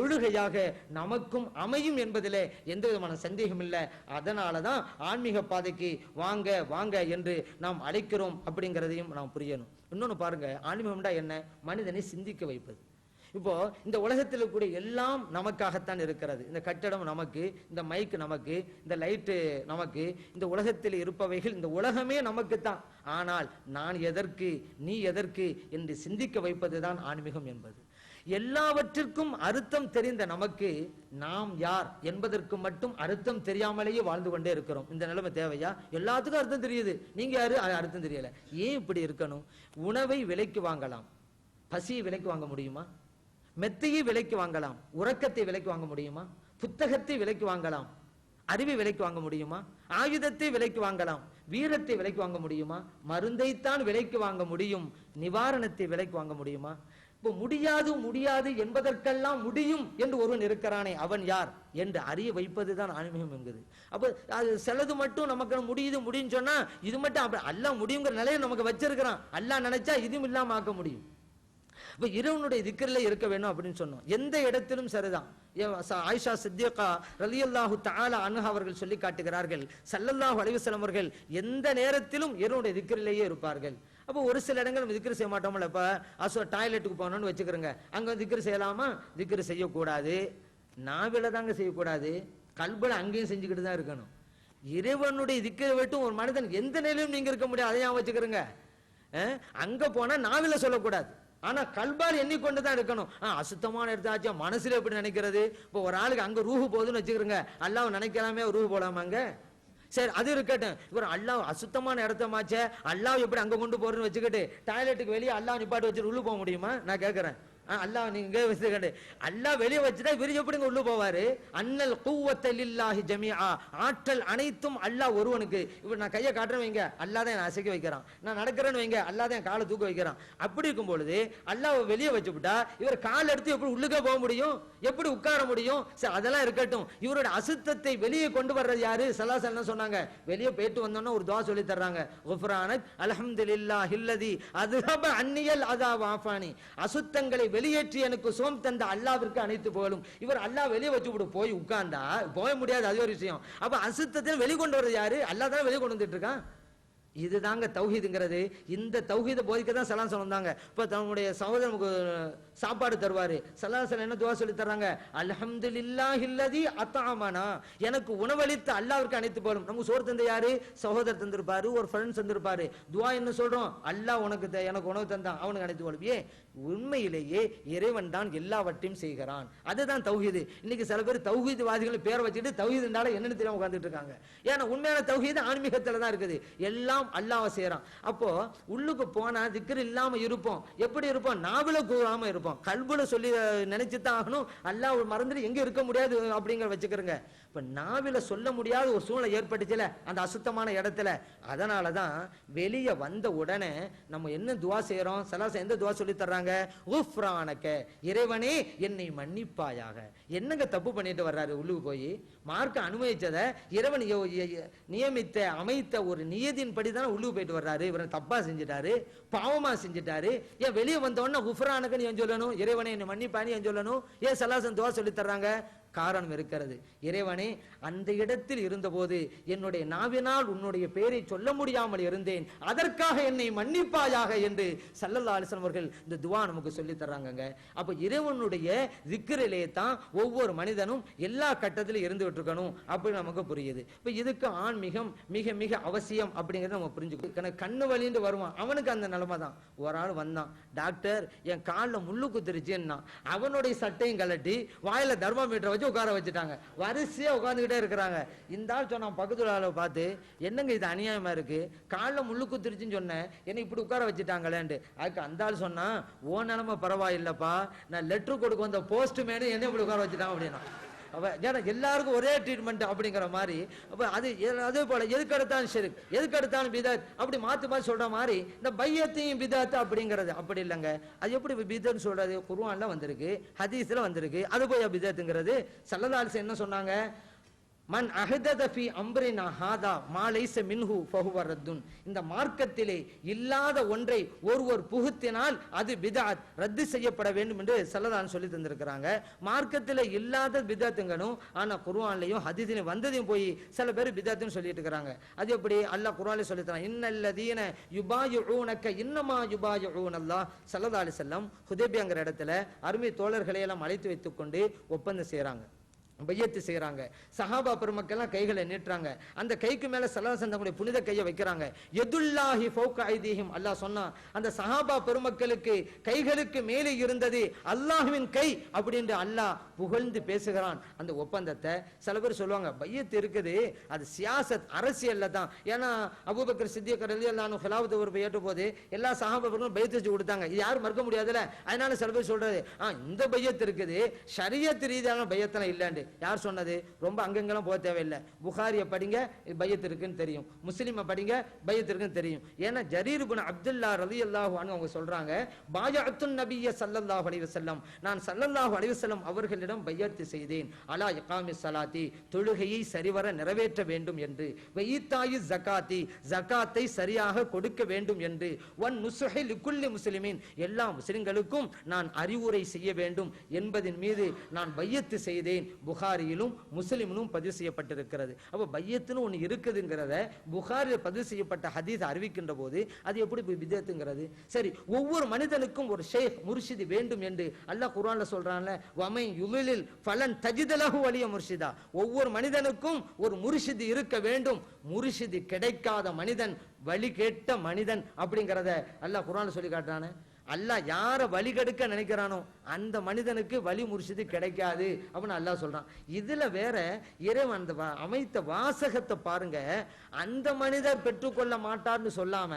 தொழுகையாக நமக்கும் அமையும் என்பதிலே எந்த விதமான சந்தேகம் இல்லை. அதனாலதான் ஆன்மீக பாதைக்கு வாங்க என்று நாம் அழைக்கிறோம் அப்படிங்கிறதையும் நாம் புரியணும். இன்னொன்னு பாருங்க, ஆன்மீகம்டா என்ன? மனிதனை சிந்திக்க வைப்பது. இப்போ இந்த உலகத்தில் கூட எல்லாம் நமக்காகத்தான் இருக்கிறது. இந்த கட்டடம் நமக்கு, இந்த மைக் நமக்கு, இந்த லைட்டு நமக்கு, இந்த உலகத்தில் இருப்பவைகள், இந்த உலகமே நமக்குத்தான். ஆனால் நான் எதற்கு, நீ எதற்கு என்று சிந்திக்க வைப்பதுதான் ஆன்மீகம் என்பது. எல்லாவற்றிற்கும் அர்த்தம் தெரிந்த நமக்கு நாம் யார் என்பதற்கு மட்டும் அர்த்தம் தெரியாமலேயே வாழ்ந்து கொண்டே இருக்கிறோம். இந்த நிலைமை தேவையா? எல்லாத்துக்கும் அர்த்தம் தெரியுது, நீங்க யாரு அர்த்தம் தெரியல. ஏன் இப்படி இருக்கணும்? உணவை விலைக்கு வாங்கலாம், பசியை விலைக்கு வாங்க முடியுமா? மெத்தையை விலைக்கு வாங்கலாம், உறக்கத்தை விலைக்கு வாங்க முடியுமா? புத்தகத்தை விலைக்கு வாங்கலாம், அறிவை விலைக்கு வாங்க முடியுமா? ஆயுதத்தை விலைக்கு வாங்கலாம், வீரத்தை விலைக்கு வாங்க முடியுமா? மருந்தைத்தான் விலைக்கு வாங்க முடியும், நிவாரணத்தை விலைக்கு வாங்க முடியுமா? இப்போ முடியாது என்பதற்கெல்லாம் முடியும் என்று ஒருவன் இருக்கிறானே, அவன் யார் என்று அறிய வைப்பதுதான் ஆன்மீகம் என்கிறது. அப்ப அது சிலது மட்டும் நமக்கு முடியும்னு சொன்னா இது மட்டும் அப்படி அல்லாஹ் முடியுங்கிற நிலையை நமக்கு வச்சிருக்கிறான். அல்லாஹ் நினைச்சா இதுவும் இல்லாம ஆக்க முடியும். இப்ப இறைவனுடைய திக்ரிலே இருக்க வேணும் அப்படின்னு சொன்னோம். எந்த இடத்திலும் சரிதான். ஆயிஷா சித்திகா ரலியல்லாஹு தஆலா அன்ஹா அவர்கள் சொல்லி காட்டுகிறார்கள், ஸல்லல்லாஹு அலைஹி வஸல்லம் அவர்கள் எந்த நேரத்திலும் இறைவனுடைய திக்ரிலேயே இருப்பார்கள். அப்போ ஒரு சில இடங்கள் நம்ம திக்ரு செய்ய மாட்டோம்ல. இப்ப டாய்லெட்டுக்கு போகணும்னு வச்சுக்கிறோங்க, அங்க திக்ரு செய்யலாமா? திக்ரு செய்யக்கூடாது, நாவில தாங்க செய்யக்கூடாது, கல்புல அங்கேயும் செஞ்சுக்கிட்டு தான் இருக்கணும். இறைவனுடைய திக்ரை விட்டு ஒரு மனிதன் எந்த நிலையிலும் நீங்க இருக்க முடியாது, அதையும் வச்சுக்கிறோங்க. அங்க போனா நாவில சொல்லக்கூடாது, ஆனா கல்பால் எண்ணிக்கொண்டுதான் இருக்கணும். அசுத்தமான எடுத்தாச்சா மனசுல எப்படி நினைக்கிறது? இப்போ ஒரு ஆளுக்கு அங்க ரூஹு போகுதுன்னு வச்சுக்கிறோங்க, அல்லாஹ் நினைக்கலாமே ரூஹு போலாமாங்க? சரி, அது இருக்கட்டும். இவர் அல்லாஹ் அசுத்தமான இடத்தமாச்சே, அல்லாஹ் எப்படி அங்க கொண்டு போறேன்னு வச்சுக்கிட்டு டாய்லெட்டுக்கு வெளியே அல்லாஹ் நிப்பாட்டு வச்சுட்டு உள்ள போக முடியுமா? நான் கேட்கிறேன். அல்லாஹ் நீங்க வச்சுக்கிட்டு அல்லாஹ் வெளியே வச்சுட்டா இவர் எப்படிங்க உள்ள போவாரு? அன்னல் குவத்த லில்லாஹி ஜமீஆ, ஆற்றல் அனைத்தும் அல்லாஹ் ஒருவனுக்கு. இவர் நான் கையை காட்டுறேன் வைங்க, அல்லாஹ் தான் அசைக்க வைக்கிறான். நான் நடக்கிறேன்னு வைங்க, அல்லாஹ் தான் காலை தூக்க வைக்கிறான். அப்படி இருக்கும் பொழுது அல்லாஹ் வெளியே வச்சுவிட்டா இவர் கால் எடுத்து எப்படி உள்ளுக்க போக முடியும்? எப்படி உட்கார முடியும்? சரி, அதெல்லாம் இருக்கட்டும். இவருடைய அசுத்தத்தை வெளியே கொண்டு வர்றது யாரு? ஸல்லல்லாஹு அலைஹி வஸல்லம் சொன்னாங்க, வெளியே போயிட்டு வந்தோன்னா ஒரு துஆ சொல்லி தர்றாங்க, குஃப்ரானக் அல்ஹம்துலில்லாஹில்லதி அஸ்ஹப அன்னியல் அதா வஆஃபானி, அசுத்தங்களை வெளியேற்றி எனக்கு சோம் தந்த அல்லாஹ்விற்கு அனைத்து புகழும். இவர் அல்லாஹ் வெளியே வச்சு விட்டு போய் உட்கார்ந்தா போக முடியாது, அது ஒரு விஷயம். அப்ப அசுத்தத்தை வெளிக்கொண்டு வர்றது யாரு? அல்லாஹ் தான் வெளியே கொண்டு வந்துட்டு இருக்கான். இதுதாங்க தௌஹீதுங்கிறது. இந்த தௌஹீதை போதிக்க தான் ஸல்லல்லாஹு அலைஹி வஸல்லம். இப்ப தன்னுடைய சகோதரனுக்கு சாப்பாடு தருவாரு, ஸல்லல்லாஹு அலைஹி வஸல்லம் என்ன துஆ சொல்லி தர்றாங்க? அல்ஹம்துலில்லாஹில்லதி அத்அமனா, எனக்கு உணவளித்த அல்லாஹ்விற்கு அனைத்து புகழும். நமக்கு சோறு தந்த யாரு? சகோதரர் தந்திருப்பாரு, ஒரு ஃப்ரெண்ட்ஸ் தந்திருப்பாரு. துஆ என்ன சொல்றோம்? அல்லாஹ் எனக்கு உணவு தந்தான், அவனுக்கு அனைத்து புகழும். ஏன்? உண்மையிலேயே இறைவன் தான் எல்லாவற்றையும் செய்கிறான். அதுதான் தௌஹீது. இன்னைக்கு சில பேர் தௌஹீத்வாதிகள் பேரை வச்சுட்டு தௌஹீதுனால என்னன்னு தெரியாம உட்கார்ந்துட்டு இருக்காங்க. ஏன்னா உண்மையான தௌஹீது ஆன்மீகத்துல தான் இருக்குது. எல்லாம் அல்லாஹ் செய்யறான். அப்போ உள்ளுக்கு போனா திக்ர் இல்லாம இருப்போம். எப்படி இருப்போம்? நாவில கூறாம இருப்போம், கல்புல சொல்லி நினைச்சுதான் ஆகணும். அல்லாஹ் மறந்துட்டு எங்க இருக்க முடியாது அப்படிங்கிற வச்சுக்கிறங்க. இப்ப நாவில சொல்ல முடியாத ஒரு சூழ்நிலை ஏற்பட்டுச்சுல அந்த அசுத்தமான இடத்துல. அதனாலதான் வெளியே வந்த உடனே நம்ம என்ன துவா செய்யறோம்? ஸல்லல்லாஹு எந்த துவா சொல்லி தர்றாங்க? குஃப்ரானக, இறைவனே என்னை மன்னிப்பாயாக. என்னங்க தப்பு பண்ணிட்டு வர்றாரு? உள்ளுக்கு போய் மார்க்க அனுமதிச்சதை இறைவன் நியமித்த அமைத்த ஒரு நியதின் படிதான் உள்ளுக்கு போயிட்டு வர்றாரு. இவரை தப்பா செஞ்சுட்டாரு, பாவமா செஞ்சுட்டாரு. ஏன் வெளியே வந்த உடனே குஃப்ரானகன்னு ஏன் சொல்லணும்? இறைவனை என்னை மன்னிப்பான்னு ஏன் சொல்லணும்? ஏன் ஸல்லல்லாஹு துவா சொல்லி தர்றாங்க? காரணம் இருக்கிறது. இறைவனே, அந்த இடத்தில் இருந்தபோது என்னுடைய நாவினால் உன்னுடைய பெயரை சொல்ல முடியாமல் இருந்தேன், அதற்காக என்னை மன்னிப்பாயாக என்று ஸல்லல்லாஹு அலைஹி வஸல்லம் அவர்கள் இந்த துஆ நமக்கு சொல்லி தர்றாங்க. அப்ப இறைவனுடைய திக்ரிலே தான் ஒவ்வொரு மனிதனும் எல்லா கட்டத்திலும் இருந்துகிட்டு இருக்கணும் அப்படின்னு நமக்கு புரியுது. இப்ப இதுக்கு ஆன்மீகம் மிக மிக அவசியம் அப்படிங்கறத நம்ம புரிஞ்சுக்கணும். கண்ணு வலின்னு வருவான், அவனுக்கு அந்த நிலைமை தான். ஒரு ஆள் வந்தான், டாக்டர் என் காலில் முள்ளு குத்துருச்சுன்னா அவனுடைய சட்டையும் கலட்டி வாயில தர்மாமீட்டரை வச்சு உட்கார வச்சுட்டாங்க. வரிசையா உட்கார்ந்துகிட்டே இருக்கிறாங்க. இந்த ஆள் சொன்னான் பக்கத்துல ஆளை பார்த்து, என்னங்க இது அநியாயமா இருக்கு, காலில் முள்ளு குத்துருச்சுன்னு சொன்னேன், என்னை இப்படி உட்கார வச்சுட்டாங்களேன்ட்டு. அதுக்கு அந்த ஆள் சொன்னா, ஓ நிலைமை பரவாயில்லப்பா, நான் லெட்டர் கொடுக்க வந்த போஸ்ட் மேனு என்ன இப்படி உட்கார வச்சுட்டான் அப்படின்னா. ஏன்னா எல்லாருக்கும் ஒரே ட்ரீட்மெண்ட் அப்படிங்கிற மாதிரி. அது அதே போல எதுக்கு எடுத்தாலும் சரி, எதுக்கு எடுத்தாலும் பிதாத் அப்படி மாத்தி மாத்தி சொல்ற மாதிரி இந்த பையத்தையும் பிதாத் அப்படிங்கிறது அப்படி இல்லைங்க. அது எப்படி பிதாத்னு சொல்றது? குர்ஆன்ல வந்திருக்கு, ஹதீஸ்ல வந்திருக்கு. அது போய் பிதாத்ங்கிறது. ஸல்லல்லாஹு அலைஹி வஸல்லம் என்ன சொன்னாங்க? மன் அஹதத ஃபீ அம்ரினா ஹாதா மா லைஸ மின்ஹு ஃபஹுவ ரத்துன். இந்த மார்க்கத்திலே இல்லாத ஒன்றை ஒருவர் புகுத்தினால் அது பிதஅத், ரத்து செய்யப்பட வேண்டும் என்று ஸல்லல்லாஹு அலைஹி சொல்லி தந்திருக்கிறாங்க. மார்க்கத்திலே இல்லாத பிதஅத்துங்கணும், ஆனா குர்ஆன்லயும் ஹதீஸ்லயும் வந்ததையும் போய் சில பேர் பிதஅத்னு சொல்லிட்டு இருக்காங்க. அது எப்படி? அல்லாஹ் குர்ஆன்ல சொல்லி தரான், இன்னல்லதீன யுபாயிஊனக இன்னமா யுபாயிஊனல்லாஹ். ஸல்லல்லாஹு அலைஹி வஸல்லம் ஹுதைபியாங்கிற இடத்துல அருமை தோழர்களை எல்லாம் அழைத்து வைத்துக் கொண்டு ஒப்பந்தம் செய்யறாங்க, பையத்து செய்யறாங்க. சஹாபா பெருமக்கள் எல்லாம் கைகளை நீட்டுறாங்க. அந்த கைக்கு மேல ஸல்லல்லாஹு அலைஹி வஸல்லம் புனித கையை வைக்கிறாங்க. யதுல்லாஹி ஃபௌக ஐதீஹிம். அல்லாஹ் சொன்னா, அந்த சஹாபா பெருமக்களுக்கு கைகளுக்கு மேலே இருந்தது அல்லாஹ்வின் கை அப்படின்னு அல்லாஹ் புகழ்ந்து பேசுகிறான். அந்த ஒப்பந்தத்தை சில பேர் சொல்லுவாங்க, பையத்து இருக்குது அது சியாசத், அரசியல்ல தான். ஏன்னா அபூபக்கர் சித்திக் ரலியல்லாஹு அன்ஹு ஹிலாஃபத் பொறுப்பை ஏற்ற போது எல்லா சஹாபா பெருமக்களும் பையத்து செஞ்சு கொடுத்தாங்க. இது யாரும் மறுக்க முடியாதுல்ல. அதனால சில பேர் சொல்றது, இந்த பையத்து இருக்குது, ஷரியத் ரீதியான பையத்தெல்லாம் இல்லைன்னு. யார் சொன்னது? ரொம்ப அங்கெங்கெல்லாம் போக தேவையில்லை. புகாரிய படிங்க, பையத் இருக்குன்னு தெரியும். முஸ்லிமை படிங்க, பையத் இருக்குன்னு தெரியும். ஏன்னா ஜரீர் இப்னு அப்துல்லா ரலியல்லாஹு அன்ஹு அவங்க சொல்றாங்க, பாயஅத்துன் நபிய ஸல்லல்லாஹு அலைஹி வஸல்லம், நான் ஸல்லல்லாஹு அலைஹி வஸல்லம் அவர்களிடம் பையத் செய்தேன், அலா இகாமிஸ் ஸலாத்தி, தொழுகையை சரிவர நிறைவேற்ற வேண்டும் என்று, வஈத்தாயி ஸகாத்தி, ஸகாத்தை சரியாக கொடுக்க வேண்டும் என்று, வன் நுஸ்ஹி லிகுல்லி முஸ்லிமின், எல்லா முஸ்லிம்களுக்கும் நான் அறிவுரை செய்ய வேண்டும் என்பதின் மீது நான் பையத் செய்தேன். புகாரியிலும் முஸ்லிமிலும் பதிவு செய்யப்பட்டிருக்கிறது. அப்ப பையத்துன்னு ஒண்ணு இருக்குதுங்கிறத புகாரில் பதிவு செய்யப்பட்ட ஹதீஸ் அறிவிக்கின்ற போது அது எப்படி பிதஅத்துங்கிறது? சரி, ஒவ்வொரு மனிதனுக்கும் ஒரு ஷேக் முர்ஷித் வேண்டும் என்று அல்லாஹ் குர்ஆன்ல சொல்றான்ல, வமை யுலில் ஃபலன் தஜித லஹு வலிய முர்ஷிதா. ஒவ்வொரு மனிதனுக்கும் ஒரு முர்ஷித் இருக்க வேண்டும். முர்ஷித் கிடைக்காத மனிதன் வழி கேட்ட மனிதன் அப்படிங்கறத அல்லாஹ் குர்ஆன்ல சொல்லி காட்டுறானே. அல்லாஹ் யார வழி கெடுக்க நினைக்கிறானோ அந்த மனிதனுக்கு வழி முர்ஷிது கிடைக்காது அப்படின்னு அல்லாஹ் சொல்றான். இதுல வேற இறைவன் அந்த அமைத்த வாசகத்தை பாருங்க. அந்த மனிதர் பெற்றுக்கொள்ள மாட்டார்னு சொல்லாம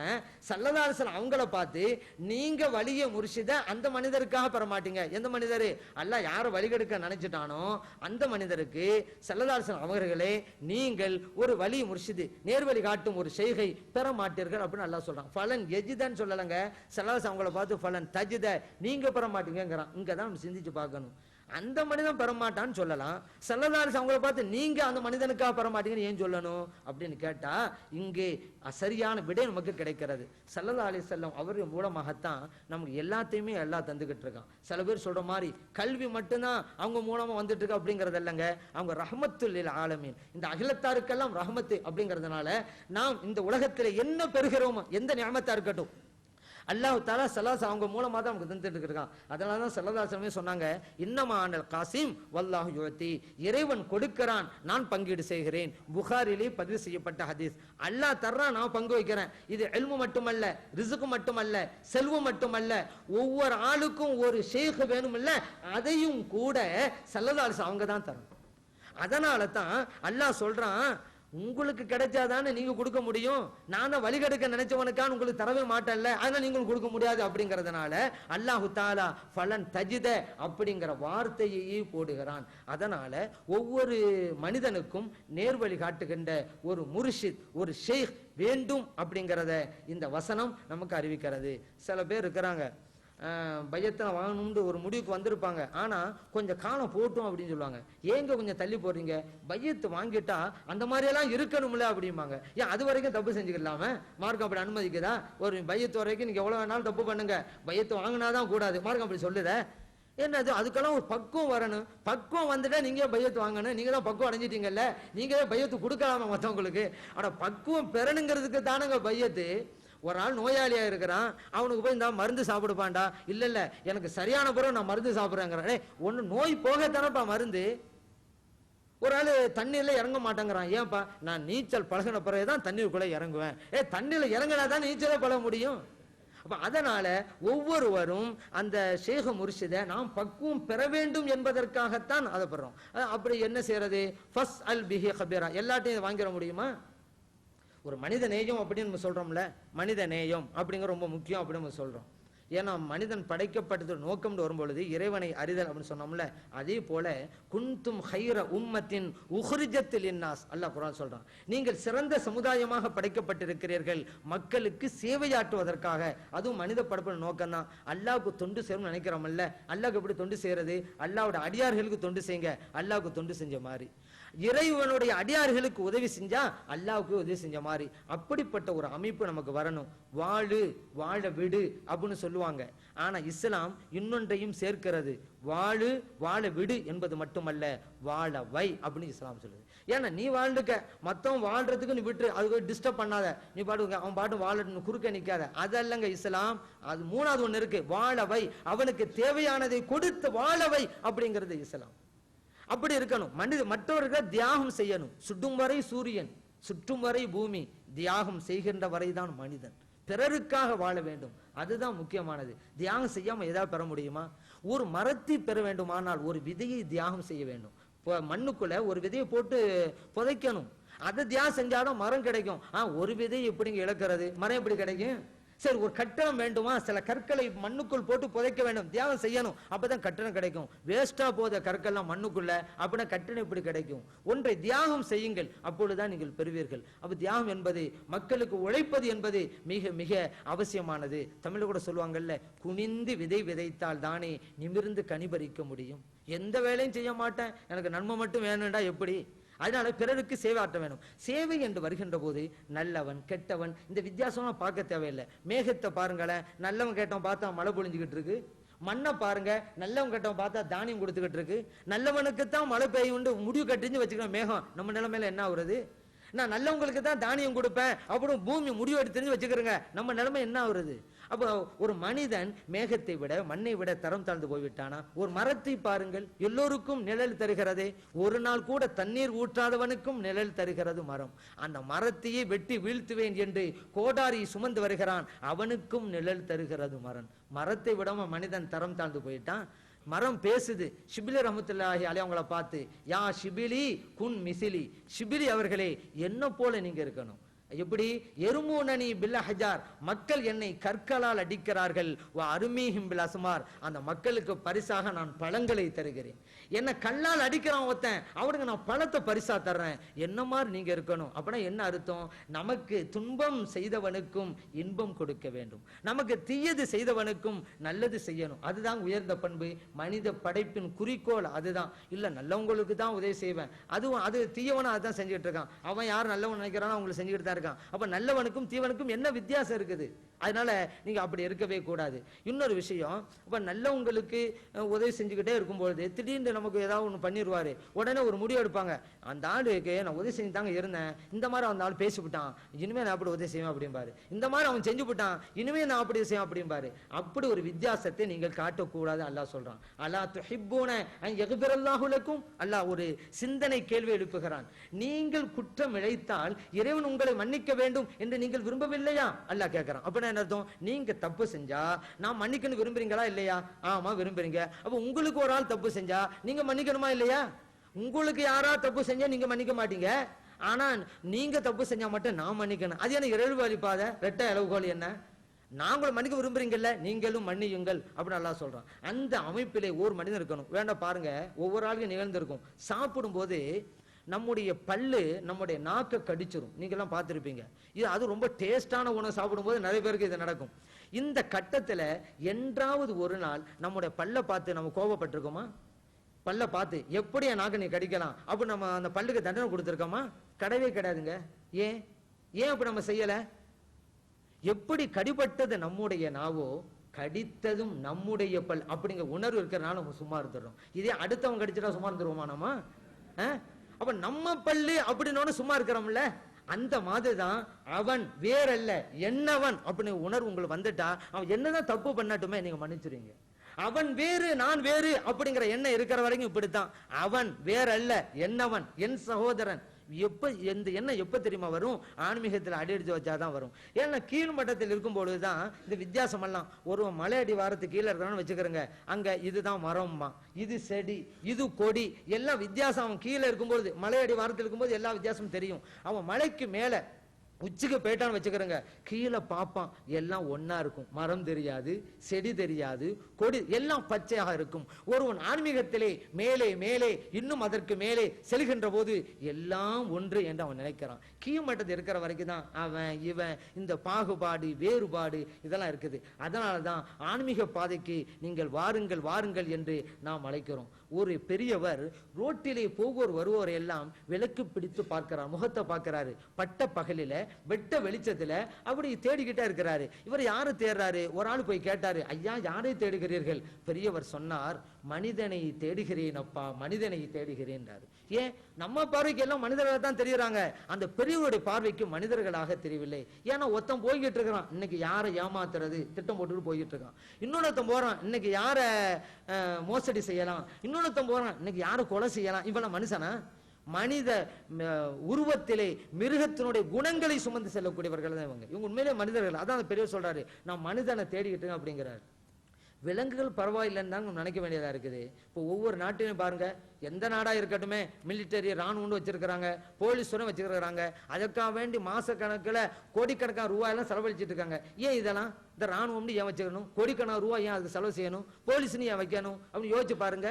ஸல்லல்லாஹு அலைஹி வஸல்லம் அவங்கள பார்த்து, நீங்க வழிய முர்ஷித அந்த மனிதருக்காக பெற மாட்டீங்க. எந்த மனிதரு? அல்லாஹ் யார வழி கெடுக்க நினைச்சிட்டானோ அந்த மனிதருக்கு ஸல்லல்லாஹு அலைஹி வஸல்லம் அவர்களே, நீங்கள் ஒரு வழி முர்ஷிது, நேர்வழி காட்டும் ஒரு செய்கை பெற மாட்டீர்கள் அப்படின்னு அல்லாஹ் சொல்றான். ஃபலன் யஜிதன்னு சொல்லலங்க. ஸல்லல்லாஹு அலைஹி வஸல்லம் அவங்கள பார்த்து ஃபலன் தஜித, நீங்க பெற மாட்டீங்கிறான். இங்கதான் நம்ம சிந்திச்சு பார்க்கணும். அந்த மனிதன் பெறமாட்டான்னு சொல்லலாம். ஸல்லல்லாஹு அலைஹி வஸல்லம் அவங்கள பார்த்து நீங்க அந்த மனிதனுக்காக பெற மாட்டீங்கன்னு ஏன் சொல்லணும் அப்படின்னு கேட்டா, இங்கே சரியான விடை நமக்கு கிடைக்கிறது. ஸல்லல்லாஹு அலைஹி வஸல்லம் அவர் மூலமாகத்தான் நமக்கு எல்லாத்தையுமே எல்லாம் தந்துகிட்டு இருக்கான். சில பேர் சொல்ற மாதிரி கல்வி மட்டும்தான் அவங்க மூலமா வந்துட்டு இருக்கு அப்படிங்கறது இல்லைங்க. அவங்க ரஹ்மத்துல் லில் ஆலமீன், இந்த அகிலத்தாருக்கெல்லாம் ரஹ்மத்து அப்படிங்கறதுனால நாம் இந்த உலகத்துல என்ன பெறுகிறோமோ, எந்த நிஅமத்தா இருக்கட்டும், அல்லாஹ் தஆலா ஸல்லல்லாஹு அவங்க மூலமா தான் நமக்கு தந்துட்டு இருக்கான். அதனால தான் ஸல்லல்லாஹு அலைஹி வஸல்லம் சொன்னாங்க, இன்னமா அனல் காசிம் வல்லாஹு யுதி, இறைவன் கொடுக்கிறான், நான் பங்கீடு செய்கிறேன். புகாரிலே பதிவு செய்யப்பட்ட ஹதீஸ். அல்லாஹ் தர்றான், நான் பங்கு வைக்கிறேன். இது இல்மு மட்டுமல்ல, ரிஸ்க் மட்டுமல்ல, செல்வம் மட்டுமல்ல, ஒவ்வொரு ஆளுக்கும் ஒரு ஷேக் வேணும் இல்ல, அதையும் கூட ஸல்லல்லாஹு அலைஹி வஸல்லம் அவங்க தான் தரணும். அதனால தான் அல்லாஹ் சொல்றான், உங்களுக்கு கிடைச்சாதானே நீங்க கொடுக்க முடியும். நானும் வழிகெடுக்க நினைச்சவனுக்கான உங்களுக்கு தரவே மாட்டேன்ல, அதனால நீங்க கொடுக்க முடியாது அப்படிங்கறதுனால அல்லாஹு தஆலா ஃபலன் தஜித அப்படிங்கிற வார்த்தையை போடுகிறான். அதனால ஒவ்வொரு மனிதனுக்கும் நேர்வழி காட்டுகின்ற ஒரு முர்ஷித், ஒரு ஷேக் வேண்டும் அப்படிங்கறத இந்த வசனம் நமக்கு அறிவிக்கிறது. சில பேர் இருக்கிறாங்க, பையத்தை வாங்கணும்னு ஒரு முடிவுக்கு வந்திருப்பாங்க. ஆனா கொஞ்சம் காலம் போட்டும் அப்படின்னு சொல்லுவாங்க. ஏங்க கொஞ்சம் தள்ளி போடுறீங்க, பையத்து வாங்கிட்டா அந்த மாதிரி எல்லாம் இருக்கணும்ல அப்படிம்பாங்க. ஏன் அது வரைக்கும் தப்பு செஞ்சுக்கலாம? மார்க்கம் அப்படி அனுமதிக்குதா? ஒரு பையத்து வரைக்கும் நீங்க எவ்வளவு வேணாலும் தப்பு பண்ணுங்க, பையத்து வாங்கினாதான் கூடாது, மார்க்கம் அப்படி சொல்லுத? என்னது அதுக்கெல்லாம் ஒரு பக்குவம் வரணும். பக்குவம் வந்துட்டா நீங்க பையத்து வாங்கணும். நீங்க தான் பக்குவம் அடைஞ்சிட்டீங்கல்ல, நீங்க பையத்து கொடுக்கலாமா மற்றவங்களுக்கு? ஆனா பக்குவம் பெறணுங்கிறதுக்கு தானுங்க பையத்து. ஒரு ஆள் நோயாளியா இருக்கிறான், அவனுக்கு போய் இந்த மருந்து சாப்பிடுப்பான்டா. இல்ல இல்ல எனக்கு சரியான பிறகு நான் மருந்து சாப்பிடுறேங்கிறேன். ஒன்னு நோய் போகத்தானப்பா மருந்து. ஒரு ஆள் தண்ணீர்ல இறங்க மாட்டேங்கிறான். ஏன்பா? நான் நீச்சல் பழகின பிறகுதான் தண்ணீருக்குள்ள இறங்குவேன். தண்ணீர்ல இறங்கினா தான் நீச்சலே பழக முடியும். அப்ப அதனால ஒவ்வொருவரும் அந்த ஷேக முர்ஷிதை நாம் பக்குவம் பெற வேண்டும் என்பதற்காகத்தான் அதை பெறோம். அப்படி என்ன செய்யறது? ஃபஸ் அல் பிஹி ஹபீரா, எல்லாத்தையும் வாங்கிட முடியுமா? ஒரு மனித நேயம் அப்படின்னு நம்ம சொல்றோம்ல, மனித நேயம் அப்படிங்கிற ரொம்ப முக்கியம் அப்படின்னு நம்ம சொல்றோம். ஏன்னா மனிதன் படைக்கப்பட்டது நோக்கம்னு வரும்பொழுது இறைவனை அறிதல் அப்படின்னு சொன்னோம்ல, அதே போல குன்தும் ஹைர உம்மத்தின் உஹ்ரிஜத்தில் இன்னாஸ், அல்லாஹ் குர்ஆன் சொல்றான், நீங்கள் சிறந்த சமுதாயமாக படைக்கப்பட்டிருக்கிறீர்கள் மக்களுக்கு சேவையாற்றுவதற்காக. அதுவும் மனித படைப்பு நோக்கம் தான். அல்லாஹ்வுக்கு தொண்டு செய்யணும்னு நினைக்கிறோம்ல, அல்லாஹ்வுக்கு எப்படி தொண்டு செய்யறது? அல்லாஹ்வோட அடியார்களுக்கு தொண்டு செய்யுங்க, அல்லாஹ்வுக்கு தொண்டு செஞ்ச மாதிரி. இறைவனுடைய அடியார்களுக்கு உதவி செஞ்சா அல்லாஹ்வுக்கு உதவி செஞ்ச மாதிரி. அப்படிப்பட்ட ஒரு அமைப்பு நமக்கு வரணும். வாழு வாழ விடு அப்படின்னு சொல்லுவாங்க. ஆனா இஸ்லாம் இன்னொன்றையும் சேர்க்கிறது. வாழு வாழ விடு என்பது மட்டுமல்ல, வாழ வை அப்படின்னு இஸ்லாம் சொல்லுது. ஏன்னா நீ வாழ்ந்துக்க, மத்தவன் வாழ்றதுக்கு நீ விட்டு அதுக்கு டிஸ்டர்ப் பண்ணாத, நீ பாட்டு அவன் பாட்டு வாழ குறுக்க நிக்காத, அதல்லங்க இஸ்லாம். அது மூணாவது ஒண்ணு இருக்கு, வாழ வை, அவனுக்கு தேவையானதை கொடுத்து வாழ வை அப்படிங்கிறது இஸ்லாம். அப்படி இருக்கணும். மற்றவர்கள் தியாகம் செய்யணும். சுடும் வரை சூரியன், சுற்றும் வரை பூமி, தியாகம் செய்கின்ற வரைதான் மனிதன். பிறருக்காக வாழ வேண்டும், அதுதான் முக்கியமானது. தியாகம் செய்யாம ஏதாவது பெற முடியுமா? ஒரு மரத்தை பெற வேண்டுமானால் ஒரு விதையை தியாகம் செய்ய வேண்டும். மண்ணுக்குள்ள ஒரு விதையை போட்டு புதைக்கணும், அதை தியாகம் செஞ்சாலும் மரம் கிடைக்கும். ஒரு விதையை எப்படிங்க இழக்கிறது? மரம் எப்படி கிடைக்கும்? சரி, ஒரு கட்டணம் வேண்டுமா? சில கற்களை மண்ணுக்குள் போட்டு புதைக்க வேண்டும், தியாகம் செய்யணும், அப்பதான் கட்டணம் கிடைக்கும். வேஸ்டா போத கற்கள்லாம் மண்ணுக்குள்ள, அப்படின்னா கட்டணம் எப்படி கிடைக்கும்? ஒன்றை தியாகம் செய்யுங்கள், அப்பொழுதுதான் நீங்கள் பெறுவீர்கள். அப்ப தியாகம் என்பது, மக்களுக்கு உழைப்பது என்பது மிக மிக அவசியமானது. தமிழ் கூட சொல்லுவாங்கல்ல, குனிந்து விதை விதைத்தால் தானே நிமிர்ந்து கனி பறிக்க முடியும். எந்த வேலையும் செய்ய மாட்டேன், எனக்கு நன்மை மட்டும் வேணும்டா எப்படி? அதனால பிறருக்கு சேவை ஆற்ற வேணும். சேவை என்று வருகின்ற போது நல்லவன் கெட்டவன் இந்த வித்தியாசமா பார்க்க தேவையில்லை. மேகத்தை பாருங்களேன், நல்லவன் கெட்டவன் பார்த்தா மழை பொழிஞ்சுக்கிட்டு இருக்கு. மண்ணை பாருங்க, நல்லவன் கெட்டவன் பார்த்தா தானியம் கொடுத்துக்கிட்டு இருக்கு. நல்லவனுக்குத்தான் மழை பெய்யும் முடிவு கட்டிஞ்சு வச்சுக்கணும். மேகம் நம்ம நிலைமையில என்ன ஆகுறது? நான் நல்லவங்களுக்கு தான் தானியம் கொடுப்பேன் அப்படி பூமி முடிவு எடுத்து தெரிஞ்சு வச்சுக்கிறேங்க, நம்ம நிலைமை என்ன ஆகுறது? அப்போ ஒரு மனிதன் மேகத்தை விட மண்ணை விட தரம் தாழ்ந்து போய்விட்டானா? ஒரு மரத்தை பாருங்கள், எல்லோருக்கும் நிழல் தருகிறதே. ஒரு நாள் கூட தண்ணீர் ஊற்றாதவனுக்கும் நிழல் தருகிறது மரம். அந்த மரத்தையே வெட்டி வீழ்த்துவேன் என்று கோடாரி சுமந்து வருகிறான், அவனுக்கும் நிழல் தருகிறது மரம். மரத்தை விடாம மனிதன் தரம் தாழ்ந்து போயிட்டான். மரம் பேசுது. ஷிபிலி ரஹ்மத்துல்லாஹி அலைஹி அவங்கள பார்த்து, யா ஷிபிலி குன் மிசிலி, ஷிபிலி அவர்களே என்ன போல நீங்க இருக்கணும். எப்படி? எருமூனனி பில் ஹஜார், மக்கள் என்னை கற்களால் அடிக்கிறார்கள், அருமீஹிம் பில் அஸ்மார், அந்த மக்களுக்கு பரிசாக நான் பழங்களை தருகிறேன். என்ன கல்லால் அடிக்கிறான் ஒருத்தன், அவனுக்கு நான் பழத்தை பரிசா தர்றேன். என்ன மாதிரி நீங்க இருக்கணும். அப்படின்னா என்ன அர்த்தம்? நமக்கு துன்பம் செய்தவனுக்கும் இன்பம் கொடுக்க வேண்டும், நமக்கு தீயது செய்தவனுக்கும் நல்லது செய்யணும். அதுதான் உயர்ந்த பண்பு. மனித படைப்பின் குறிக்கோள் அதுதான். இல்ல நல்லவங்களுக்கு தான் உதவி செய்வேன், அதுவும் அது தீயவனா அதுதான் செஞ்சுட்டு இருக்கான். அவன் யார் நல்லவன் நினைக்கிறானோ அவங்களை செஞ்சுக்கிட்டு தான் இருக்கான். அப்ப நல்லவனுக்கும் தீவனுக்கும் என்ன வித்தியாசம் இருக்குது? அதனால நீங்க அப்படி இருக்கவே கூடாது. இன்னொரு விஷயம், இப்ப நல்லவங்களுக்கு உதவி செஞ்சுக்கிட்டே இருக்கும்போது திடீர்னு நமக்கு ஏதாவது ஒண்ணு பண்ணிடுவாரு, உடனே ஒரு முடிவு எடுப்பாங்க, அந்த ஆளுக்கு நான் உதவி செஞ்சு தாங்க இருந்தேன், இந்த மாதிரி அந்த ஆள் பேசிவிட்டான், இனிமே நான் அப்படி உதவி செய்வேன் அப்படிம்பாரு. இந்த மாதிரி அவன் செஞ்சு விட்டான், இனிமே நான் அப்படி செய்வேன் அப்படிம்பாரு. அப்படி ஒரு வித்தியாசத்தை நீங்கள் காட்டக்கூடாது. அல்லாஹ் சொல்றான், அலா துஹிப்பூன அன் யக்ஃபிரல்லாஹு லக்கும். அல்லாஹ் ஒரு சிந்தனை கேள்வி எழுப்புகிறான். நீங்கள் குற்றம் இழைத்தால் இறைவன் உங்களை மன்னிக்க வேண்டும் என்று நீங்கள் விரும்பவில்லையா? அல்லாஹ் கேட்கிறான். அப்ப என்ன அர்த்தம்? நீங்க தப்பு செஞ்சா நான் மன்னிக்கணும் விரும்புறீங்களா இல்லையா? ஆமா விரும்புறீங்க. அப்ப உங்களுக்கு ஒரு ஆள் தப்பு செஞ்சா நீங்க மன்னிக்கணுமா இல்லையா? உங்களுக்கு யாரா தப்பு செஞ்சா நீங்க மன்னிக்க மாட்டீங்க, ஆனா நீங்க தப்பு செஞ்சா மட்டும் நான் மன்னிக்கணும். அது என்ன இரவு வழிபாத ரெட்டை அளவுகோல் என்ன? நாங்களும் மன்னிக்க விரும்புறீங்கல்ல, நீங்களும் மன்னியுங்கள் அப்படின்னு அல்லாஹ் சொல்றான். அந்த அமைப்பிலே ஒரு மனிதன் இருக்கணும். வேண்டாம் பாருங்க, ஒவ்வொரு ஆளுக்கும் நிகழ்ந்திருக்கும். சாப்பிடும் போது நம்முடைய பல்லு நம்முடைய நாக்கை கடிச்சிரும். நீங்க எல்லாம் பார்த்திருப்பீங்க. இது அது ரொம்ப டேஸ்டான உணவு சாப்பிடும்போது நிறைய பேருக்கு இது நடக்கும். இந்த கட்டத்துல என்றாவது ஒரு நாள் நம்முடைய பல்லை பார்த்து நம்ம கோபப்பட்டிருக்கோமா? பல்ல பார்த்து எப்படி என் நாக்கை நீ கடிக்கலாம் அப்ப நம்ம அந்த பல்லுக்கு தண்டனை கொடுத்திருக்கோமா? கிடையவே கிடையாதுங்க. ஏன் அப்படி நம்ம செய்யல? எப்படி கடிபட்டது நம்முடைய நாவோ கடித்ததும் நம்முடைய பல் அப்படிங்கிற உணர்வு இருக்கிறனால நம்ம சும்மா இருந்துடுறோம். இதே அடுத்தவங்க கடிச்சிட்டா சும்மா இருந்துருவோமா நம்ம? அப்ப நம்ம பல்லு அப்படின்னு சும்மா இருக்கிறோம்ல, அந்த மாதிரிதான் அவன் வேறல்ல என்னவன் அப்படின்னு உணர்வு உங்களுக்கு வந்துட்டா அவன் என்னதான் தப்பு பண்ணட்டுமே நீங்க மன்னிச்சிருவீங்க. அவன் வேறு நான் வேறு அப்படிங்கிற எண்ணம் இருக்கிற வரைக்கும் இப்படித்தான். அவன் வேறல்ல என்னவன் என் சகோதரன். எப்ப எந்த எண்ணம் எப்ப தெரியுமா வரும்? ஆன்மீகத்தில் அடியடிச்சு வச்சாதான் வரும். ஏன்னா கீழ் மட்டத்தில் இருக்கும் பொழுதுதான் இந்த வித்தியாசம் எல்லாம். ஒரு மலை அடி வாரத்துக்கு கீழே இருக்கிறான்னு வச்சுக்கிறேங்க, அங்க இதுதான் மரம்மா, இது செடி, இது கொடி, எல்லாம் வித்தியாசம். அவன் கீழே இருக்கும்போது மலை அடி வாரத்தில் இருக்கும்போது எல்லா வித்தியாசமும் தெரியும். அவன் மலைக்கு மேல உச்சிக்கு போயிட்டான்னு வச்சுக்கிறேங்க, கீழே பார்ப்பான் எல்லாம் ஒன்னா இருக்கும். மரம் தெரியாது, செடி தெரியாது, கொடி எல்லாம் பச்சையாக இருக்கும். ஒருவன் ஆன்மீகத்திலே மேலே மேலே இன்னும் அதற்கு மேலே செல்கின்ற போது எல்லாம் ஒன்று என்று அவன் நினைக்கிறான். கீழ்மட்டத்தில் இருக்கிற வரைக்கும் தான் அவன் இவன் இந்த பாகுபாடு வேறுபாடு இதெல்லாம் இருக்குது. அதனாலதான் ஆன்மீக பாதைக்கு நீங்கள் வாருங்கள் வாருங்கள் என்று நாம் அழைக்கிறோம். ஒரு பெரியவர் ரோட்டிலே போவோர் வருவோர் எல்லாம் விளக்கு பிடித்து பார்க்கிறார், முகத்தை பார்க்கிறாரு. பட்ட பகலில வெட்ட வெளிச்சத்துல அப்படி தேடிக்கிட்டே இருக்கிறாரு. இவர் யாரு தேடுறாரு? ஒரு ஆள் போய் கேட்டாரு, ஐயா யாரை தேடுகிறீர்கள்? பெரியவர் சொன்னார், மனிதனை தேடுகிறேன் அப்பா, மனிதனை தேடுகிறேன். ஏன் நம்ம பார்வைக்கு எல்லாம் மனிதர்களாக தான் தெரியுறாங்க, அந்த பெரியவருடைய பார்வைக்கு மனிதர்களாக தெரியவில்லை. ஏன்னா ஒருத்தன் போய்கிட்டு இருக்கிறான், இன்னைக்கு யாரை ஏமாத்துறது திட்டம் போட்டுட்டு போய்கிட்டு இருக்கான். இன்னொருத்தன் போறான், இன்னைக்கு யார மோசடி செய்யலாம். இன்னொருத்தன் போறான், இன்னைக்கு யாரை கொலை செய்யலாம். இவெல்லாம் மனுஷனா? மனித உருவத்திலே மிருகத்தினுடைய குணங்களை சுமந்து செல்லக்கூடியவர்கள் தான் இவங்க. இவங்க உண்மையிலே மனிதர்கள். அதான் பெரியவர் சொல்றாரு, நான் மனிதனை தேடிக்கிட்டு அப்படிங்கிறார். விலங்குகள் பரவாயில்லைன்னு தான் நினைக்க வேண்டியதா இருக்குது. இப்போ ஒவ்வொரு நாட்டிலும் பாருங்க, எந்த நாடா இருக்கட்டுமே மிலிட்டரி ராணுவம் வச்சிருக்கிறாங்க, போலீஸும் வச்சிருக்கிறாங்க. அதற்காக வேண்டி மாச கணக்கில் கோடிக்கணக்கான ரூபாயெல்லாம் செலவழிச்சிட்டு இருக்காங்க. ஏன் இதெல்லாம்? இந்த ராணுவம்னு ஏன் வச்சுக்கணும்? கோடிக்கணக்கான ரூபாய் ஏன் அதுக்கு செலவு செய்யணும்? போலீஸ்னு ஏன் வைக்கணும் அப்படின்னு யோசிச்சு பாருங்க.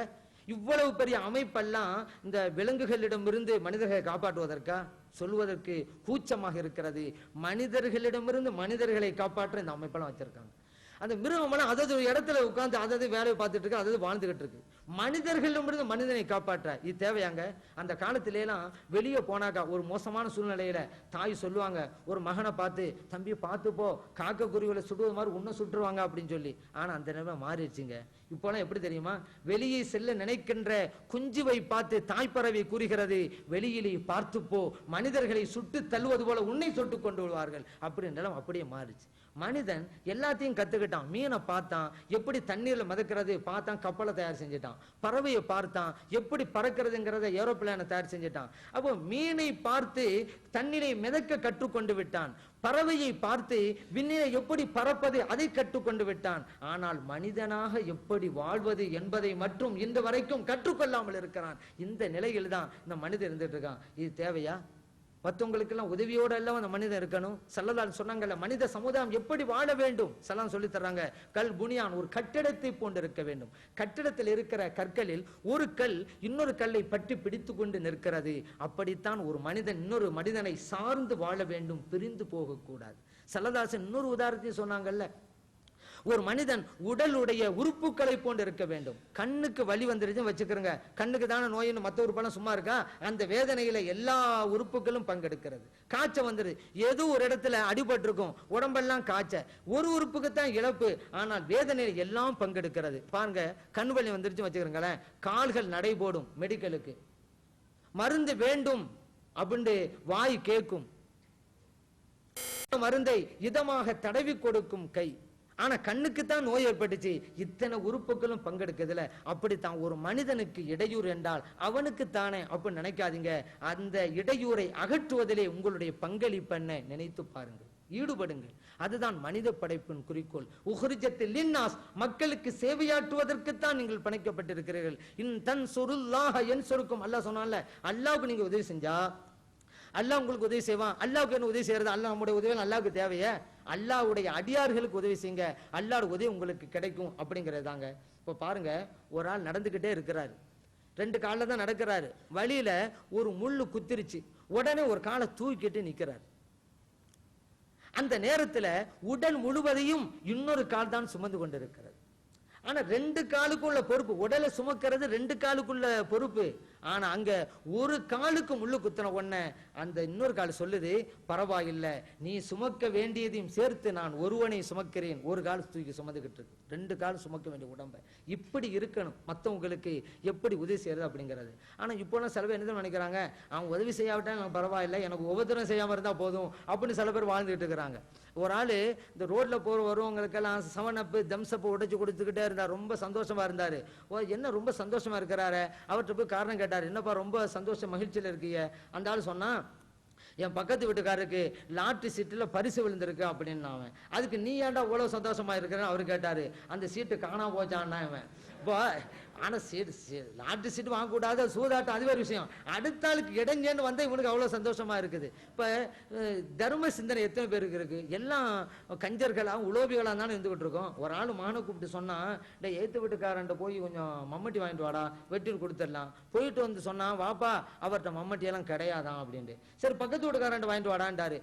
இவ்வளவு பெரிய அமைப்பெல்லாம் இந்த விலங்குகளிடமிருந்து மனிதர்களை காப்பாற்றுவதற்கா? சொல்வதற்கு கூச்சமாக இருக்கிறது. மனிதர்களிடமிருந்து மனிதர்களை காப்பாற்ற இந்த அமைப்பெல்லாம் வச்சிருக்காங்க. அந்த மிருகமெல்லாம் அதாவது இடத்துல உட்கார்ந்து அதாவது வேலையை பார்த்துட்டு இருக்கு, அதாவது வாழ்ந்துகிட்டு இருக்கு. மனிதர்களிடமிருந்து மனிதனை காப்பாற்ற இது தேவையாங்க? அந்த காலத்திலாம் வெளியே போனாக்கா ஒரு மோசமான சூழ்நிலையில தாய் சொல்லுவாங்க, ஒரு மகனை பார்த்து, தம்பி பார்த்து போ, காக்க குருவிகளை சுடுவது மாதிரி உன்னை சுட்டுருவாங்க அப்படின்னு சொல்லி. ஆனா அந்த நேரம் மாறிடுச்சுங்க. இப்போலாம் எப்படி தெரியுமா? வெளியே செல்ல நினைக்கின்ற குஞ்சுவை பார்த்து தாய்ப்பறவை கூறுகிறது, வெளியிலே பார்த்து போ, மனிதர்களை சுட்டு தள்ளுவது போல உன்னை சுட்டு கொண்டு விடுவார்கள் அப்படின்றாலும் அப்படியே மாறிச்சு. மனிதன் எல்லாத்தையும் கத்துக்கிட்டான். மீனை பார்த்தான், எப்படி தண்ணீர்ல மிதக்கிறது பார்த்தான், கப்பலை தயார் செஞ்சுட்டான். பறவையை பார்த்தான், எப்படி பறக்கிறதுங்கிறத ஏரோப்ளேனை தயார் செஞ்சுட்டான். அப்போ மீனை பார்த்து தண்ணீரை மிதக்க கற்றுக்கொண்டு விட்டான். பறவையை பார்த்து விண்ணிலே எப்படி பறப்பது அதை கற்றுக்கொண்டு விட்டான். ஆனால் மனிதனாக எப்படி வாழ்வது என்பதை மட்டும் இன்று வரைக்கும் கற்றுக்கொள்ளாமல் இருக்கிறான். இந்த நிலையில் தான் இந்த மனிதன் இருந்துட்டு இருக்கான். இது தேவையா? மற்றவங்களுக்கு எல்லாம் உதவியோட எல்லாம் அந்த மனிதன் இருக்கணும். ஸல்லல்லாஹு சொன்னாங்கல்ல, மனித சமுதாயம் எப்படி வாழ வேண்டும் சலாம் சொல்லி தர்றாங்க. கல் புனியான், ஒரு கட்டிடத்தை போன்று இருக்க வேண்டும். கட்டிடத்தில் இருக்கிற கற்களில் ஒரு கல் இன்னொரு கல்லை பற்றி பிடித்து கொண்டு நிற்கிறது. அப்படித்தான் ஒரு மனிதன் இன்னொரு மனிதனை சார்ந்து வாழ வேண்டும், பிரிந்து போகக்கூடாது. ஸல்லல்லாஹு இன்னொரு உதாரணத்தையும் சொன்னாங்கல்ல, ஒரு மனிதன் உடலுடைய உறுப்புகளை போன்று இருக்க வேண்டும். கண்ணுக்கு வலி வந்துருச்சு வச்சுக்கிறங்க, கண்ணுக்கு தானே நோயின்னு மற்ற உறுப்பெல்லாம் சும்மா இருக்கா? அந்த வேதனையில எல்லா உறுப்புகளும் பங்கெடுக்கிறது. காய்ச்ச வந்துருது, ஏதோ ஒரு இடத்துல அடிபட்டு இருக்கும், உடம்பெல்லாம் காய்ச்ச, ஒரு உறுப்புக்கு தான் இழப்பு, ஆனால் வேதனையில எல்லாம் பங்கெடுக்கிறது. பாருங்க, கண் வலி வந்துருச்சு வச்சுக்கிறங்களேன், கால்கள் நடை போடும் மெடிக்கலுக்கு, மருந்து வேண்டும் அப்படின்னு வாய் கேட்கும், மருந்தை இதமாக தடவி கொடுக்கும் கை. ஆனா கண்ணுக்கு தான் நோய் ஏற்பட்டுச்சு. இத்தனை உறுப்புகளும் பங்கெடுக்கிறதுல அப்படித்தான் ஒரு மனிதனுக்கு இடையூறு என்றால் அவனுக்கு தானே அப்படின்னு நினைக்காதீங்க. அந்த இடையூறை அகற்றுவதிலே உங்களுடைய பங்களிப்பென்ன நினைத்து பாருங்கள், ஈடுபடுங்கள். அதுதான் மனித படைப்பின் குறிக்கோள். உஹ்ரிஜத்தில் லின்னாஸ், மக்களுக்கு சேவையாற்றுவதற்குத்தான் நீங்கள் படைக்கப்பட்டிருக்கிறீர்கள். இன் தன்சுருல்லாஹ யன்சுருக்கும், அல்லாஹ் சொன்னான்ல, அல்லாஹ்வுக்கு நீங்க உதவி செஞ்சா அல்லாஹ் உங்களுக்கு உதவி செய்வான். அல்லாஹ்வுக்கு என்ன உதவி செய்யறது? அல்லாஹ் நம்முடைய உதவி அல்லாஹ்வுக்கு தேவையா? அல்லாஹ்வுடைய அடியார்களுக்கு உதவி செய்யுங்க, அல்லாஹ்வுடைய உதவி உங்களுக்கு கிடைக்கும் அப்படிங்கிறது தாங்க. இப்போ பாருங்க, ஒரு ஆள் நடந்துகிட்டே இருக்கிறாரு, ரெண்டு காலில் தான் நடக்கிறாரு, வழியில ஒரு முள்ளு குத்திருச்சு, உடனே ஒரு காலை தூக்கிட்டு நிக்கிறார். அந்த நேரத்துல உடல் முழுவதையும் இன்னொரு கால் தான் சுமந்து கொண்டிருக்கிறது. ஆனா ரெண்டு காலுக்குள்ள பொறுப்பு, உடலை சுமக்கிறது ரெண்டு காலுக்குள்ள பொறுப்பு. ஆனா அங்க ஒரு காலுக்கு முள்ளு குத்தின உடனே அந்த இன்னொரு கால் சொல்லுது, பரவாயில்லை, நீ சுமக்க வேண்டியதையும் சேர்த்து நான் ஒருவனை சுமக்கிறேன். ஒரு கால் தூக்கி சுமந்துகிட்டு இருக்கு, 2 கால் சுமக்க வேண்டிய உடம்பை. இப்படி இருக்கணும் மற்றவங்களுக்கு எப்படி உதவி செய்யறது அப்படிங்கிறது. ஆனா இப்போலாம் சில பேர் என்ன நினைக்கிறாங்க, அவங்க உதவி செய்யாவிட்டா எனக்கு பரவாயில்லை, எனக்கு உபத்திரம் செய்யாம இருந்தா போதும் அப்படின்னு சில பேர் வாழ்ந்துட்டு இருக்கிறாங்க. ஒரு ஆளு இந்த ரோட்ல போற வருவங்களுக்கெல்லாம் 7up தம்ஸ்அப் உடைச்சு கொடுத்துக்கிட்டே இருந்தார். ரொம்ப சந்தோஷமா இருந்தாரு. என்ன ரொம்ப சந்தோஷமா இருக்கிறாரு, அவர்கிட்ட போய் காரணம் கேட்டாரு, என்னப்பா ரொம்ப சந்தோஷம் மகிழ்ச்சியில இருக்கீங்க? அந்த ஆள் சொன்னா, என் பக்கத்து வீட்டுக்காரருக்கு லாட்டரி சீட்டுல பரிசு விழுந்திருக்கு அப்படின்னு. அவன், அதுக்கு நீ ஏன்டா இவ்வளவு சந்தோஷமா இருக்கிறேன்னு அவரு கேட்டாரு. அந்த சீட்டு காணாம போச்சான்னா அவன். இப்போ ஆனா லாட்டரி சீட்டு வாங்கக்கூடாது, சூதாட்டம் அது வேறு விஷயம். அடுத்த ஆளுக்கு இடைஞ்சேன்னு வந்தா இவனுக்கு அவ்வளவு சந்தோஷமா இருக்குது. இப்ப தர்ம சிந்தனை எத்தனை பேருக்கு இருக்கு? எல்லாம் கஞ்சர்களா உலோபிகளா தானே இருந்துகிட்டு இருக்கோம். ஒரு ஆள் மகனை கூப்பிட்டு சொன்னா, ஏத்து வீட்டுக்காரன் போய் கொஞ்சம் மம்மட்டி வாங்கிட்டு வாடா, வெட்டி கொடுத்துடலாம். போயிட்டு வந்து சொன்னா, வாப்பா அவர்கிட்ட மம்மட்டி எல்லாம் கிடையாதான் அப்படின்ட்டு. சரி பக்கத்து வீட்டுக்காரன் வாங்கிட்டு வாடான்ட்டாரு.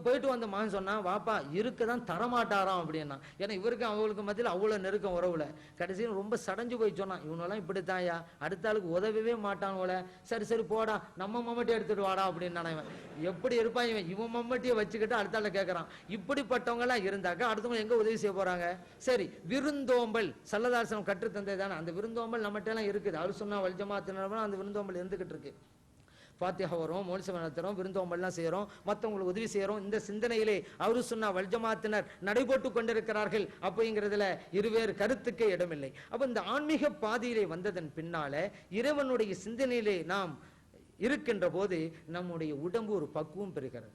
போயிட்டு வந்த மகன் சொன்னா, வாப்பா இருக்குதான் தரமாட்டாராம் அப்படின்னா. ஏன்னா இவருக்கு அவங்களுக்கு மத்தியில் அவ்வளவு நெருக்கம் உறவுல. கடைசியில் ரொம்ப சடைஞ்சு போய் சொன்னான், இவனெல்லாம் இப்படித்தான்யா, அடுத்த ஆளுக்கு உதவவே மாட்டான் போல, சரி சரி போடா நம்ம மம்மட்டி எடுத்துட்டு வாடா அப்படின்னு. இவன் எப்படி இருப்பான், இவன் மம்மட்டியை வச்சுக்கிட்டு அடுத்த ஆள கேட்கறான். இப்படிப்பட்டவங்க எல்லாம் இருந்தாக்க அடுத்தவங்க எங்க உதவி செய்ய போறாங்க? சரி, விருந்தோம்பல் சல்லதாசனம் கற்று தந்தது தானே. அந்த விருந்தோம்பல் நம்மகிட்ட எல்லாம் இருக்குது. அவர் சொன்னா வல்ஜமாத்தினர் அந்த விருந்தோம்பல் இருந்துகிட்டு இருக்கு. ஃபாத்திஹா வரும், மௌலிசம் நடத்துறோம், விருந்தோம்பல்லாம் செய்யறோம், மற்றவங்களுக்கு உதவி செய்யறோம். இந்த சிந்தனையிலே அவரு சொன்னா வல்ஜமாத்தினர் நடைபோட்டு கொண்டிருக்கிறார்கள் அப்படிங்கிறதுல இருவேறு கருத்துக்கே இடமில்லை. அப்ப இந்த ஆன்மீக பாதையிலே வந்ததன் பின்னால இறைவனுடைய சிந்தனையிலே நாம் இருக்கின்ற போது நம்முடைய உடம்பு ஒரு பக்குவம் பெறுகிறது.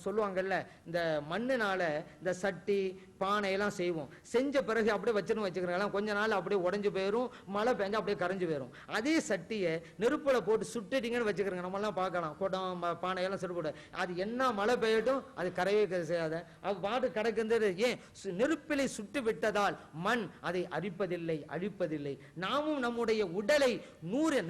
சொல்லுவாங்கல்ல, இந்த மண்ணுனால இந்த சட்டி பானை எல்லாம் செய்வோம், செஞ்ச பிறகு அப்படியே வச்சுக்கிறோம், கொஞ்ச நாள் அப்படியே உடஞ்சு போயிடும், மழை பெஞ்சா அப்படியே கரைஞ்சு போயிடும். அதே சட்டியை நெருப்புல போட்டு சுட்டுட்டீங்கன்னு வச்சுக்கிறோங்க, நம்ம எல்லாம் பார்க்கலாம், குடம் பானை எல்லாம் சுட்டு, அது என்ன மழை பெய்யட்டும் அது கரையவே செய்யாத, அது பாட்டு கிடக்குறது. ஏன்? நெருப்பிலை சுட்டு விட்டதால் மண் அதை அரிப்பதில்லை, அழிப்பதில்லை. நாமும் நம்முடைய உடலை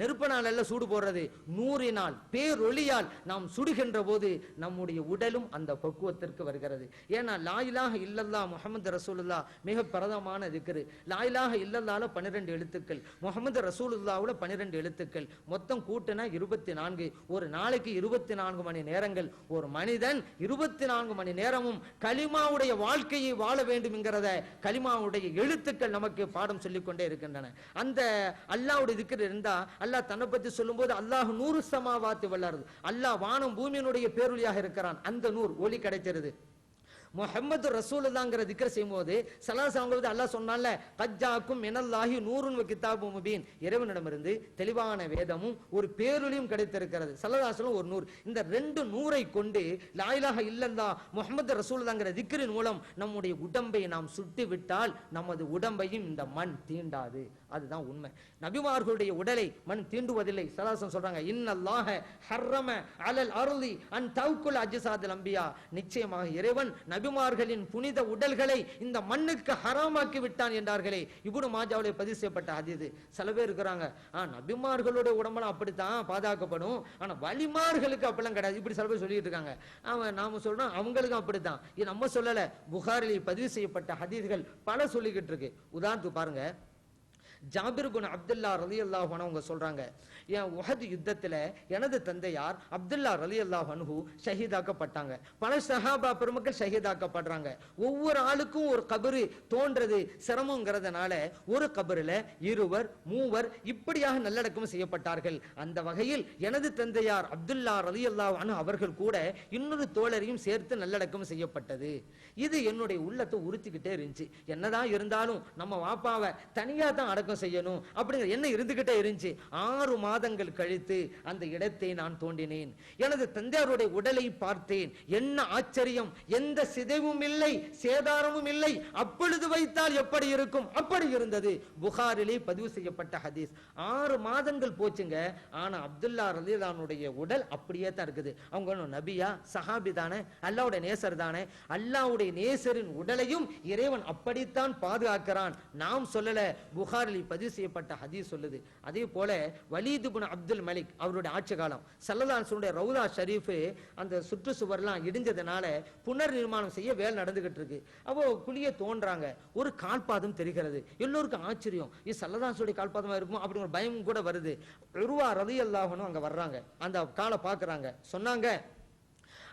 நெருப்பினால் அல்ல சூடு போடுறது, நூறினால் பேரொளியால் நாம் சுடுகின்ற போது நம்முடைய உடலும் அந்த பக்குவத்திற்கு வருகிறது. ஏன்னா லா இலாஹ இல்லல்லாஹ் முஹம்மது ரசூலுல்லாஹ் மிக பிரதமான திக்ரு. லா இலாஹ இல்லல்லாஹ்ல 12 எழுத்துக்கள், முஹம்மது ரசூலுல்லாஹ்ல 12 எழுத்துக்கள், மொத்தம் கூட்டினா 24. ஒரு நாளைக்கு 24 மணி நேரங்கள். ஒரு மனிதன் 24 மணி நேரமும் கலிமாவுடைய வாழ்க்கையை வாழ வேண்டும் என்கிறத கலிமாவுடைய எழுத்துக்கள் நமக்கு பாடம் சொல்லிக் கொண்டே இருக்கின்றன. அந்த அல்லாஹ்வுடைய திக்ர் இருந்தா, அல்லாஹ் தன்னை பற்றி சொல்லும் போது அல்லாஹ் நூறு சமாவாத்து வல்லர்து, அல்லாஹ் வானம் பூமியினுடைய பேரொளியாக இருக்கிறான். அந்த நூறு ஒளி கிடைக்கிறது. முஹம்மது ரசூலுல்லாஹ்ங்கற திக்ர் செய்யும்போது ஸல்லல்லாஹு அல்லாஹ் சொன்னான்ல, கஜ்ஜாக்கும் மினல்லாஹி நூருன் வ கிதாபும் முபீன், இறைவனிடமிருந்து தெளிவான வேதமும் ஒரு பேரொளியும் கிடைத்திருக்கிறது. ஸல்லல்லாஹு அலைஹி வஸல்லம் ஒரு நூர். இந்த 2 நூரை கொண்டு லா இலாஹ இல்லல்லாஹ் முஹம்மது ரசூலுல்லாஹ்ங்கற திக்ரின் மூலம் நம்முடைய உடம்பை நாம் சுட்டு விட்டால் நமது உடம்பையும் இந்த மண் தீண்டாது. அதுதான் உண்மை. நபிமார்களுடைய உடலை மண் தீண்டுவதில்லை. ஸல்லல்லாஹு அலைஹி வஸல்லம் சொல்றாங்க, இன்னல்லாஹ ஹர்ரம அலல் அர்லி அன் தௌகுல் அஜ்சாதில் அம்பியா, நிச்சயமாக இறைவன் நபிமார்களின் புனித உடல்களை இந்த மண்ணுக்கு ஹராமாக்கி விட்டான் என்றார்களே. இப்னு மாஜாவிலே பதிவு செய்யப்பட்ட ஹதீஸ். சில பேர் இருக்கிறாங்க, நபிமார்களுடைய உடம்பெல்லாம் அப்படித்தான் பாதுகாக்கப்படும், ஆனா வலிமார்களுக்கு அப்படிலாம் கிடையாது, இப்படி சில பேர் சொல்லிட்டு இருக்காங்க. நாம சொல்றோம் அவங்களுக்கும் அப்படித்தான். இது நம்ம சொல்லல, புகாரில் பதிவு செய்யப்பட்ட ஹதீஸ்கள் பல சொல்லிக்கிட்டு இருக்கு. உதாரணத்துக்கு பாருங்க, ஜாபிர் பின் அப்துல்லா ரலியல்லாஹு அன்ஹு சொல்றாங்க, என் உஹத் யுத்தத்துல எனது தந்தையார் அப்துல்லா ரலியல்லாஹு அன்ஹு ஷஹீதாக்கப்பட்டாங்க. பல சஹாபா பெருமக்கள் ஷஹீதாக்கப்படுறாங்க. ஒவ்வொரு ஆளுக்கும் ஒரு கபரு தோன்றது சிரமங்கிறதுனால ஒரு கபருல 2 3 இப்படியாக நல்லடக்கம் செய்யப்பட்டார்கள். அந்த வகையில் எனது தந்தையார் அப்துல்லா ரலியல்லாஹு அன்ஹு அவர்கள் கூட இன்னொரு தோழரையும் சேர்த்து நல்லடக்கம் செய்யப்பட்டது. இது என்னுடைய உள்ளத்தை உறுத்திக்கிட்டே இருந்துச்சு. என்னதான் இருந்தாலும் நம்ம வாப்பாவை தனியா தான் அடக்கம் செய்யணும் அப்படிங்கிற என்ன இருந்துகிட்டே இருந்துச்சு. 6 மாதங்கள் கழித்து அந்த இடத்தை நான் தோண்டினேன். எனது தந்தையாருடைய உடலை பார்த்தேன். என்ன ஆச்சரியம்! எந்த சிதைவும் இல்லை, சேதாரமும் இல்லை. அப்பொழுது வைத்தால் எப்படி இருக்கும் அப்படி இருந்தது. புகாரிலே பதிவு செய்யப்பட்ட ஹதீஸ். 6 மாதங்கள் போச்சுங்க. ஆனா அப்துல்லா ரலியல்லாஹுடைய உடல் அப்படியே தான் இருக்குது. அவங்க நபியா சஹாபி தானே, அல்லாஹ்வுடைய நேசர் தானே. அல்லாஹ்வுடைய நேசரின் உடலையும் இறைவன் அப்படித்தான் பாதுகாக்கிறான். நாம் சொல்லல, புகாரில் புகாரில் பதிவு செய்யப்பட்ட ஹதீஸ் சொல்லுது. அதே போல வலீத் இப்னு அப்துல் மலிக் அவருடைய ஆட்சி காலம் ஸல்லல்லாஹு அலைஹி வஸல்லம் ரவுதா ஷரீஃப் அந்த சுற்றுச்சுவர்லாம் இடிஞ்சதுனால புனர் நிர்மாணம் செய்ய வேலை நடந்துகிட்டு இருக்கு. அப்போ குழிய தோன்றாங்க, ஒரு கால்பாதம் தெரிகிறது. எல்லோருக்கும் ஆச்சரியம், இது ஸல்லல்லாஹு அலைஹி வஸல்லம் கால்பாதமா இருக்குமோ அப்படிங்கிற பயம் கூட வருது. உர்வா ரலியல்லாஹு அன்ஹு அங்க வர்றாங்க, அந்த காலை பார்க்கறாங்க. சொன்னாங்க,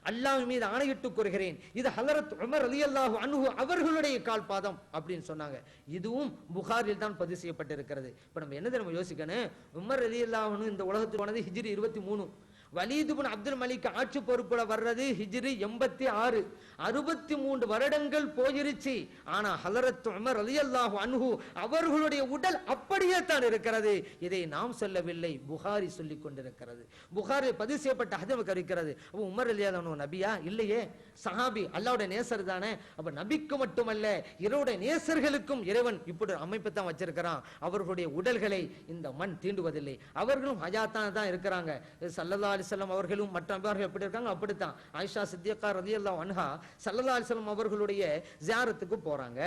அல்லாஹ் மீது ஆணையிட்டு கூறுகிறேன், இது ஹலரத் உமர் ரலியல்லாஹு அன்ஹு அவர்களுடைய கால்பாதம் அப்படின்னு சொன்னாங்க. இதுவும் புகாரில் தான் பதிவு செய்யப்பட்டிருக்கிறது. இப்ப நம்ம என்ன தெரியுமா யோசிக்கணும், உமர் ரலியல்லாஹு அன்ஹு இந்த உலகத்துக்கு போனது ஹிஜ்ரி 23, வலீத் இப்னு அப்துல் மலிக் ஆட்சி பொறுப்புல வர்றது ஹிஜ்ரி 86, 63 வருடங்கள் போயிருச்சு. ஆனா ஹலரத் உமர் ரலியல்லாஹு அன்ஹு அவர்களுடைய உடல் அப்படியே தான் இருக்கிறது. இதை நாம் சொல்லவில்லை, புகாரி சொல்லிக் கொண்டிருக்கிறது. புகாரி பதிவு செய்யப்பட்ட ஹதீஸ் இருக்கிறது. அப்ப உமர் ரலியல்லாஹு அன்ஹு நபியா? இல்லையே, சஹாபி, அல்லாஹ்வுடைய நேசர் தானே. அப்ப நபிக்கு மட்டுமல்ல இவருடைய நேசர்களுக்கும் இறைவன் இப்படி அமைப்பு தான் வச்சிருக்கிறான். அவர்களுடைய உடல்களை இந்த மண் தீண்டுவதில்லை, அவர்களும் ஹயாத்தான தான் இருக்கிறாங்க. ஸல்லல்லாஹு அலைஹி வஸல்லம் அவர்களும் மற்ற நபிமார்கள் எப்படி இருக்காங்க அப்படித்தான். ஆயிஷா சித்திகா ரலியல்லாஹு அன்ஹா ஸல்லல்லாஹு அலைஹி வஸல்லம் அவர்களுடைய ஜியாரத்துக்கு போறாங்க.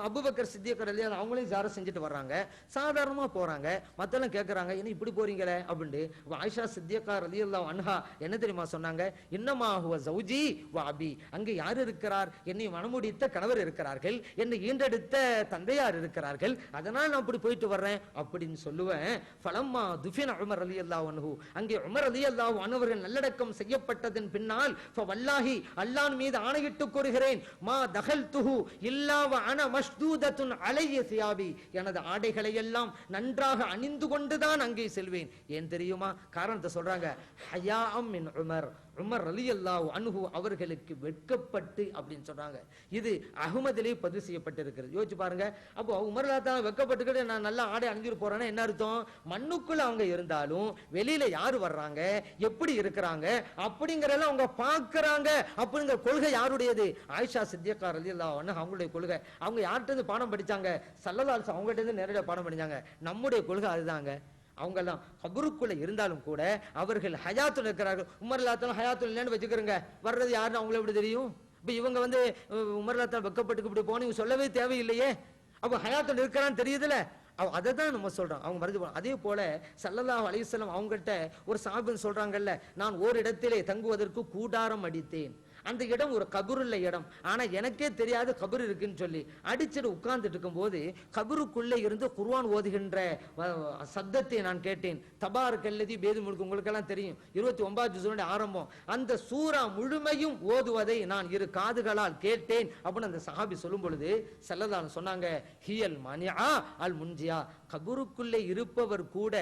அபூபக்கர் சித்திக் ரலியல்லாஹு அவங்களையும் ஜியாரத் செஞ்சுட்டு வர்றாங்க. சாதாரணமா போறாங்க, மத்தெல்லாம் கேட்கறாங்க, என்ன இப்படி போறீங்களே அப்படின்னு. ஆயிஷா சித்திகா ரலியல்லாஹு அன்ஹா என்ன தெரியுமா சொன்னாங்க, இன்னமா ஹுவ ஜௌஜி வ அபி, அங்க யார் இருக்கிறார், என்னை மணமுடித்த கணவர் இருக்கிறார்கள், என்னை ஈண்டெடுத்த தந்தையார் இருக்கிறார்கள், அதனால் நான் அப்படி போயிட்டு வர்றேன் அப்படின்னு சொல்லுவேன். ஃபலம்மா துஃபின உமர் ரலியல்லாஹு அன்ஹு, அங்கே உமர் ரலியல்லாஹு அன்ஹு அவர்கள் நல்லடக்கம் செய்யப்பட்டதன் பின்னால் ஃபவல்லாஹி அல்லாஹ் மீது ஆணையிட்டு கூறுகிறேன், மா தகல்துஹு இல்லா வ அன மஷ்தூதத்துன் அலைய சியாபி, எனது ஆடைகளை எல்லாம் நன்றாக அணிந்து கொண்டுதான் அங்கே செல்வேன். ஏன் தெரியுமா? காரணத்தை சொல்றாங்க, ஹயாஅம் மின் உமர், உமர் ரலியல்லாஹு அன்ஹு அவர்களுக்கு வெட்கப்பட்டு அப்படின்னு சொல்றாங்க. இது அஹ்மதிலே பதிவு செய்யப்பட்டிருக்கிறது. யோசிச்சு பாருங்க. அப்போ உமர் ரலியல்லாஹு வெட்கப்பட்டுக்கிட்டு நான் நல்லா ஆடை அணிஞ்சிட்டு போறேன்னா என்ன அர்த்தம்? மண்ணுக்குள்ள அவங்க இருந்தாலும் வெளியில யாரு வர்றாங்க, எப்படி இருக்கிறாங்க அப்படிங்கறதெல்லாம் அவங்க பார்க்கறாங்க. அப்படிங்கிற கொள்கை யாருடையது? ஆயிஷா சித்திகா ரலியல்லாஹு அன்ஹா அவங்களுடைய கொள்கை. அவங்க யார்கிட்ட இருந்து பாடம் படிச்சாங்க? ஸல்லல்லாஹு அலைஹி வஸல்லம் அவங்ககிட்ட இருந்து நேரடியாக பாடம் படிச்சாங்க. நம்முடைய கொள்கை அதுதாங்க. அவங்க எல்லாம் கபருக்குள்ள இருந்தாலும் கூட அவர்கள் ஹயாத்துல இருக்கிறார்கள். உமர் ரலியல்லாஹு ஹயாத்துல இல்லைன்னு வச்சுக்கிறங்க, வர்றது யாருன்னு அவங்கள எப்படி தெரியும்? இப்ப இவங்க உமர் ரலியல்லாஹு வெட்கப்பட்டு இப்படி போனீங்க சொல்லவே தேவையில்லையே. அப்ப ஹயாத்துல இருக்கிறான்னு தெரியுதுல, அதை தான் நம்ம சொல்றோம். அவங்க மறந்து போறோம். அதே போல ஸல்லல்லாஹு அலைஹி வஸல்லம் அவங்கள்ட்ட ஒரு சஹாபி சொல்றாங்கல்ல, நான் ஓரிடத்திலே தங்குவதற்கு கூடாரம் அடித்தேன், அந்த இடம் ஒரு கபருள்ள இடம், ஆனா எனக்கே தெரியாது கபர் இருக்குன்னு சொல்லி அடிச்சுட்டு உட்கார்ந்துட்டு இருக்கும் போது கபருக்குள்ளே இருந்து குர்ஆன் ஓதுகின்ற சத்தத்தை நான் கேட்டேன். தபாரக்கல்லதி பேது முழுக்க உங்களுக்கெல்லாம் தெரியும், 29 ஜுஸுடைய ஆரம்பம். அந்த சூரா முழுமையும் ஓதுவதை நான் இரு காதுகளால் கேட்டேன் அப்படின்னு அந்த சஹாபி சொல்லும் பொழுது ஸல்லல்லாஹு அலைஹி சொன்னாங்க, ஹியல் மனிஆ அல் முன்ஜியா, கபருக்குள்ளே இருப்பவர் கூட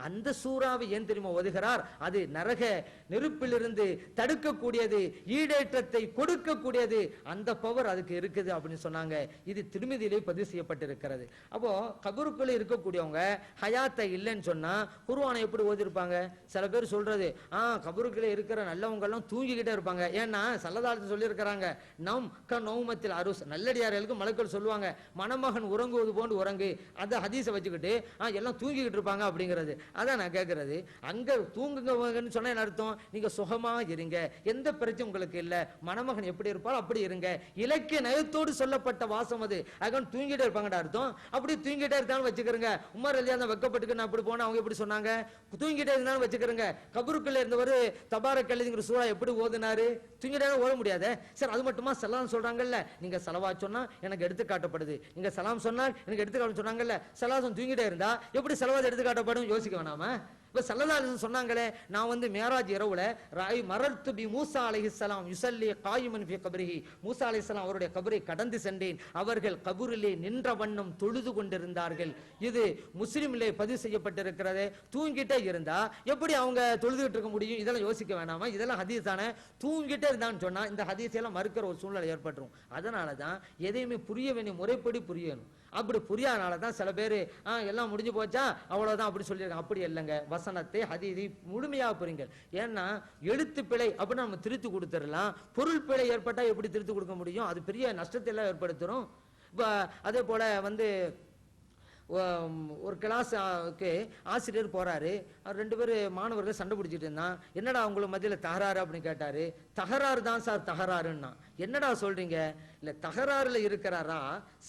அந்த சூறாவை ஏன் தெரியுமா ஓதுகிறார்? அது நரக நெருப்பிலிருந்து தடுக்கக்கூடியது, ஈடேற்றத்தை கொடுக்கக்கூடியது, அந்த பவர் அதுக்கு இருக்குது அப்படின்னு சொன்னாங்க. இது திருமதியிலே பதிவு செய்யப்பட்டிருக்கிறது. அப்போ கபருக்குள்ளே இருக்கக்கூடியவங்க ஹயாத்தை இல்லைன்னு சொன்னா குர்ஆனை எப்படி ஓதிருப்பாங்க? சில பேர் சொல்றது, கபருக்குள்ளே இருக்கிற நல்லவங்க எல்லாம் தூங்கிக்கிட்டே இருப்பாங்க. ஏன்னா ஸல்லல்லாஹு அலைஹி சொல்லி இருக்கிறாங்க, நம் க நௌமத்தில் அருஸ், நல்லடியார்களுக்கு மலக்கள் சொல்லுவாங்க, மணமகன் உறங்குவது போன்று உறங்கு. அந்த ஹதீஸை வச்சுக்கிட்டு எல்லாம் தூங்கிக்கிட்டு இருப்பாங்க அப்படிங்கிறது. அதான் நான் கேட்கறது, அங்க தூங்குங்கன்னு சொன்னா என்ன அர்த்தம்? நீங்க சுகமா இருங்க, எந்த பிரச்சனை உங்களுக்கு இல்ல, மணமகன் எப்படி இருப்பாரோ அப்படி இருங்க. இலக்கிய நயத்தோடு சொல்லப்பட்ட வாசம் அது. அகன் தூங்கிட்டே இருப்பாங்கடா அர்த்தம். அப்படி தூங்கிட்டே இருந்தாலும் வச்சுக்கிறங்க. உமர் ரலியல்லாஹு வெட்கப்பட்டு நான் அப்படி போனா அவங்க எப்படி சொன்னாங்க? தூங்கிட்டே இருந்தாலும் வச்சுக்கிறங்க. கபருக்குள்ள இருந்தவர் தபாரக்கல்லதிங்கிற சூரா எப்படி ஓதுனாரு? தூங்கிட்டே ஓத முடியாத. சரி, அது மட்டுமா சலாம் சொல்றாங்கல்ல, நீங்க ஸலவாத் சொன்னா எனக்கு எடுத்து காட்டப்படுது, நீங்க சலாம் சொன்னா எனக்கு எடுத்து காட்ட சொன்னாங்கல்ல, ஸலவாத் தூங்கிட்டே இருந்தா எப்படி ஸலவாத் எடுத்து காட்டப்படும்? யோசிக்க வேணாமா? இப்ப ஸல்லல்லாஹு அலைஹி வஸல்லம் சொன்னாங்களே, நான் மியராஜ் இரவுல ராய் மரர்து பி மூசா அலைஹிஸ்ஸலாம் யுஸல்லி காயிமன் ஃபி கப்ரிஹி, மூசா அலைஹிஸ்ஸலாம் அவருடைய கபரை கடந்து சென்றேன், அவர்கள் கபரிலே நின்ற வண்ணம் தொழுது கொண்டிருந்தார்கள். இது முஸ்லிமிலே பதிவு செய்யப்பட்டிருக்கிறது. தூங்கிட்டே இருந்தா எப்படி அவங்க தொழுதுகிட்டு இருக்க முடியும்? இதெல்லாம் யோசிக்க வேணாமா? இதெல்லாம் ஹதீஸ் தானே. தூங்கிட்டே இருந்தான்னு சொன்னா இந்த ஹதீஸ் எல்லாம் மறுக்கிற ஒரு சூழ்நிலை ஏற்பட்டுரும். அதனாலதான் எதையுமே புரிய வேண்டிய முறைப்படி புரியணும். அப்படி புரியாதனாலதான் சில பேர் எல்லாம் முடிஞ்சு போச்சா அவ்வளவுதான் அப்படி சொல்லியிருக்காங்க. அப்படி இல்லைங்க, வசனத்தை ஹதீஸை முழுமையாக புரியுங்கள். ஏன்னா எழுத்து பிழை அப்படின்னு நம்ம திருத்தி கொடுத்துடலாம், பொருள் பிழை ஏற்பட்டா எப்படி திருத்தி கொடுக்க முடியும்? அது பெரிய நஷ்டத்தை எல்லாம் ஏற்படுத்தும். அதே போல ஒரு கிளாஸுக்கு ஆசிரியர் போறாரு. அவர் 2 பேர் மாணவர்கள் சண்டை பிடிச்சிட்டு இருந்தான். என்னடா உங்களுக்கு மத்தியில் தகராறு அப்படின்னு கேட்டாரு. தகராறு தான் சார் தகராறுன்னா. என்னடா சொல்றீங்க? இல்ல தகராறுல இருக்கிறாரா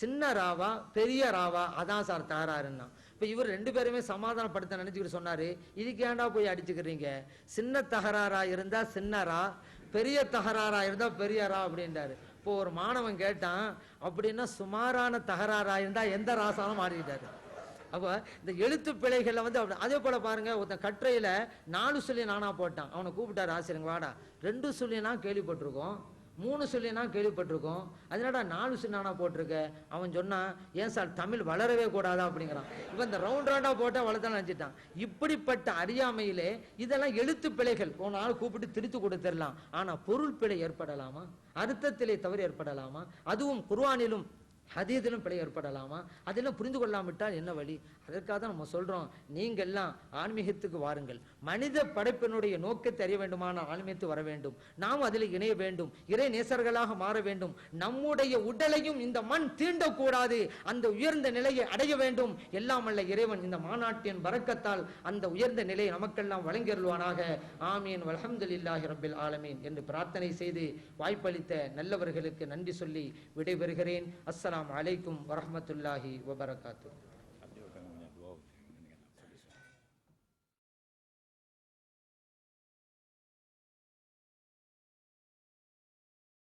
சின்ன ராவா பெரிய ராவா, அதான் சார் தகராறுன்னா. இப்ப இவர் 2 பேருமே சமாதானப்படுத்த நினைச்சுக்கிட்டு சொன்னாரு, இதுக்கு ஏன்டா போய் அடிச்சுக்கிறீங்க? சின்ன தகராறா இருந்தா சின்னரா, பெரிய தகராறா இருந்தா பெரியரா அப்படின்றாரு. இப்போ ஒரு மாணவன் கேட்டான், அப்படின்னா சுமாரான தகராறா இருந்தா எந்த ராசாலும் ஆடிட்டாரு. அப்ப இந்த எழுத்து பிழைகளை அதே போல பாருங்க, ஒருத்தன் கட்டுரையில 4 சொல்லி நானா போட்டான். அவனை கூப்பிட்டாரு ஆசிரியங்க, வாடா 2 சொல்லினா கேள்விப்பட்டிருக்கோம், 3 சொல்லினா கேள்விப்பட்டிருக்கோம், அதனால 4 சொல்லி நானா போட்டிருக்க. அவன் சொன்னான், ஏன் சார் தமிழ் வளரவே கூடாதா அப்படிங்கிறான். இவன் இந்த ரவுண்டா போட்டா வளர்த்தான் நினைச்சிட்டான். இப்படிப்பட்ட அறியாமையிலே இதெல்லாம் எழுத்து பிழைகள். ஒரு நாள் கூப்பிட்டு திருத்து கொடுத்துடலாம், ஆனா பொருள் பிழை ஏற்படலாமா? அர்த்தத்திலே தவறு ஏற்படலாமா? அதுவும் குர்ஆனிலும் ஹதீஸிலும் பிழை ஏற்படலாமா? அதெல்லாம் புரிந்து கொள்ளாவிட்டால் என்ன வழி? அதற்காக தான் நம்ம சொல்றோம், நீங்க எல்லாம் ஆன்மீகத்துக்கு வாருங்கள். மனித படைப்பினுடைய நோக்கத்தை அறிய வேண்டுமான ஆன்மீகத்து வர வேண்டும். நாம் அதில் இணைய வேண்டும், இறை நேசர்களாக மாற வேண்டும். நம்முடைய உடலையும் இந்த மண் தீண்டக்கூடாது, அந்த உயர்ந்த நிலையை அடைய வேண்டும். எல்லாம் அல்ல இறைவன் இந்த மாநாட்டின் பரக்கத்தால் அந்த உயர்ந்த நிலையை நமக்கெல்லாம் வழங்கியருள்வானாக. ஆமீன் வல்ஹம்துலில்லாஹி ரப்பில் ஆலமீன் என்று பிரார்த்தனை செய்து வாய்ப்பளித்த நல்லவர்களுக்கு நன்றி சொல்லி விடைபெறுகிறேன். அஸ்ஸலாமு அலைக்கும் வரஹ்மத்துல்லாஹி வபரகாத்துஹு.